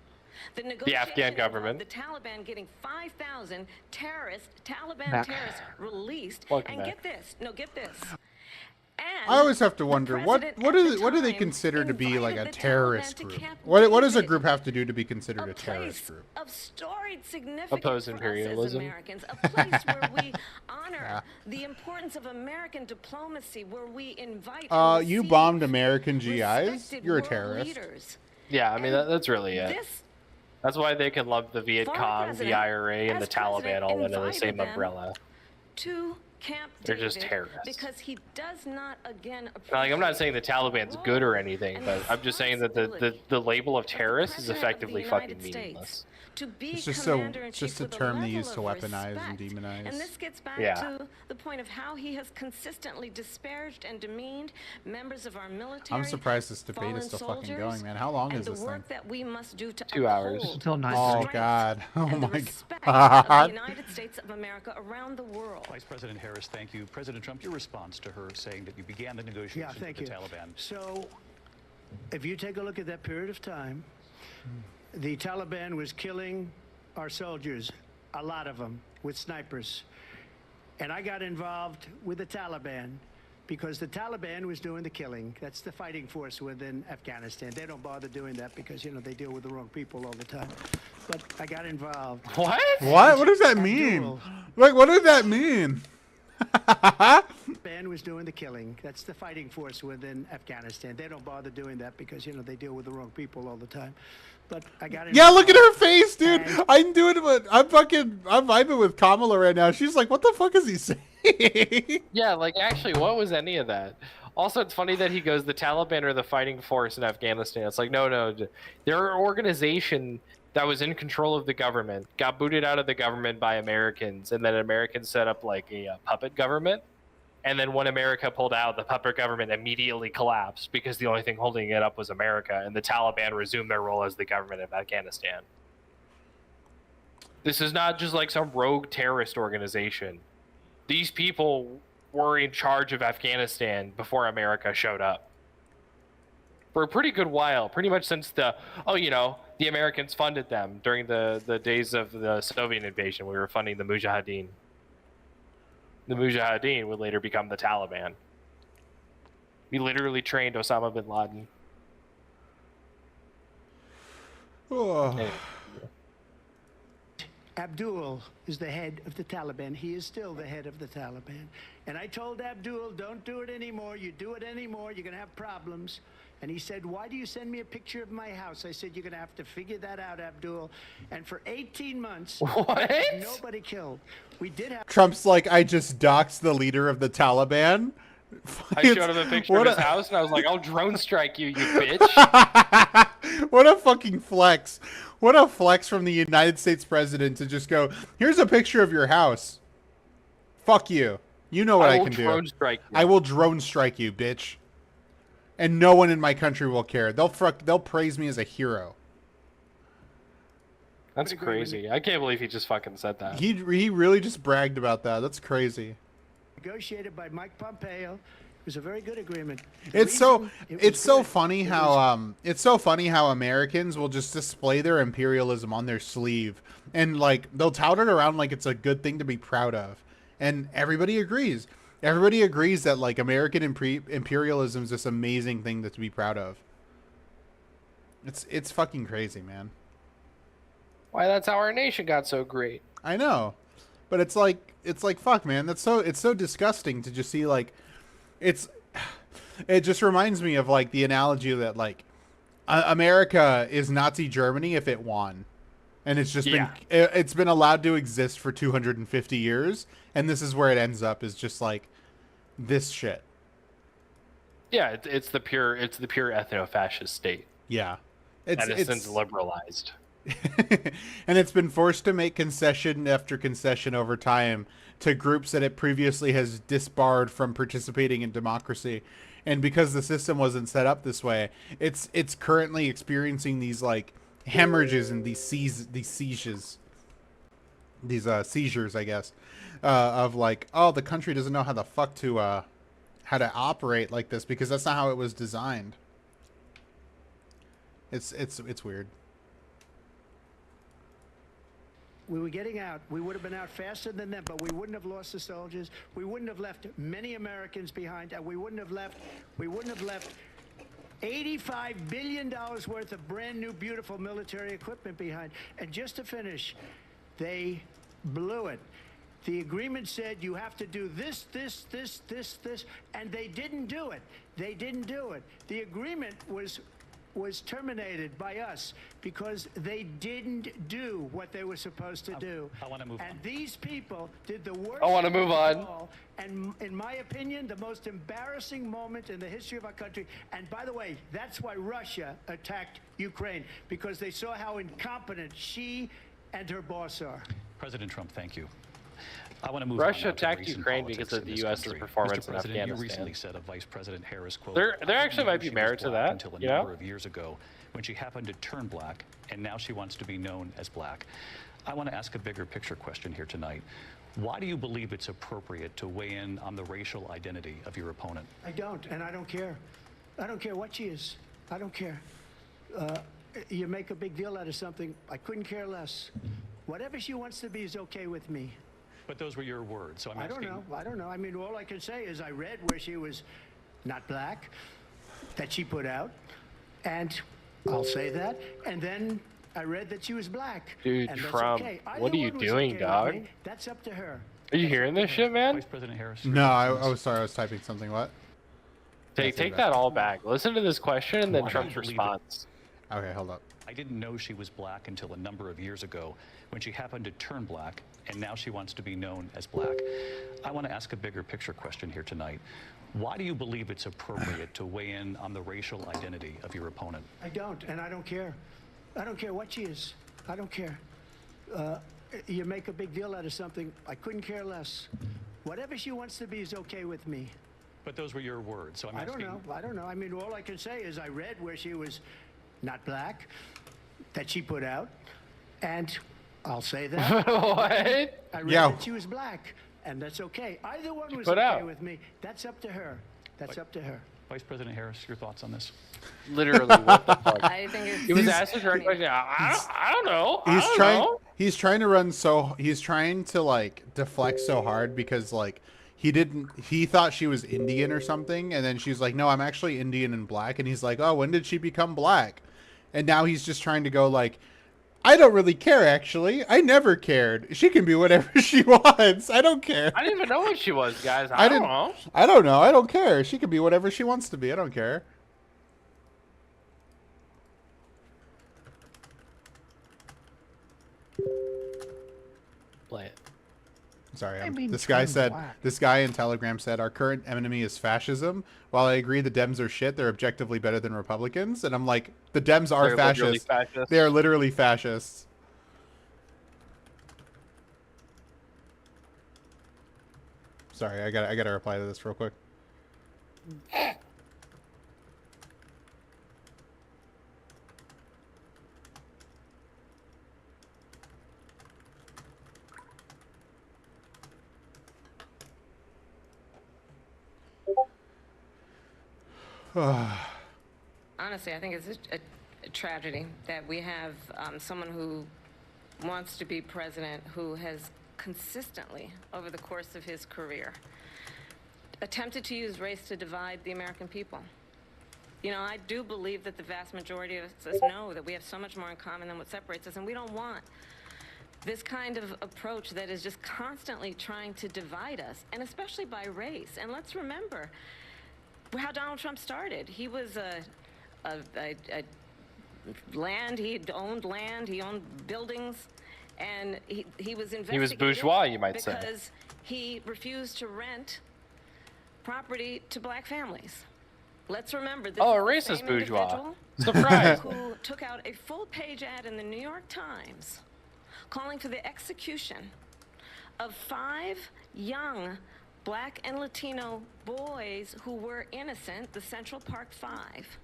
The Afghan government. The Taliban getting 5,000 Taliban Back. terrorists released. Welcome And back. get this. And I always have to the wonder president what at do the they time consider to be like a invited the terrorist Taliban to group? Camp What does a David, group have to do to be considered a a terrorist place group? of storied significance Oppose for us as imperialism. Americans, a place where we honor the importance of American diplomacy, where we invite and You receive bombed American GIs? respected You're a world terrorist. leaders. Yeah, I mean, And that's really it. This That's why they can love the Viet former Cong, the president, IRA, and the as president, Taliban all under the invited same them umbrella. to Camp They're just David terrorists. because he does not again Like, I'm not appreciate saying the Taliban's good or anything, and but I'm just saying that the responsibility label of of the terrorist is President of the effectively United fucking States meaningless. to be It's just commander-in-chief just a with term they level use to of weaponize and respect. demonize. And this gets back Yeah. to the point of how he has consistently disparaged and demeaned members of our military. I'm surprised this debate fallen is still fucking soldiers, going, man. How long and is the this work thing? that we must do to 2 hours. uphold Until the 9:30. Oh strength God! Oh and the my respect of the God! United States of America around the world. Vice President Harris, thank you. President Trump, your response to her saying that you began the Yeah, negotiations thank with you. the Taliban. So, if you take a look at that period of time, the Taliban was killing our soldiers, a lot of them, with snipers. And I got involved with the Taliban because the Taliban was doing the killing. That's the fighting force within Afghanistan. They don't bother doing that because, you know, they deal with the wrong people all the time. But I got involved. What? What? What does that mean? Abdul. Like, what does that mean? Taliban was doing the killing. That's the fighting force within Afghanistan. They don't bother doing that because, you know, they deal with the wrong people all the time. But I got involved. Yeah, look at her face, dude. And- I'm doing it. I'm vibing with Kamala right now. She's like, what the fuck is he saying? Yeah, like, actually, what was any of that? Also, it's funny that he goes, the Taliban are the fighting force in Afghanistan. It's like, no. They're an organization that was in control of the government, got booted out of the government by Americans, and then Americans set up, like, a puppet government. And then when America pulled out, the puppet government immediately collapsed because the only thing holding it up was America, and the Taliban resumed their role as the government of Afghanistan. This is not just like some rogue terrorist organization. These people were in charge of Afghanistan before America showed up. For a pretty good while, pretty much since the Americans funded them during the days of the Soviet invasion. We were funding the Mujahideen. The Mujahideen would later become the Taliban. We literally trained Osama bin Laden. Oh. Anyway. Abdul is the head of the Taliban. He is still the head of the Taliban. And I told Abdul, don't do it anymore. You do it anymore, you're going to have problems. And he said, why do you send me a picture of my house? I said, you're going to have to figure that out, Abdul. And for 18 months, What? nobody killed. We did have... Trump's like, I just doxed the leader of the Taliban. I showed him a picture of What his house, and I was like, I'll drone strike you, you bitch. What a fucking flex. What a flex from the United States president to just go, here's a picture of your house. Fuck you. You know what I will can drone do. strike you. I will drone strike you, bitch. And no one in my country will care. They'll praise me as a hero. That's crazy. I can't believe he just fucking said that. He really just bragged about that. That's crazy. negotiated by Mike Pompeo. It was a very good agreement. It's so It was it's so good. funny It how was- it's so funny how Americans will just display their imperialism on their sleeve, and like they'll tout it around like it's a good thing to be proud of, and everybody agrees. Everybody agrees that like American imperialism is this amazing thing to be proud of. It's fucking crazy, man. Why, that's how our nation got so great. I know, but it's like fuck, man. It's so disgusting to just see like it's. It just reminds me of like the analogy that like America is Nazi Germany if it won, and it's just it's been allowed to exist for 250 years, and this is where it ends up is just like this shit. Yeah, it's the pure ethno-fascist state. Yeah, That is since liberalized. And it's been forced to make concession after concession over time to groups that it previously has disbarred from participating in democracy. And because the system wasn't set up this way, it's currently experiencing these like hemorrhages and these seizures, I guess, of like, oh, the country doesn't know how the fuck to how to operate like this because that's not how it was designed. It's weird. We were getting out. We would have been out faster than them, but we wouldn't have lost the soldiers. We wouldn't have left many Americans behind, and we wouldn't have left $85 billion worth of brand new, beautiful military equipment behind. And just to finish, they blew it. The agreement said you have to do this, and they didn't do it. They didn't do it. The agreement was terminated by us because they didn't do what they were supposed to do. I want to move and on. these people did the worst. I wanna move on. of all, and in my opinion, the most embarrassing moment in the history of our country. And by the way, that's why Russia attacked Ukraine, because they saw how incompetent she and her boss are. President Trump, thank you. I want to move Russia on now to attacked recent Ukraine politics because of in the this U.S.'s country. performance Mr. in President, you Afghanistan. recently said of Vice President Harris, quote, There "I actually didn't know might be she was merit to black that, until a you know? number of years ago when she happened to turn black, and now she wants to be known as black." I want to ask a bigger picture question here tonight. Why do you believe it's appropriate to weigh in on the racial identity of your opponent? I don't, and I don't care. I don't care what she is. I don't care. You make a big deal out of something. I couldn't care less. Whatever she wants to be is okay with me. But those were your words, so I'm I asking. don't know. I don't know. I mean, all I can say is I read where she was not black, that she put out, and I'll say that. And then I read that she was black. Dude, and that's Trump, okay. what Either are you one was doing, okay with dog? me. That's up to her. Are you hearing this shit, man? Vice President Harris? your No, thoughts on I this? was sorry. I was typing something. What? Take that all back. Listen to this question and then Why do Trump's you believe it? response. Okay, hold up. I didn't know she was black until a number of years ago when she happened to turn black, and now she wants to be known as black. I want to ask a bigger picture question here tonight. Why do you believe it's appropriate to weigh in on the racial identity of your opponent? I don't, and I don't care. I don't care what she is. I don't care. You make a big deal out of something. I couldn't care less. Whatever she wants to be is okay with me. But those were your words, so I'm I don't asking. know. I don't know. I mean, all I can say is I read where she was not black, that she put out, and I'll say that. What? I read Yeah. that she was black, and that's okay. Either one was put okay out. with me. That's up to her. That's up to her. Vice President Harris, your thoughts on this? Literally, what the fuck? I think it's. He was He's- asked a direct question. I don't know. I He's don't trying. know. He's trying to run so. He's trying to like deflect so hard because like he didn't. He thought she was Indian or something, and then she's like, "No, I'm actually Indian and black." And he's like, "Oh, when did she become black?" And now he's just trying to go like, "I don't really care. Actually, I never cared. She can be whatever she wants. I don't care. I didn't even know what she was, guys. I I didn't- don't know. I don't know. I don't care. She can be whatever she wants to be. I don't care." Play it. Sorry, I mean, this guy turn said. black. This guy in Telegram said our current enemy is fascism. While I agree the Dems are shit, they're objectively better than Republicans. And I'm like, the Dems are They're literally fascists. fascists. They are literally fascists. Sorry, I gotta reply to this real quick. Honestly, I think it's a tragedy that we have someone who wants to be president who has consistently, over the course of his career, attempted to use race to divide the American people. You know, I do believe that the vast majority of us know that we have so much more in common than what separates us, and we don't want this kind of approach that is just constantly trying to divide us, and especially by race. And let's remember how Donald Trump started. He was land, he owned buildings, and he was investigated. He was bourgeois, you might say. Because he refused to rent property to black families. Let's remember this. Oh, a is the racist same bourgeois. individual Surprise. who took out a full-page ad in the New York Times calling for the execution of 5 young black and Latino boys who were innocent, the Central Park 5.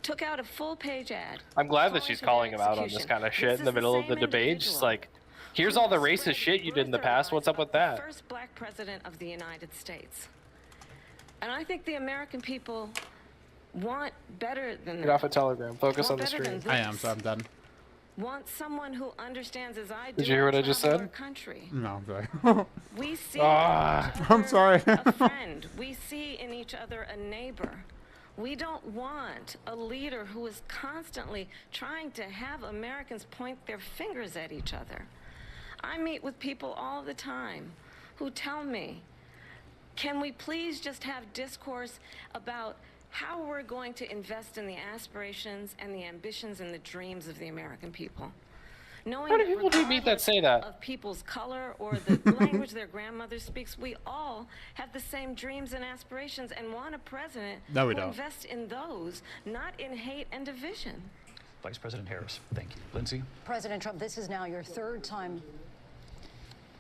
Took out a full-page ad. I'm glad that she's calling him out on this execution. kind of shit This in the is middle of the same debate. Just individual like, here's who all the spread racist shit you did in the birther past. What's up lies with about that? the first black president of the United States. And I think the American people want better than Get that. off a Telegram. Focus on Want the better than stream. I am, this. so I'm done. Want someone who understands as I do. Did you hear what I just travel said? our country. No, I'm sorry. We see Ah. in each I'm other sorry. a friend. We see in each other a neighbor. We don't want a leader who is constantly trying to have Americans point their fingers at each other. I meet with people all the time who tell me, can we please just have discourse about how we're going to invest in the aspirations and the ambitions and the dreams of the American people? Knowing How many that people do you meet that say that? of people's color or the language their grandmother speaks, we all have the same dreams and aspirations and want a president No, we who don't. invests in those, not in hate and division. Vice President Harris, thank you. Lindsay? President Trump, this is now your 3rd time.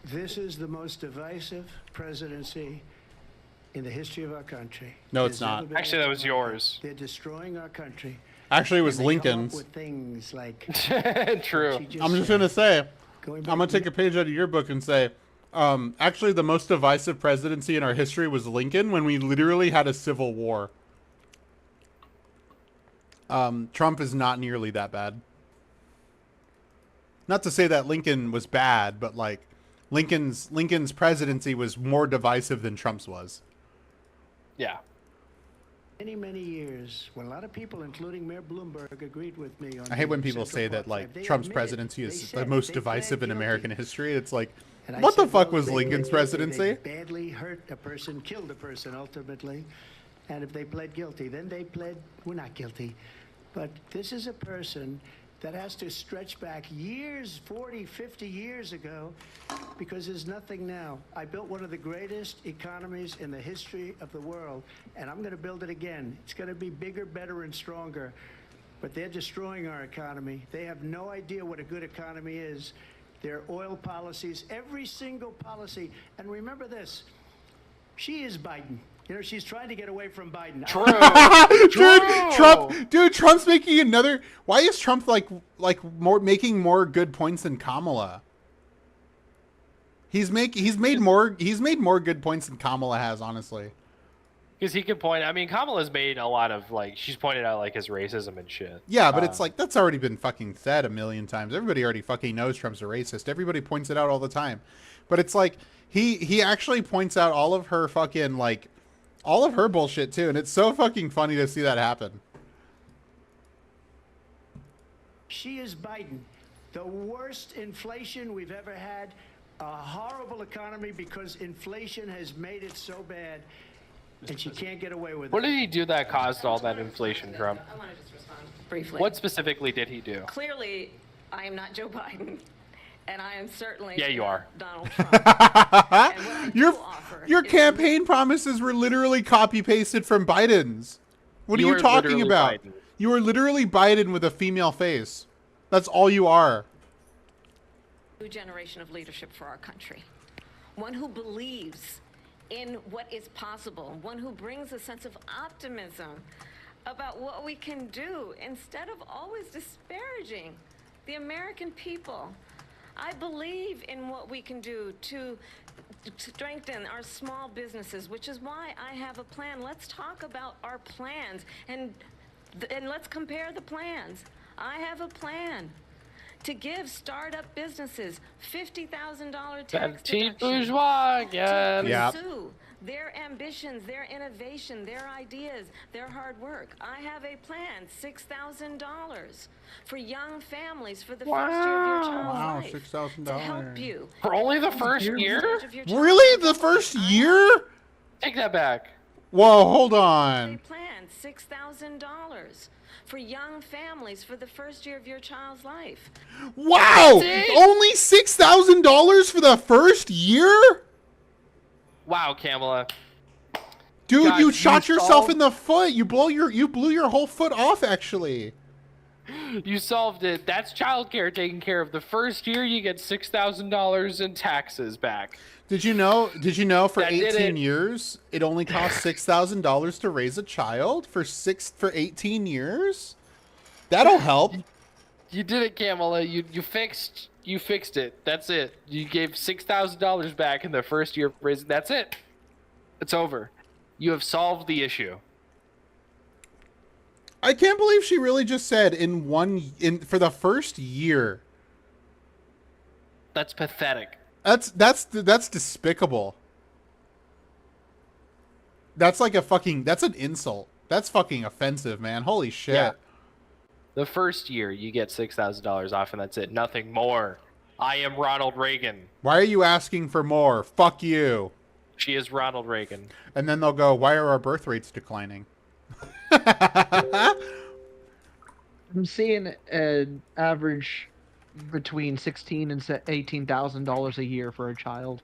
This is the most divisive presidency in the history of our country. No, it's There's never not. been Actually, that was anything like yours. They're destroying our country. Actually, it was And they come up Lincoln's. with things like True. she I'm just said. gonna say, Going I'm back gonna to take a page out of your book and say, actually, the most divisive presidency in our history was Lincoln, when we literally had a civil war. Trump is not nearly that bad. Not to say that Lincoln was bad, but like Lincoln's presidency was more divisive than Trump's was. Yeah. many, many years, when a lot of people, including Mayor Bloomberg, agreed with me on I hate the when people Central say that Park like Five, they Trump's admitted, presidency they is said the most they divisive pled in guilty. American history. It's like, And I what the said, fuck well, was they Lincoln's pled guilty, presidency? They badly hurt a person, killed a person ultimately. And if they pled guilty, then they pled, we're not guilty. But this is a person that has to stretch back years, 40, 50 years ago, because there's nothing now. I built one of the greatest economies in the history of the world, and I'm going to build it again. It's going to be bigger, better, and stronger. But they're destroying our economy. They have no idea what a good economy is. Their oil policies, every single policy. And remember this, she is Biden. You know, she's trying to get away from Biden. Dude, Trump's making another. Why is Trump like making more good points than Kamala? He's made more good points than Kamala has, honestly. Because he could point. I mean, Kamala's made a lot of like. She's pointed out like his racism and shit. Yeah, but it's like that's already been fucking said a million times. Everybody already fucking knows Trump's a racist. Everybody points it out all the time. But it's like he actually points out all of her fucking like all of her bullshit too, and it's so fucking funny to see that happen. She is Biden. The worst inflation we've ever had. A horrible economy because inflation has made it so bad, and she can't get away with What it. did he do that caused all that inflation, Trump? I want to just respond briefly. What specifically did he do? Clearly, I am not Joe Biden, and I am certainly Yeah, you not are. Donald Trump. And what I do offer Your is- campaign promises were literally copy pasted from Biden's. What are You you are talking literally about? Biden. You are literally Biden with a female face. That's all you are. New generation of leadership for our country. One who believes in what is possible. One who brings a sense of optimism about what we can do instead of always disparaging the American people. I believe in what we can do to strengthen our small businesses, which is why I have a plan. Let's talk about our plans and let's compare the plans. I have a plan to give startup businesses $50,000 tax Petit deduction bourgeois to again. Yep. pursue their ambitions, their innovation, their ideas, their hard work. I have a plan, $6,000 for young families for the first year of your child's Wow, life. $6,000. To help you. For only the first year? Stage of your child's Really? The development. first I have year? Take that back. Whoa, hold a on. plan, $6,000 for young families for the first year of your child's life. Wow! That's it? Only $6,000 for the first year? Wow, Kamala. Dude, God, you you shot yourself solved- in the foot. You blew your whole foot off, actually. You solved it. That's childcare taken care of. The first year, you get $6,000 in taxes back. Did you know for That did 18 it. years it only costs $6,000 to raise a child for 18 years? That'll help. You did it, Kamala. You fixed it. That's it. You gave $6,000 back in the first year of raising. That's it. It's over. You have solved the issue. I can't believe she really just said for the first year. That's pathetic. That's despicable. That's like that's an insult. That's fucking offensive, man. Holy shit. Yeah. The first year, you get $6,000 off, and that's it. Nothing more. I am Ronald Reagan. Why are you asking for more? Fuck you. She is Ronald Reagan. And then they'll go, why are our birth rates declining? I'm seeing an average between $16,000 and $18,000 a year for a child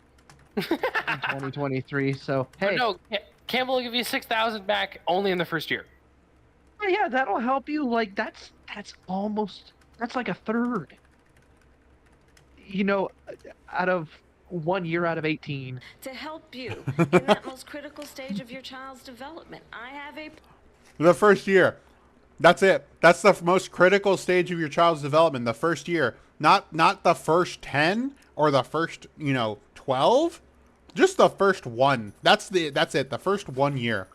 in 2023. So hey, No, Campbell will give you $6,000 back only in the first year. yeah, that'll help you. Like that's like a third. You know, out of 1 year out of 18. To help you in that most critical stage of your child's development. I have a The first year. That's it. That's the most critical stage of your child's development. The first year. Not the first 10 or the first, 12. Just the first one. That's it. The first 1 year.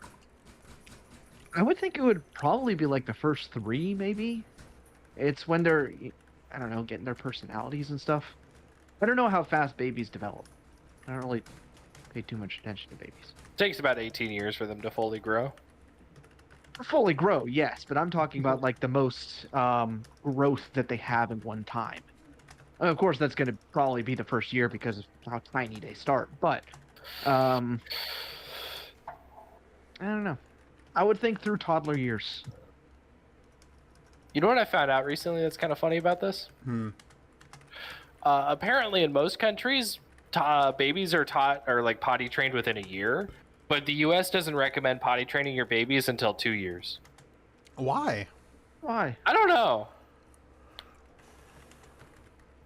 I would think it would probably be like the first 3, maybe. It's when they're, I don't know, getting their personalities and stuff. I don't know how fast babies develop. I don't really pay too much attention to babies. Takes about 18 years for them to fully grow. Fully grow, yes, but I'm talking about like the most growth that they have in one time. Of course, that's going to probably be the first year because of how tiny they start. But I don't know. I would think through toddler years. You know what I found out recently that's kind of funny about this? Apparently, in most countries, babies are taught or like potty trained within a year, but the U.S. doesn't recommend potty training your babies until 2 years. Why? Why? I don't know.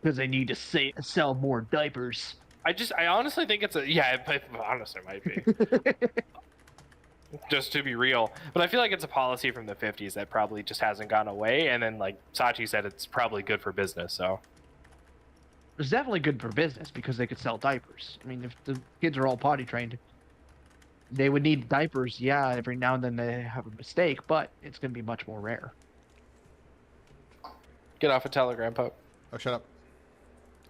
Because they need to sell more diapers. I honestly think it's honestly might be. Just to be real. But I feel like it's a policy from the 50s that probably just hasn't gone away. And then, like Sachi said, it's probably good for business. So It's definitely good for business because they could sell diapers. I mean, if the kids are all potty trained, they would need diapers. Yeah, every now and then they have a mistake, but it's going to be much more rare. get off a Telegram, Pope. Oh, shut up.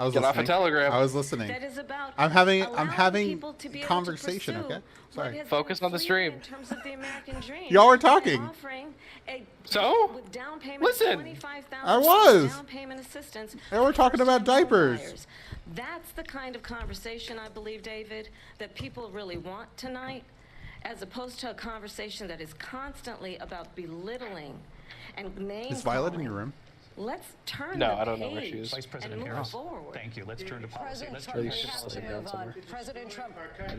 I was Get off a listening. Telegram. I was listening. that is about I'm having allowing people to be able to conversation, pursue okay? what Sorry. has Focus been on the completed stream. In terms of the American dream. Y'all were By talking. offering a So? with down payment Listen. of $25,000 I was. down payment assistance. And we're talking about first-time home diapers. buyers. That's the kind of conversation I believe, David, that people really want tonight, as opposed to a conversation that is constantly about belittling and name Is Violet in calling. your room? Let's turn No, the I don't know where she page is. Vice President and move Harris. forward. Thank you. Let's turn to policy. President Let's Trump, turn we to have to policy. move on. President Trump.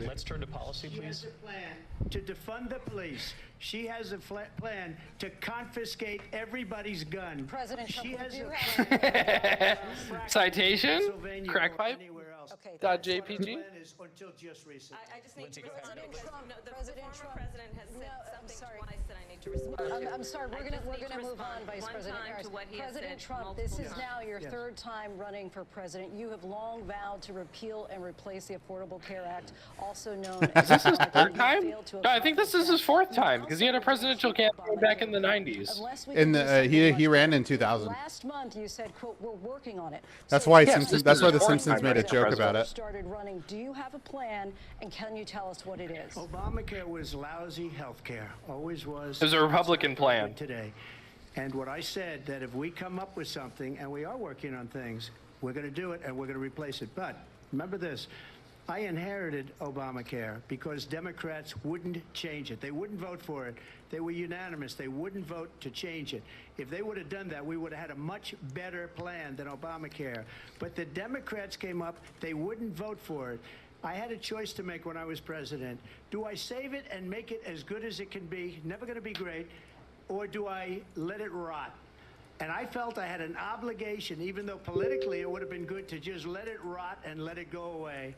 Let's turn to policy, She has please. a plan to defund the police. She has a plan to confiscate everybody's gun. President Trump, she we has do a have- plan. Citation? Pennsylvania Crack or pipe? anywhere else. Okay, Dot that's what- The JPG. plan is until just recently. I just need to Lindsay, go ahead. respond because no, the President former Trump. president has said No, I'm something sorry. twice that I need to respond to. I'm sorry, I we're just gonna need to move on, respond Vice one President time Harris. to what he has President said Trump, this is multiple now your Yes. third time running for president. You have long vowed to repeal and replace the Affordable Care Act, also known as Is this his Obamacare. third You time? failed to No, I think this is his accomplish fourth that. time You because he had a also presidential said to campaign Obamacare, back in the 90s. unless we In can do the something he much ran better. in 2000. Last month you said, "quote We're working on it." That's So why yes, Simpsons. this That's is why his the fourth Simpsons time made a running for joke president. about it. Started running. Do you have a plan, and can you tell us what it is? Obamacare was lousy health care. Always was. It was a Republican It's not very plan. good today. And what I said, that if we come up with something, and we are working on things, we're going to do it and we're going to replace it. But remember this. I inherited Obamacare because Democrats wouldn't change it. They wouldn't vote for it. They were unanimous. They wouldn't vote to change it. If they would have done that, we would have had a much better plan than Obamacare. But the Democrats came up. They wouldn't vote for it. I had a choice to make when I was president. Do I save it and make it as good as it can be, never going to be great, or do I let it rot? And I felt I had an obligation, even though politically it would have been good to just let it rot and let it go away.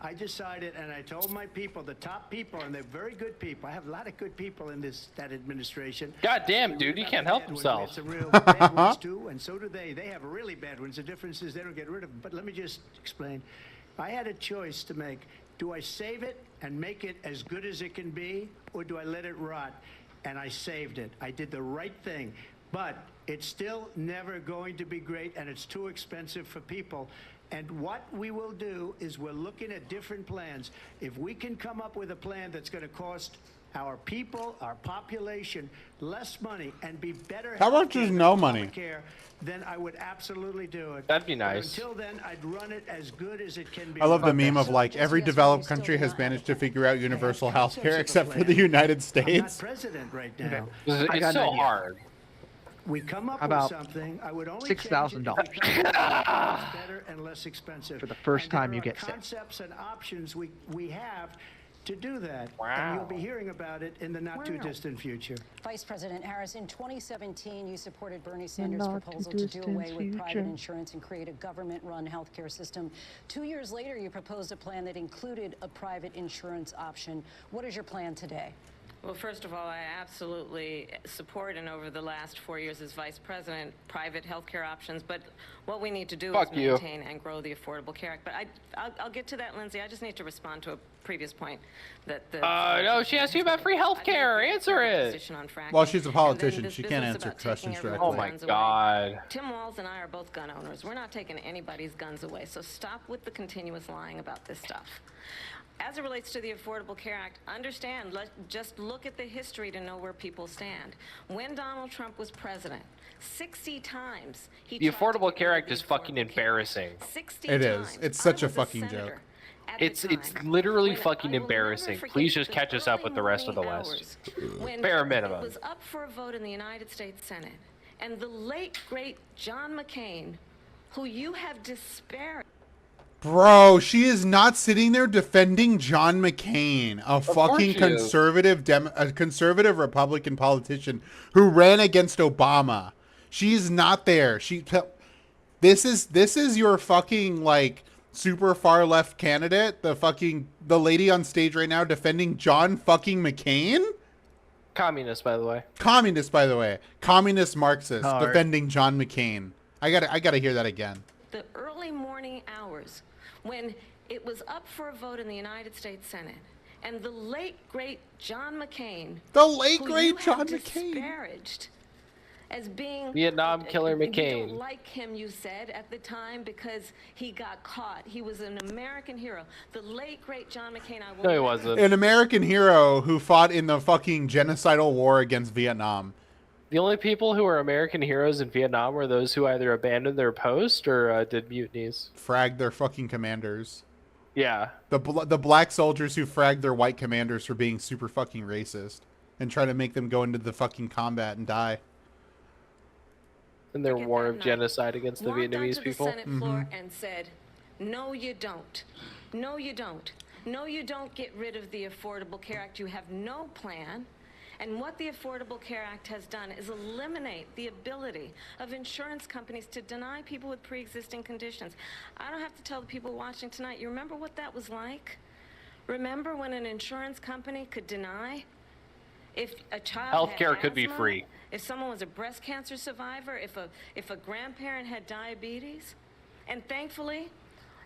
I decided, and I told my people, the top people, and they're very good people. I have a lot of good people in that administration. God damn, We dude, he have can't bad help ones. We himself. have some real bad ones too, and so do they. They have really bad ones. The difference is they don't get rid of them. But let me just explain. I had a choice to make. Do I save it and make it as good as it can be, or do I let it rot? And I saved it. I did the right thing. But it's still never going to be great, and it's too expensive for people. And what we will do is we're looking at different plans. If we can come up with a plan that's going to cost our people, our population, less money and be better. How about healthcare just than no money? Obamacare, then I would absolutely do it. That'd be But nice. until then, I'd run it as good as it can be. I love the run. meme of So like just every yes, developed we still country do has not have managed a to figure out universal health concepts care of a except for plan. the United I'm not States. president right now. I It's got so an idea. hard. We come up About with something. I would only $6,000. change it if we come up with something that's better and less expensive. For the first And there time you are get sick. concepts and options we have to do that. And Wow. you'll be hearing about it in the not too distant future. Vice President Harris, in 2017, you supported Bernie Sanders' not too proposal to do distant away with private future. insurance and create a government-run healthcare system. 2 years later, you proposed a plan that included a private insurance option. What is your plan today? Well, first of all, I absolutely support, and over the last 4 years as vice president, private healthcare options. But what we need to do Fuck is you. maintain and grow the Affordable Care Act. But I'll get to that, Lindsay. I just need to respond to a previous point that the. No, she asked you about free health care. Answer it. Well, she's a politician. She can't answer questions Oh my God. Tim Walz and I are both gun owners. We're not taking anybody's guns away. So stop with the continuous lying about this stuff. As it relates to the Affordable Care Act, understand, just look at the history to know where people stand. When Donald Trump was president, 60 times he The tried to Affordable get Care rid Act of is the fucking Affordable Care Act. embarrassing. 60 It is. times. It's I such a was fucking senator joke. at the It's time literally when fucking I will never embarrassing. forget Please just those catch us up early with the rest of the morning West. hours when Bare it minimum. was up for a vote in the United States Senate, and the late great John McCain, who you have disparaged. Bro, she is not sitting there defending John McCain, a fucking she is. conservative Republican politician who ran against Obama. She's not there. This is your fucking like super far left candidate, the lady on stage right now defending John fucking McCain? Communist, by the way. Communist, by the way. Communist Marxist Hard. defending John McCain. I gotta hear that again. The early morning hours when it was up for a vote in the United States Senate, and the late great John McCain, The late who great you John have McCain. disparaged as being Vietnam killer You McCain. don't like him, you said at the time, because he got caught. He was an American hero. The late great John McCain. I will No, he never wasn't. An American hero who fought in the fucking genocidal war against Vietnam. The only people who were American heroes in Vietnam were those who either abandoned their post or did mutinies. Fragged their fucking commanders. Yeah. The black soldiers who fragged their white commanders for being super fucking racist and try to make them go into the fucking combat and die. In their forget war that of night, genocide against the walked Vietnamese onto people. the Senate floor and said, "No, you don't. No, you don't. No, you don't get rid of the Affordable Care Act. You have no plan." And what the Affordable Care Act has done is eliminate the ability of insurance companies to deny people with pre-existing conditions. I don't have to tell the people watching tonight, you remember what that was like? Remember when an insurance company could deny if a child had Healthcare could be asthma, free. if someone was a breast cancer survivor, if a grandparent had diabetes? And thankfully,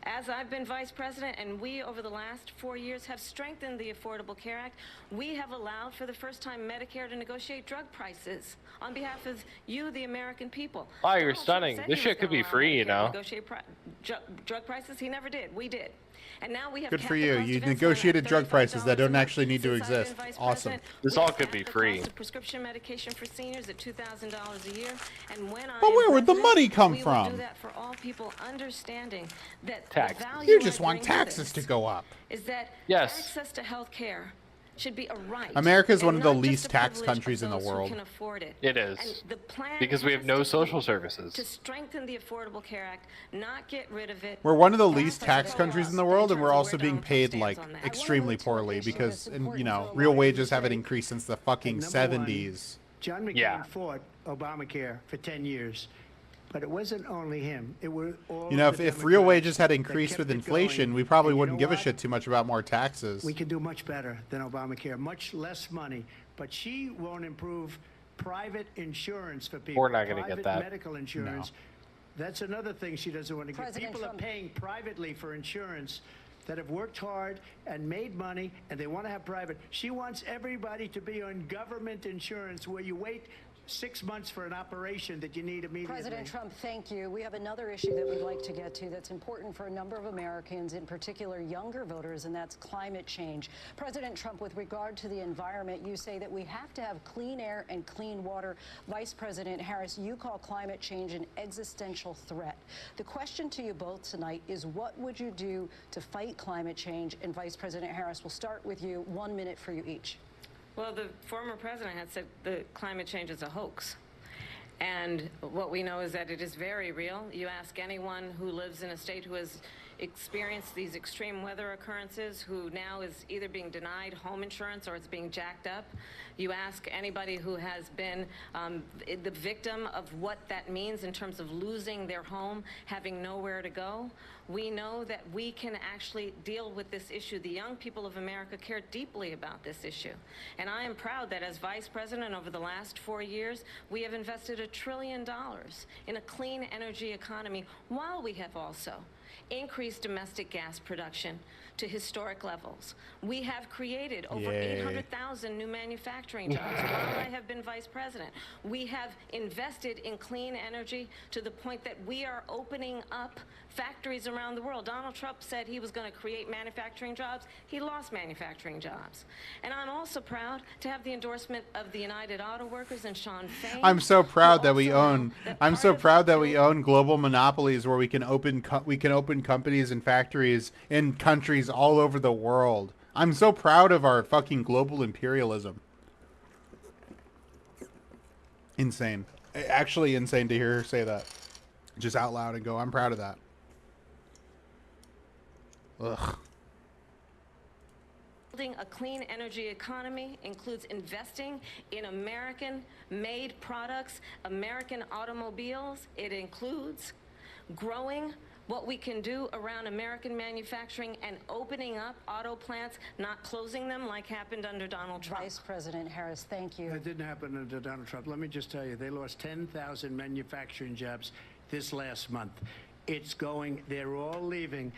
as I've been vice president and we over the last 4 years have strengthened the Affordable Care Act, we have allowed for the first time Medicare to negotiate drug prices on behalf of you, the American people. Wow, you're Donald Trump stunning. said This he shit was could gonna be allow free, you Medicare to know. negotiate drug prices. He never did. We did. And now we have Good kept for the you. cost You of insulin negotiated at drug prices that $35 don't a month. actually need to Since I've been exist. vice Awesome. president, This we all have could be capped the free. cost of prescription medication for seniors at $2,000 a year. And when But I where am would the president, money come we will from? do that for all people, understanding that Taxes. the value You just I want bring to taxes this to go up. is that Yes. access to health care should be a right. America is and one of the not just least a taxed privilege countries of in the those who world. can afford it. It is. And the plan Because we have has no to social be services. to strengthen the Affordable Care Act, not get rid of it. We're one of the Pass least the taxed pro-law countries in the in world, and terms we're of also where being Donald Trump paid stands like on that. extremely move to an poorly issue because, that's important you for know, a real lot of wages people haven't today. increased since the fucking Number one, 70s. John McCain Yeah. fought Obamacare for 10 years. But it wasn't only him. It were all You know, of the if real Democrats wages had that increased kept with it inflation, going. we probably And you wouldn't know give a what? shit too much about more taxes. We can do much better than Obamacare, much less money. But she won't improve private insurance for people. We're not gonna get private that. medical insurance. That's another thing she doesn't want to get. President People Trump- are paying privately for insurance that have worked hard and made money, and they want to have private. She wants everybody to be on government insurance where you wait 6 months for an operation that you need immediately. President Trump, thank you. We have another issue that we'd like to get to that's important for a number of Americans, in particular younger voters, and that's climate change. President Trump, with regard to the environment, you say that we have to have clean air and clean water. Vice President Harris, you call climate change an existential threat. The question to you both tonight is, what would you do to fight climate change? And Vice President Harris, we'll start with you. 1 minute for you each. Well, the former president had said the climate change is a hoax. And what we know is that it is very real. You ask anyone who lives in a state who has experienced these extreme weather occurrences, who now is either being denied home insurance or it's being jacked up. You ask anybody who has been the victim of what that means in terms of losing their home, having nowhere to go. We know that we can actually deal with this issue. The young people of America care deeply about this issue. And I am proud that as vice president over the last 4 years, we have invested $1 trillion in a clean energy economy, while we have also increased domestic gas production to historic levels. We have created over Yay. 800,000 new manufacturing jobs while I have been vice president. We have invested in clean energy to the point that we are opening up factories around the world. Donald Trump said he was going to create manufacturing jobs. He lost manufacturing jobs. And I'm also proud to have the endorsement of the United Auto Workers and Sean Fain. I'm so proud that we also own. know that I'm part so of proud that we building- own global monopolies where we can open companies and factories in countries all over the world. I'm so proud of our fucking global imperialism. Insane. Actually insane to hear her say that. Just out loud and go, I'm proud of that. Ugh. Building a clean energy economy includes investing in American-made products, American automobiles. It includes growing what we can do around American manufacturing and opening up auto plants, not closing them like happened under Donald Trump. Vice President Harris, thank you. That didn't happen under Donald Trump. Let me just tell you, they lost 10,000 manufacturing jobs this last month. It's going, they're all leaving.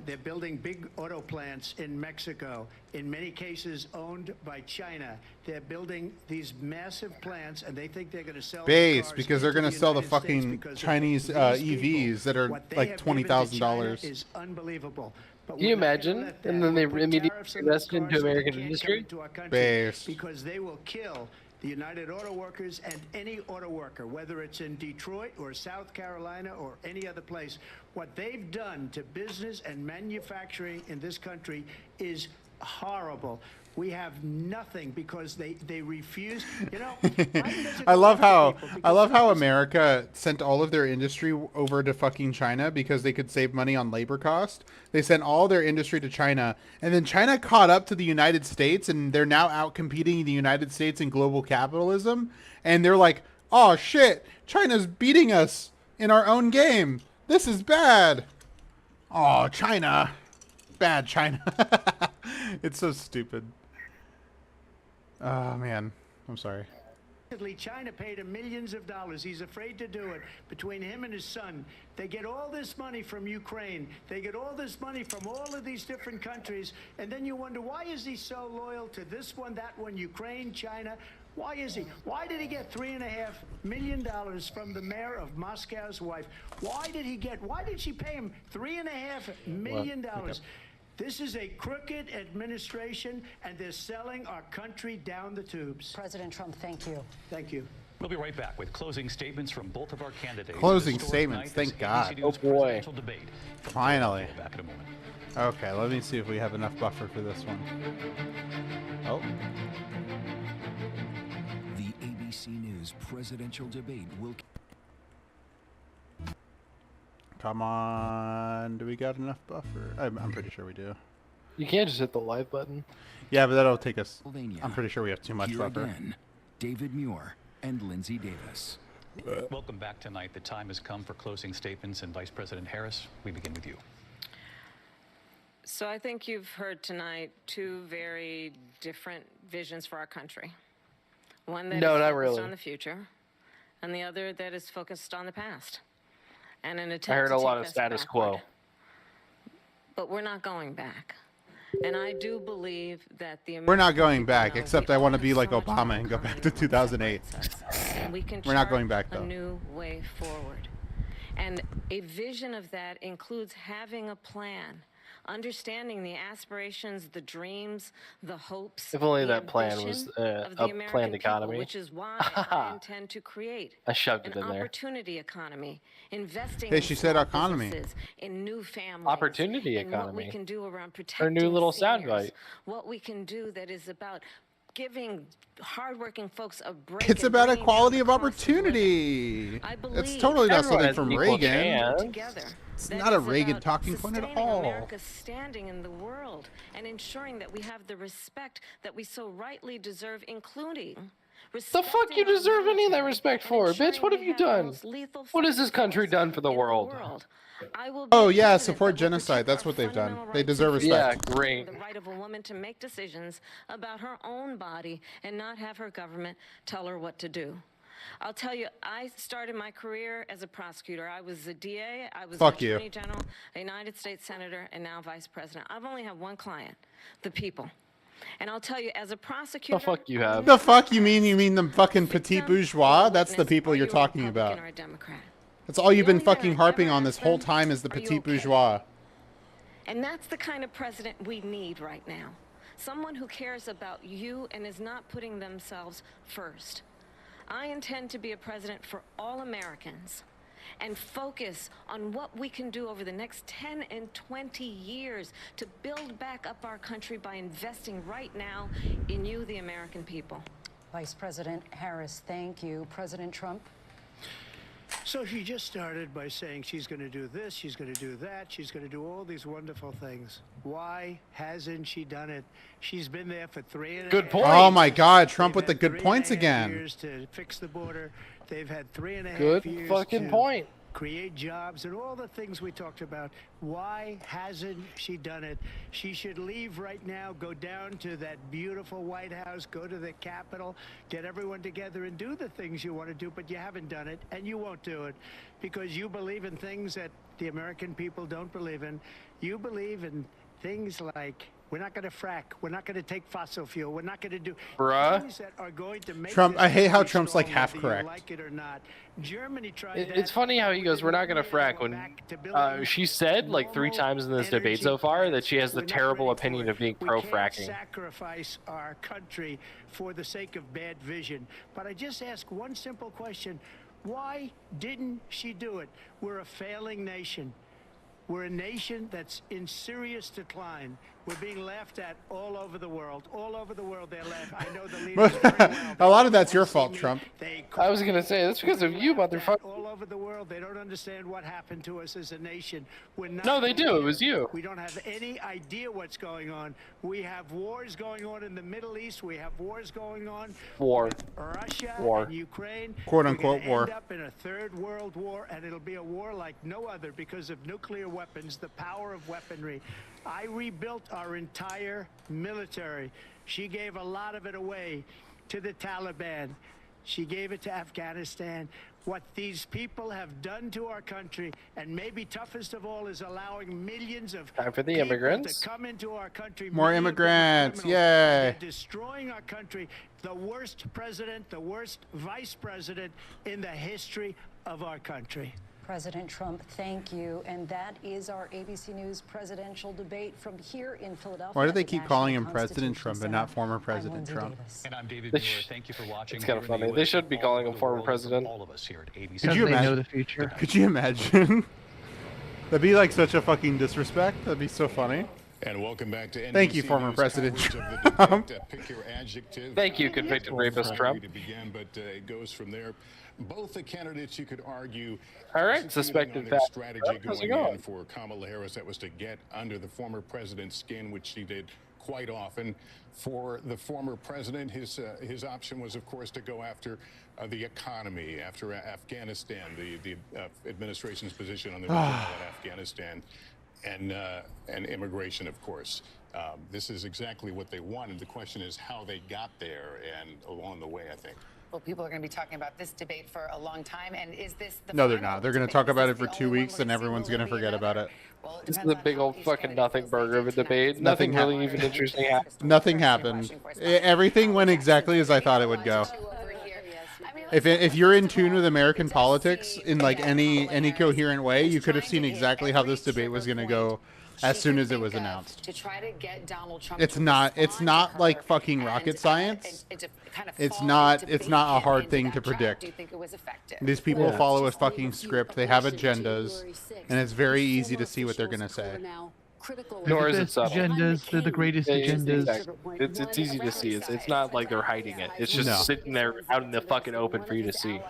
They're building big auto plants in Mexico, in many cases owned by China. They're building these massive plants, and they think they're going to sell Base, cars because they're into going to sell the United States fucking because of Chinese these EVs people. that are What they like have given to $20,000. China is unbelievable. But Can you we're not gonna imagine? let that. And then they We'll put immediately tariffs on invest those into cars so they American can't come industry? into our country Base. because they will kill the United Auto Workers and any auto worker, whether it's in Detroit or South Carolina or any other place. What they've done to business and manufacturing in this country is horrible. We have nothing because they refuse. You know, Biden doesn't I go love after people I because love how others- America sent all of their industry over to fucking China because they could save money on labor cost. They sent all their industry to China, and then China caught up to the United States, and they're now out competing the United States in global capitalism. And they're like, "Oh shit, China's beating us in our own game. This is bad." Oh, China, bad China. It's so stupid. Oh man, I'm sorry. China paid him millions of dollars. He's afraid to do it. Between him and his son, they get all this money from Ukraine. They get all this money from all of these different countries. And then you wonder, why is he so loyal to this one, that one, Ukraine, China? Why is he? Why did he get $3.5 million from the mayor of Moscow's wife? Why did she pay him $3.5 million? This is a crooked administration, and they're selling our country down the tubes. President Trump, thank you. Thank you. We'll be right back with closing statements from both of our candidates. Closing Historic statements, night, thank this God. ABC News Oh, boy. presidential debate. Finally. We'll be back in a moment. Okay, let me see if we have enough buffer for this one. Oh, The ABC News presidential debate will. come on. Do we got enough buffer? I'm pretty sure we do. You can't just hit the live button. Yeah, but that'll take us. Pennsylvania. I'm pretty sure we have too much Here buffer. again, David Muir and Lindsay Davis. Welcome back tonight. The time has come for closing statements, and Vice President Harris, we begin with you. So I think you've heard tonight two very different visions for our country. One that No, is not focused really. on the future, and the other that is focused on the past. And an attempt I heard to a lot take of us status backward. quo. But we're not going back. And I do believe that the We're not American going people back, know except we I all want to have be so like much Obama more and go in back common to than 2008. separates us. And we can We're not chart going back, a though. new way forward. And a vision of that includes having a plan, understanding the aspirations, the dreams, the hopes. If only the that plan was, ambition of the a American planned people, economy. which is why I intend to create I shoved an it in there. opportunity economy, investing Hey, in she said small economy. businesses, in new families, Opportunity and what we economy. can do around Her protecting new little seniors, soundbite. what we can do that is about giving hardworking folks a break. It's and about bringing down equality the of cost living. opportunity. I It's believe totally not Everyone something has from equal Reagan. chance. together. It's That not a is Reagan about talking point at sustaining all. America's standing in the world and ensuring that we have the respect that we so rightly deserve, including The fuck respecting you our deserve any of that military respect and for? ensuring Bitch, what have we you the done? most lethal What has fighting this country force done for the in world? I will be Oh a yeah, president support that will genocide. protect That's our what they've done. fundamental They rights deserve and Yeah, respect. great. the right of a woman to make decisions about her own body and not have her government tell her what to do. I'll tell you, I started my career as a prosecutor. I was a DA, I was Fuck an you. Attorney General, a United States Senator, and now Vice President. I've only had one client, the people. And I'll tell you, as a prosecutor... The fuck you have. The fuck you mean? You mean the fucking petit victim bourgeois? or That's the witness, people are you're you a talking Republican about. or a Democrat? That's all you've The been only thing fucking I harping ever on this ask whole them, time is the "Are you petit okay?" bourgeois. And that's the kind of president we need right now. Someone who cares about you and is not putting themselves first. I intend to be a president for all Americans and focus on what we can do over the next 10 and 20 years to build back up our country by investing right now in you, the American people. Vice President Harris, thank you. President Trump? So she just started by saying she's going to do this, she's going to do that, she's going to do all these wonderful things. Why hasn't she done it? She's been there for 3.5 Good point. Oh my God, Trump They've with the had good 3.5 points again. years to fix the border. They've had 3.5 Good years fucking to point. create jobs and all the things we talked about. Why hasn't she done it? She should leave right now, go down to that beautiful White House, go to the Capitol, get everyone together and do the things you want to do, but you haven't done it and you won't do it because you believe in things that the American people don't believe in. You believe in things like we're not going to frack. We're not going to take fossil fuel. We're not going to do Bruh. things that are going to make Trump- this I hate how country Trump's, like, strong, half whether you correct. like it or not. Germany tried It's that. funny how he goes, "We're not gonna frack," when she said like 3 times in this debate so far that she has the terrible opinion of being We pro-fracking. can't sacrifice our country for the sake of bad vision. But I just ask one simple question. Why didn't she do it? We're a failing nation. We're a nation that's in serious decline. We're being laughed at all over the world. All over the world, they're laughing. I know the leaders very well. A lot of that's your See fault, me, Trump. they I was gonna say that's because of you, motherfucker. all over the world. They don't understand what happened to us as a nation. We're not No, they do. It was you. We don't have any idea what's going on. We have wars going on in the Middle East. We have wars going on. War. Russia War. and Ukraine. Quote, We're unquote, gonna war. End up in a third world war, and it'll be a war like no other because of nuclear weapons, the power of weaponry. I rebuilt our entire military. She gave a lot of it away to the Taliban. She gave it to Afghanistan. What these people have done to our country, and maybe toughest of all, is allowing millions of Time for the people immigrants. to come into our country. More Many of them are immigrants, criminals. yay. They're destroying our country. The worst president, the worst vice president in the history of our country. President Trump, thank you. And that is our ABC News presidential debate from here in Philadelphia. Why do they at the keep calling him National President Constitution Trump and not Center. former I'm President Lindsay Trump? Davis. And I'm David They Muir. sh- Thank you for watching. It's kinda here in the funny. They US should be and calling all him over former the world, president. All of us here at ABC. Could you They know imagine? the future. Could you imagine? That'd be like such a fucking disrespect. That'd be so funny. And welcome back to NBC Thank you, former News President coverage of the Trump. debate. Pick your adjective. Thank you, convicted rapist Trump. To begin, but it goes from there. Both the candidates, you could argue, All right, executing suspected on their fat. strategy How's it going going? in for Kamala Harris. That was to get under the former president's skin, which she did quite often. For the former president, his option was, of course, to go after the economy, after Afghanistan, the administration's position on the region of Afghanistan, and immigration, of course. This is exactly what they wanted. The question is how they got there, and along the way, I think. Well, people are going to be talking about this debate for a long time. And is this the No, they're final not. They're going to debate? talk Is about this it for the 2 only one weeks, we're and gonna see? everyone's Will going to there be forget about another? it. Well, it This is depends a on big how old each fucking candidate nothing feels burger of a tonight. debate. Nothing Nothing really happened. even interesting happened. Nothing happened. Everything went exactly as I thought it would go. If you're in tune with American politics in like any coherent way, you could have seen exactly how this debate was going to go as soon as it was announced. To try to get Donald Trump It's to not respond like to her fucking and, rocket science. and to kind of It's fall not and it's not debate a him hard into thing that to trap. predict. Do you think it was effective? These people follow a fucking script. They have agendas, and it's very easy to see what they're going to say. Nor is it Best subtle. agendas. They're the greatest Yeah, agendas. exactly. It's easy to see. It's not like they're hiding it. It's just No. sitting there out in the fucking open for you to see.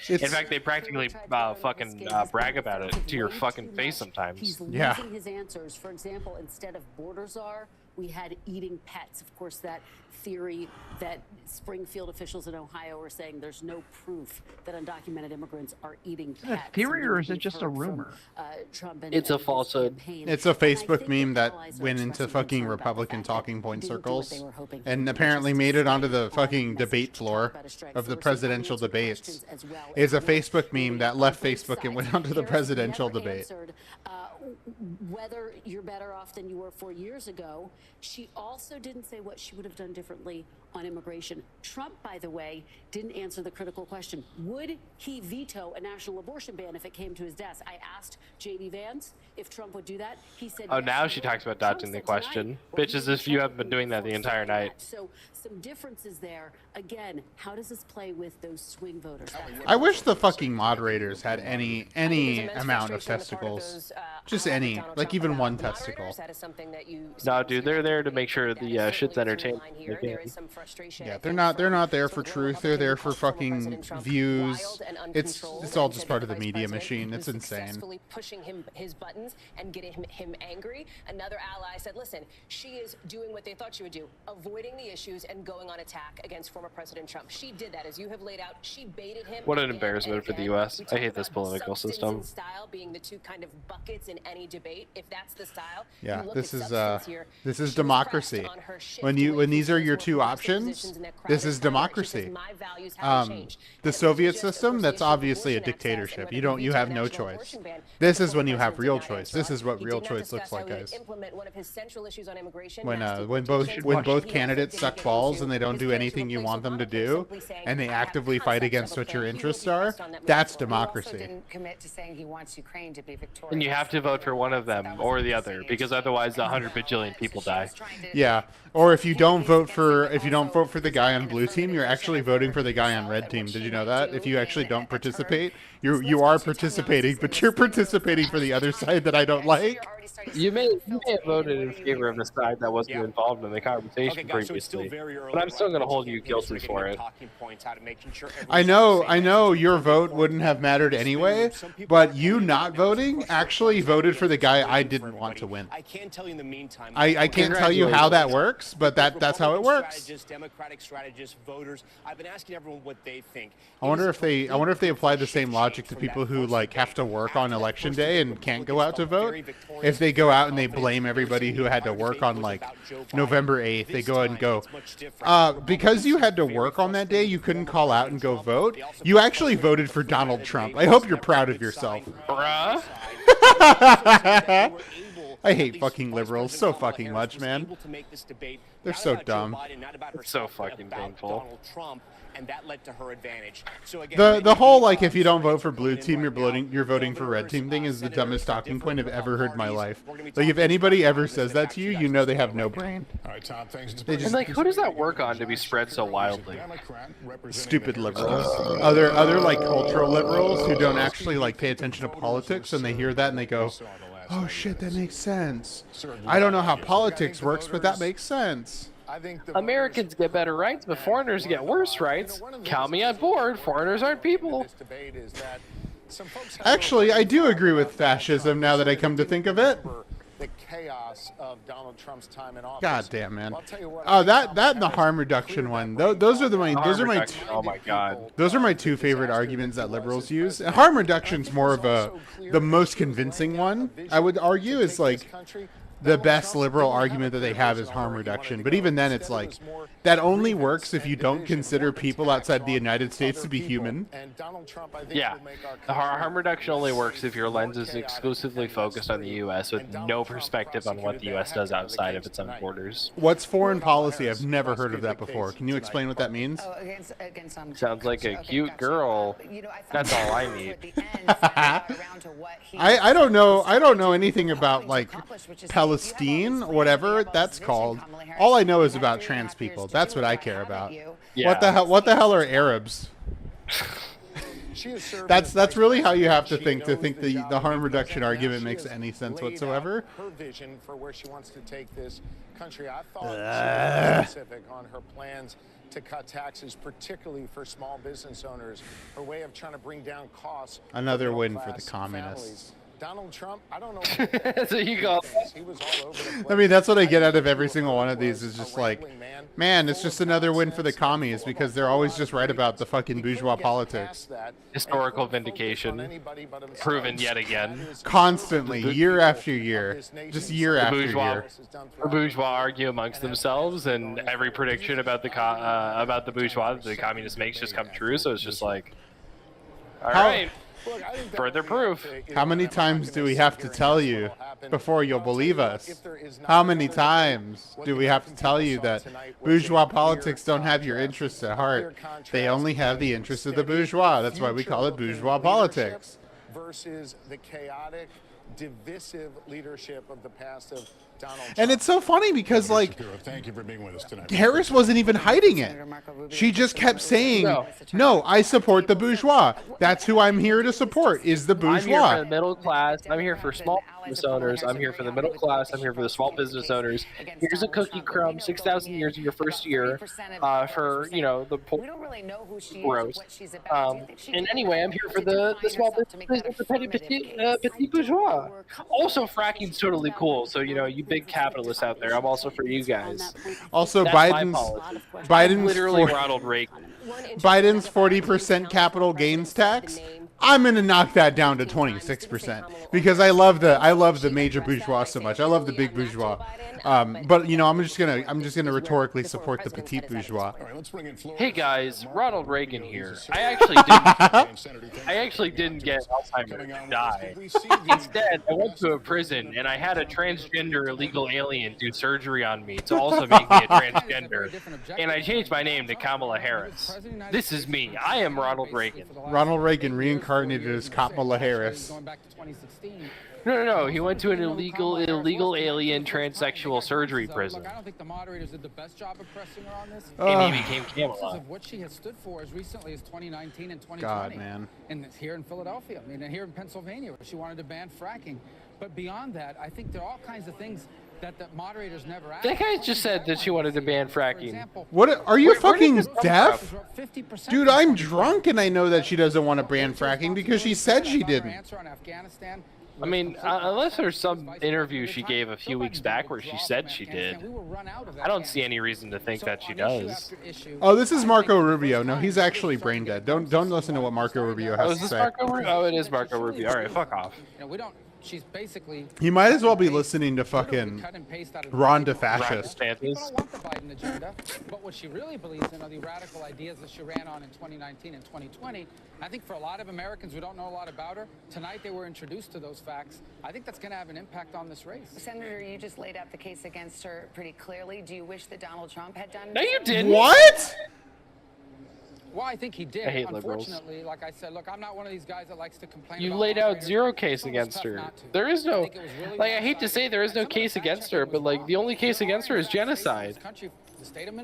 In fact, they practically fucking brag about it to your fucking face sometimes. He's Yeah. losing his answers. For example, instead of borders are, we had eating pets. Of course, that theory that Springfield officials in Ohio are saying there's no proof that undocumented immigrants are eating pets. theory, or is it We've just a heard from, rumor? Trump and- It's a and his falsehood. campaign. It's a And I Facebook think meme that allies are went into expressing fucking concern about the Republican fact talking that point he didn't do what they circles were hoping he and would, apparently which is made it onto spread the fucking message debate to floor talk about a strike of the force. presidential Answer debates. questions as well. It's a It was Facebook meme really that on left both Facebook and sides. went onto the Harris presidential never debate. answered, whether you're better off than you were 4 years ago. She also didn't say what she would have done differently on immigration. Trump, by the way, didn't answer the critical question. Would he veto a national abortion ban if it came to his desk? I asked J.D. Vance if Trump would do that. He said Oh, yes, now he she would. talks about Trump dodging the said tonight, question. well, Bitch, as he if you Trump haven't been doing that the forced entire that. night. So some differences there. Again, how does this play with those swing voters? I wish the fucking moderators had any amount of testicles. Just any, like even one testicle. No, dude, they're there to make sure the shit's entertaining. Yeah, they're not there for truth. They're there for fucking views. It's all just part of the media machine. It's insane. Successfully pushing his buttons and getting him angry. Another ally said, listen, she is doing what they thought she would do, avoiding the issues and going on attack against former President Trump. She did that, as you have laid out. She baited him. What an again embarrassment and for the again. US. We I talk hate this about political substance system. and style being the two kind of buckets in any debate. If that's the style, Yeah, you look this at is substance here. this She is was democracy. pressed on her shift When away from these are those your more two progressive options, positions in that this crowded is Congress. She democracy. says, my values haven't changed. The And it Soviet wasn't just, of system, course, that's the issue of obviously a abortion access and dictatorship. whether You he don't, you vetoed have a no national choice. abortion ban. This The is when you former have president real did not choice. answer This on. is what He real did not choice discuss looks how like, he would guys. implement one of his central issues on immigration, When mass when deportation. both He candidates also suck didn't get balls into and they don't his do plan to anything you replace want them to Obama, do, simply saying, and they "I have actively fight concepts of against a what your plan." He will interests be are, pressed on that that's moving forward. democracy. Didn't commit to saying he wants Ukraine to be victorious. And you have to vote for one of them or the other, because otherwise 100 bajillion people die. Yeah, or if you don't vote for the guy on blue team, you're actually voting for the guy on red team. Did you know that? If you actually don't participate, you are participating, but you're participating for the other side that I don't like. You may have voted in favor of the side that wasn't involved in the conversation previously, but I'm still going to hold you guilty for it. I know your vote wouldn't have mattered anyway, but you not voting actually voted for the guy I didn't want to win. I can tell you in the meantime. I can't tell you how that works, but that's how it works. Democratic strategists, voters. I've been asking everyone what they think. I wonder if they apply the same logic to people who like have to work on election day and can't go out to vote. If they go out and they blame everybody who had to work on like November 8th, they go and go, because you had to work on that day, you couldn't call out and go vote. You actually voted for Donald Trump. I hope you're proud of yourself. Bruh. I hate fucking liberals so fucking much, man. They're so dumb. It's so fucking painful. And that led to her advantage. So again, The whole like if you don't vote for blue team you're voting for red team thing is the dumbest talking point I've ever heard in my life. Like if anybody ever says that to you, you know they have no brain. All right, Tom, thanks. And like, who does that work on to be spread so wildly? Stupid liberals. Other like cultural liberals who don't actually like pay attention to politics, and they hear that and they go, "Oh shit, that makes sense. I don't know how politics works, but that makes sense." Americans get better rights, but foreigners get worse rights. Count me on board. Foreigners aren't people. Actually, I do agree with fascism now that I come to think of it. The chaos of Donald Trump's time in office. God damn, man. Oh, that and the harm reduction one. Those are my oh my god. Those are my two favorite arguments that liberals use. Harm reduction's more of the most convincing one. I would argue is like the best liberal argument that they have is harm reduction. But even then, it's like that only works if you don't consider people outside the United States to be human. Yeah, the harm reduction only works if your lens is exclusively focused on the U.S. with no perspective on what the U.S. does outside of its own borders. What's foreign policy? I've never heard of that before. Can you explain what that means? Sounds like a cute girl. That's all I need. I don't know. I don't know anything about like Palestine, whatever that's called. All I know is about trans people. That's what I care about. Yeah. What the hell are Arabs? That's really how you have to think the harm reduction argument makes any sense whatsoever. Her vision for where she wants to take this country. I thought she was specific on her plans to cut taxes, particularly for small business owners. Her way of trying to bring down costs. Another win for the communists. Donald Trump, I don't know. So you go. He was all over the place. I mean, that's what I get out of every single one of these is just like, man, it's just another win for the commies because they're always just right about the fucking bourgeois politics. Historical vindication. Proven yet again. Constantly, year after year. Just year after year. The bourgeois argue amongst themselves, and every prediction about the bourgeois that the communists makes just come true, so it's just like, all right. Further proof. How many times do we have to tell you before you'll believe us? How many times do we have to tell you that bourgeois politics don't have your interests at heart? They only have the interests of the bourgeois. That's why we call it bourgeois politics. Versus the chaotic, divisive leadership of the past of Donald Trump. And it's so funny because, like, thank you for being with us tonight. Harris wasn't even hiding it. She just kept saying, no, I support the bourgeois. That's who I'm here to support, is the bourgeois. I'm here for the middle class. I'm here for small business owners. I'm here for the middle class. I'm here for the small business owners. Here's a cookie crumb, 6,000 years in your first year for, you know, the poor. Gross. And anyway, I'm here for the small business, the petit bourgeois. Also, fracking's totally cool. So, you know, you big capitalists out there, I'm also for you guys. Also, That's Biden's literally Ronald Reagan. Biden's 40% capital gains tax. I'm gonna knock that down to 26% because I love the major bourgeois so much. I love the big bourgeois. But you know, I'm just gonna rhetorically support the petite bourgeois. Hey guys, Ronald Reagan here. I actually didn't get Alzheimer's and die. Instead, I went to a prison and I had a transgender illegal alien do surgery on me to also make me a transgender. And I changed my name to Kamala Harris. This is me. I am Ronald Reagan. Ronald Reagan reincarnated reincarnated as Kamala Harris. Going back to 2016. No. He went to an illegal alien transsexual surgery prison. Look, I don't think the moderators did the best job of pressing her on this. And he became Kamala. Of what she has stood for as recently as 2019 and 2020. God, man. And here in Philadelphia, and here in Pennsylvania, where she wanted to ban fracking. But beyond that, I think there are all kinds of things that the moderators never asked. That guy just said that she wanted to ban fracking. What? Are you fucking deaf? 50% Dude, I'm drunk and I know that she doesn't want to ban fracking because she said she didn't. I mean, unless there's some interview she gave a few weeks back where she said she did, I don't see any reason to think that she does. Oh, this is Marco Rubio. No, he's actually brain dead. Don't listen to what Marco Rubio has Oh, to is this say. Marco Rubio? Oh, it is Marco Rubio. All right, fuck off. She's basically. He might as well be listening to fucking Ron DeFascist. People don't want the Biden agenda, but what she really believes in are the radical ideas that she ran on in 2019 and 2020. I think for a lot of Americans who don't know a lot about her, tonight they were introduced to those facts. I think that's going to have an impact on this race. Senator, you just laid out the case against her pretty clearly. Do you wish that Donald Trump had done? No, you didn't. What? Well, I think he did. I hate liberals. Unfortunately, like I said, look, I'm not one of these guys that likes to complain. You about laid out moderators. zero case against her. There is no, like, I hate to say there is no case against her, but like the only case against her is genocide.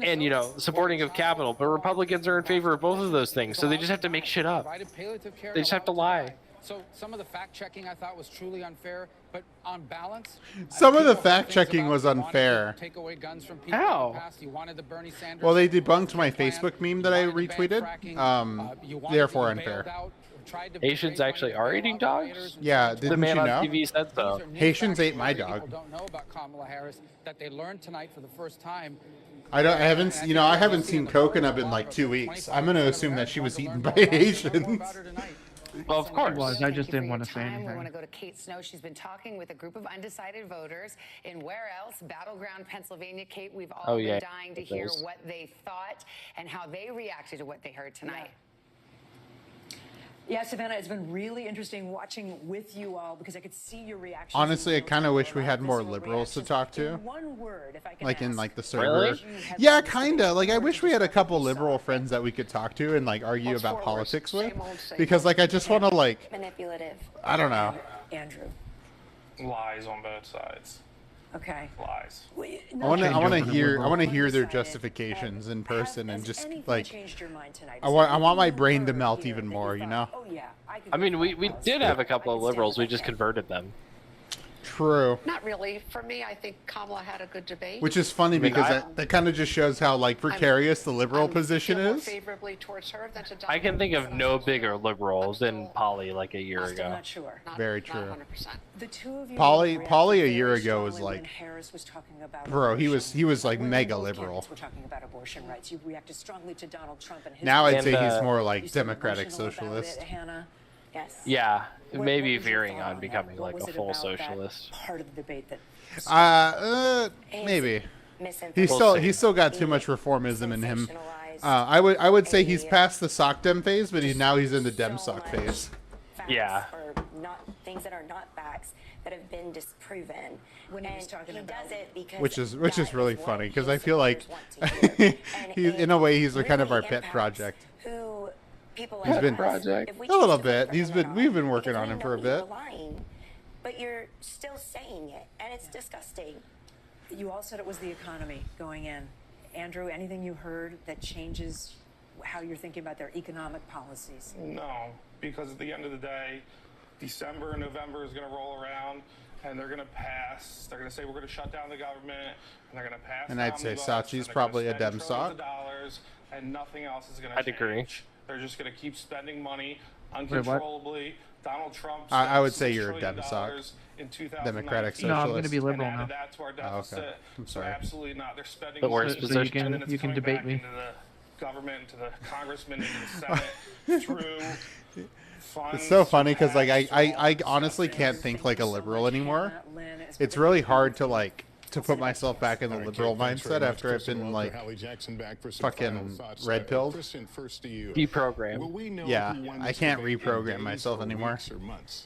And, you know, supporting of capital, but Republicans are in favor of both of those things, so they just have to make shit up. They just have to lie. So some of the fact checking I thought was truly unfair, but on balance, Some of the fact checking was unfair. take away guns from people How? in the past. You wanted the Bernie Sanders. Well, they debunked my Facebook meme that I retweeted. Therefore unfair. Haitians actually are eating dogs? Yeah, didn't The man you on know? TV said so. Haitians ate my People dog. don't know about Kamala Harris that they learned tonight for the first time. I haven't, you know, I haven't seen Coconut in like 2 weeks. I'm gonna assume that she was eaten by Haitians. Well, of course. Was. I just didn't want to say We want anything. to go to Kate Snow. She's been talking with a group of undecided voters in where else? Battleground, Pennsylvania. Kate, we've all been dying to hear what they thought and how they reacted to what they heard tonight. Yeah, Savannah, it's been really interesting watching with you all because I could see your reaction. Honestly, I kind of wish we had more liberals to talk to. One word, if I can Like in ask. like the server. Really? Yeah, kinda. Like I wish we had a couple liberal friends that we could talk to and like argue about politics with. Because like I just want to like, Manipulative. I don't know. Andrew. Lies on both sides. Okay. Lies. I want to hear their justifications in person and just like I want my brain to melt even more, you know? I mean, we did have a couple of liberals. We just converted them. True. Not really. For me, I think Kamala had a good debate. Which is funny because that kind of just shows how like precarious the liberal position More is. favorably towards her than to I can think of no bigger liberal than Polly like a year Still ago. not sure. Very true. The two of you Polly a reacted year very ago was strongly when like, Harris was talking about bro, he was like when mega both liberal. candidates were talking about abortion rights. You reacted strongly to Donald Trump and his Now I'd say And, he's more You like seemed democratic emotional about socialist. it, Hannah. Yes. Yeah, What maybe was your veering thought on that? becoming What like was a it full about that socialist. part of the debate that Maybe. We'll He's still got too much reformism in him. I would say he's past the sock dem phase, but now he's in the dem sock phase. Yeah. Or not things that are not facts that have been disproven. When he was talking he about does it because Which is really funny because I feel like he's in a way he's kind of our pet project. who people He's like been us, if we a choose little to vote bit. for We've been working because on we him know for a he's bit. lying, but you're still saying it, and it's disgusting. you all said it was the economy going in. Andrew, anything you heard that changes how you're thinking about their economic policies? No, because at the end of the day, December and November is going to roll around, and they're going to pass. They're going to say we're going to shut down the government, and they're going to pass. And I'd say Saatchi's probably a dem sock. Dollars, and nothing else is going to I'd change. agree. They're just going to keep spending money uncontrollably. Donald Trump. I would say $6 you're a trillion dem sock. In Democratic socialist. No, I'm going to be liberal and now. added that to our Oh, deficit. okay. I'm So sorry. absolutely not. They're spending The worst money, So you position. and then it's can coming debate back me. into the government, into the congressman, into the Senate, through funds. It's so funny because like I honestly can't think like a liberal anymore. It's really hard to to put myself back in the liberal mindset after I've been like fucking red pilled. Deprogrammed. Yeah, I can't reprogram myself anymore.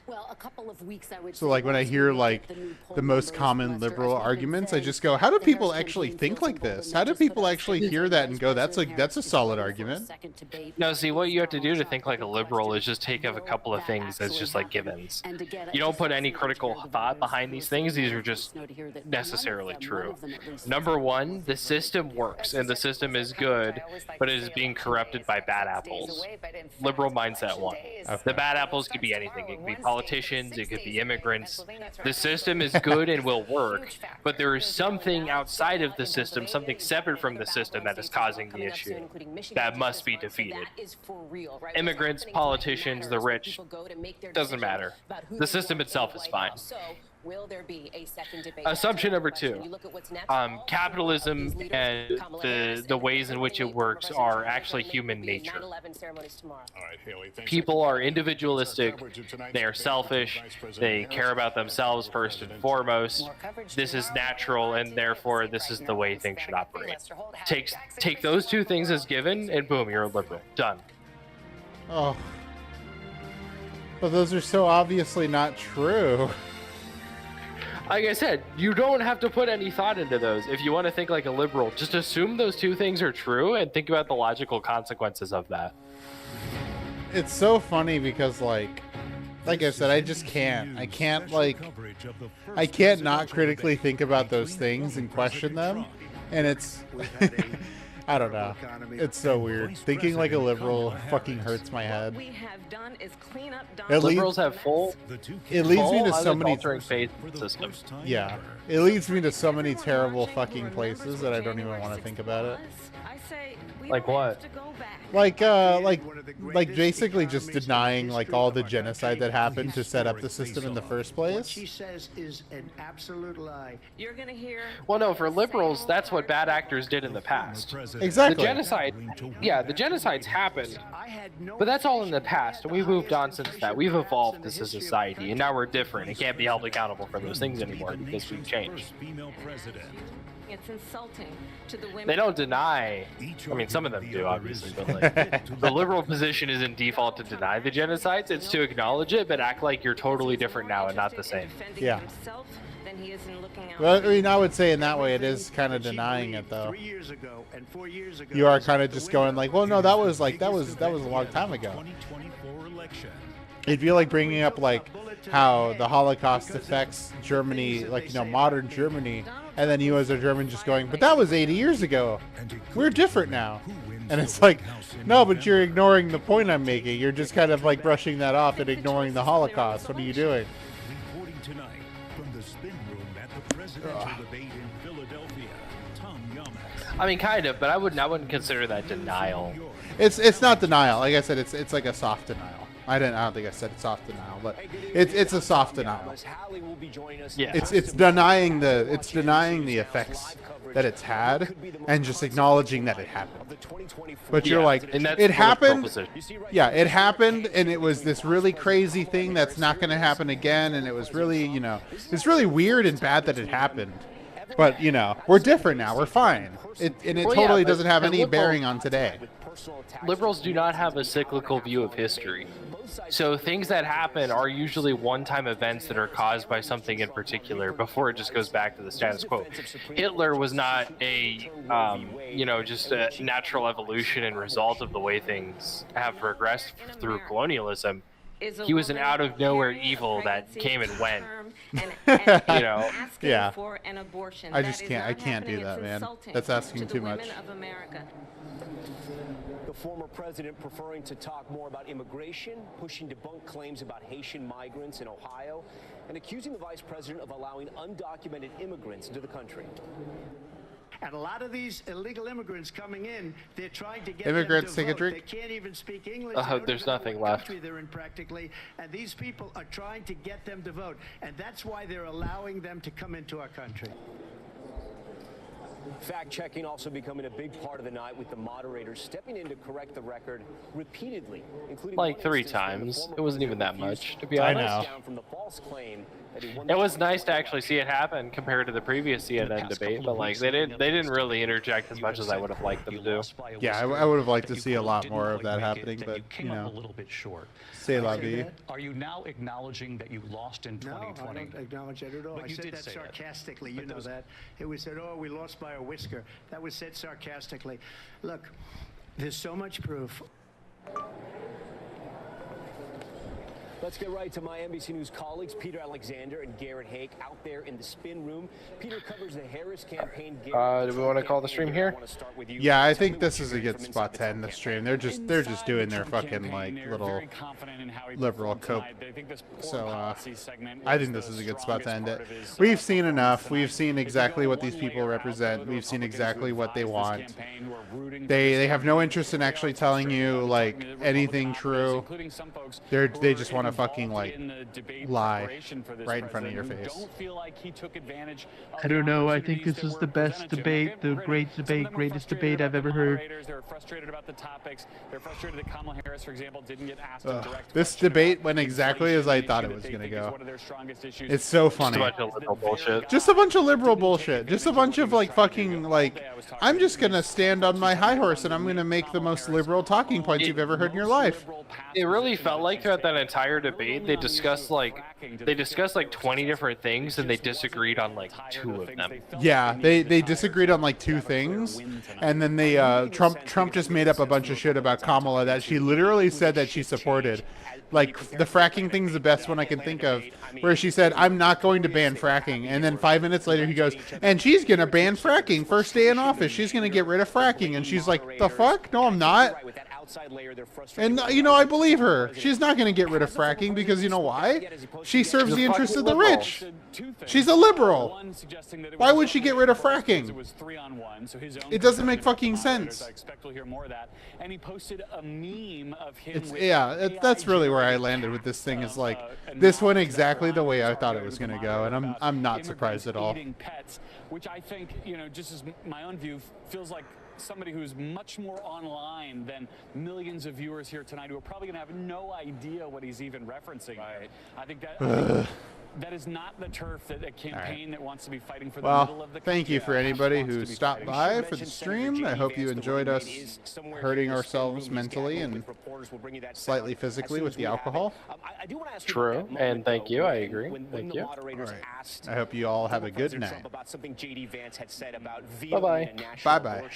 Well, a couple of weeks, I would So like when I hear like the most common liberal arguments, I just go, how do people actually think like this? How do people actually hear that and go, that's a solid argument? No, see, what you have to do to think like a liberal is just take up a couple of things as just like givens. You don't put any critical thought behind these things. These are just necessarily true. Number one, the system works and the system is good, but it is being corrupted by bad apples. Liberal mindset one. The bad apples could be anything. It could be politicians, it could be immigrants. The system is good and will work, but there is something outside of the system, something separate from the system that is causing the issue that must be defeated. Immigrants, politicians, the rich, doesn't matter. The system itself is fine. Will there be a second debate? Assumption number two, capitalism and the ways in which it works are actually human nature. People are individualistic, they are selfish, they care about themselves first and foremost. This is natural, and therefore this is the way things should operate. Take those two things as given, and boom, you're a liberal. Done. Oh. But those are so obviously not true. Like I said, you don't have to put any thought into those. If you want to think like a liberal, just assume those two things are true and think about the logical consequences of that. It's so funny because like I said, I just can't. I can't not critically think about those things and question them. And it's, I don't know. It's so weird. Thinking like a liberal fucking hurts my head. What we have done is clean up Liberals have full. It leads me to so many. Faith systems. Yeah, it leads me to so many terrible fucking places that I don't even want to think about it. Like what? Like basically just denying like all the genocide that happened to set up the system in the first place. What she says is an absolute lie. You're gonna hear. Well, no, for liberals, that's what bad actors did in the past. Exactly. The genocide, yeah, the genocides happened, but that's all in the past. We moved on since that. We've evolved as a society, and now we're different. It can't be held accountable for those things anymore because we've changed. It's insulting to the women. They don't deny. I mean, some of them do, obviously, but like the liberal position isn't default to deny the genocides. It's to acknowledge it, but act like you're totally different now and not the same. Yeah. Well, I mean, I would say in that way it is kind of denying it, though. 3 years ago and 4 years ago. You are kind of just going like, well, no, that was a long time ago. It'd be like bringing up like how the Holocaust affects Germany, like, you know, modern Germany, and then you as a German just going, but that was 80 years ago. We're different now. And it's like, no, but you're ignoring the point I'm making. You're just kind of like brushing that off and ignoring the Holocaust. What are you doing? Reporting tonight from the spin room at the presidential debate in Philadelphia, Tom Yamas. I mean, kind of, but I wouldn't consider that denial. It's not denial. Like I said, it's like a soft denial. I don't think I said soft denial, but it's a soft denial. Yeah. It's denying the effects that it's had and just acknowledging that it happened. But you're like, it happened. Yeah, it happened, and it was this really crazy thing that's not going to happen again, and it was really, you know, it's really weird and bad that it happened. But, you know, we're different now. We're fine. It totally doesn't have any bearing on today. Liberals do not have a cyclical view of history. So things that happen are usually one-time events that are caused by something in particular before it just goes back to the status quo. Hitler was not a, you know, just a natural evolution and result of the way things have progressed through colonialism. He was an out-of-nowhere evil that came and went. You know? Yeah. I just can't. I can't do that, man. That's asking too much. The former president preferring to talk more about immigration, pushing debunked claims about Haitian migrants in Ohio, and accusing the vice president of allowing undocumented immigrants into the country. And a lot of these illegal immigrants coming in, they're trying to get immigrants them to take a vote. drink. They can't even speak English. There's nothing left. They're in practically, and these people are trying to get them to vote, and that's why they're allowing them to come into our country. Fact-checking also becoming a big part of the night, with the moderators stepping in to correct the record repeatedly, including like 3 times. It wasn't even that much, to be honest. Down from the false claim It was nice to actually see it happen compared to the previous CNN debate, but like they didn't really interject as much as I would have liked them to do. Yeah, I would have liked to see a lot more of that happening, but you know, a little bit short. C'est la vie. Are you now acknowledging that you lost in 2020? No, I don't acknowledge that at all. But I you said did that say that. sarcastically. You know that. It was said, oh, we lost by a whisker. That was said sarcastically. Look, there's so much proof. Let's get right to my NBC News colleagues, Peter Alexander and Garrett Haake, out there in the spin room. Peter covers the Harris campaign. Do we want to call the stream here? Yeah, I think this is a good spot to end the stream. They're just doing their fucking like little liberal cope. So I think this is a good spot to end it. We've seen enough. We've seen exactly what these people represent. We've seen exactly what they want. They have no interest in actually telling you like anything true. They just want to fucking like lie right in front of your face. I don't know. I think this is the best debate, the greatest debate I've ever heard. They're frustrated about the topics. They're frustrated that Kamala Harris, for example, didn't get asked a direct This debate went exactly as I thought it was gonna go. It's so funny. Just a bunch of liberal bullshit. Just a bunch of liberal bullshit. Just a bunch of like fucking like, I'm just gonna stand on my high horse and I'm gonna make the most liberal talking points you've ever heard in your life. It really felt like throughout that entire debate they discussed like 20 different things and they disagreed on like 2 of them. Yeah, they disagreed on like 2 things, and then they Trump just made up a bunch of shit about Kamala that she literally said that she supported. Like the fracking thing's the best one I can think of, where she said, "I'm not going to ban fracking," and then 5 minutes later he goes, "And she's gonna ban fracking first day in office. She's gonna get rid of fracking," and she's like, "The fuck? No, I'm not." And you know, I believe her. She's not gonna get rid of fracking because you know why? She serves the interests of the rich. She's a liberal. Why would she get rid of fracking? It doesn't make fucking sense. That's really where I landed with this thing. Is like this went exactly the way I thought it was gonna go, and I'm not surprised at all. Which I think, you know, just as my own view, feels like somebody who's much more online than millions of viewers here tonight who are probably going to have no idea what he's even referencing. Right. I think that is not the turf that a campaign that wants to be fighting for the middle of the country. Thank you for anybody who stopped by for the stream. I hope you enjoyed us hurting ourselves mentally and slightly physically with the alcohol. True, and thank you. I agree. Thank you. All right. I hope you all have a good night. Bye-bye. Bye-bye.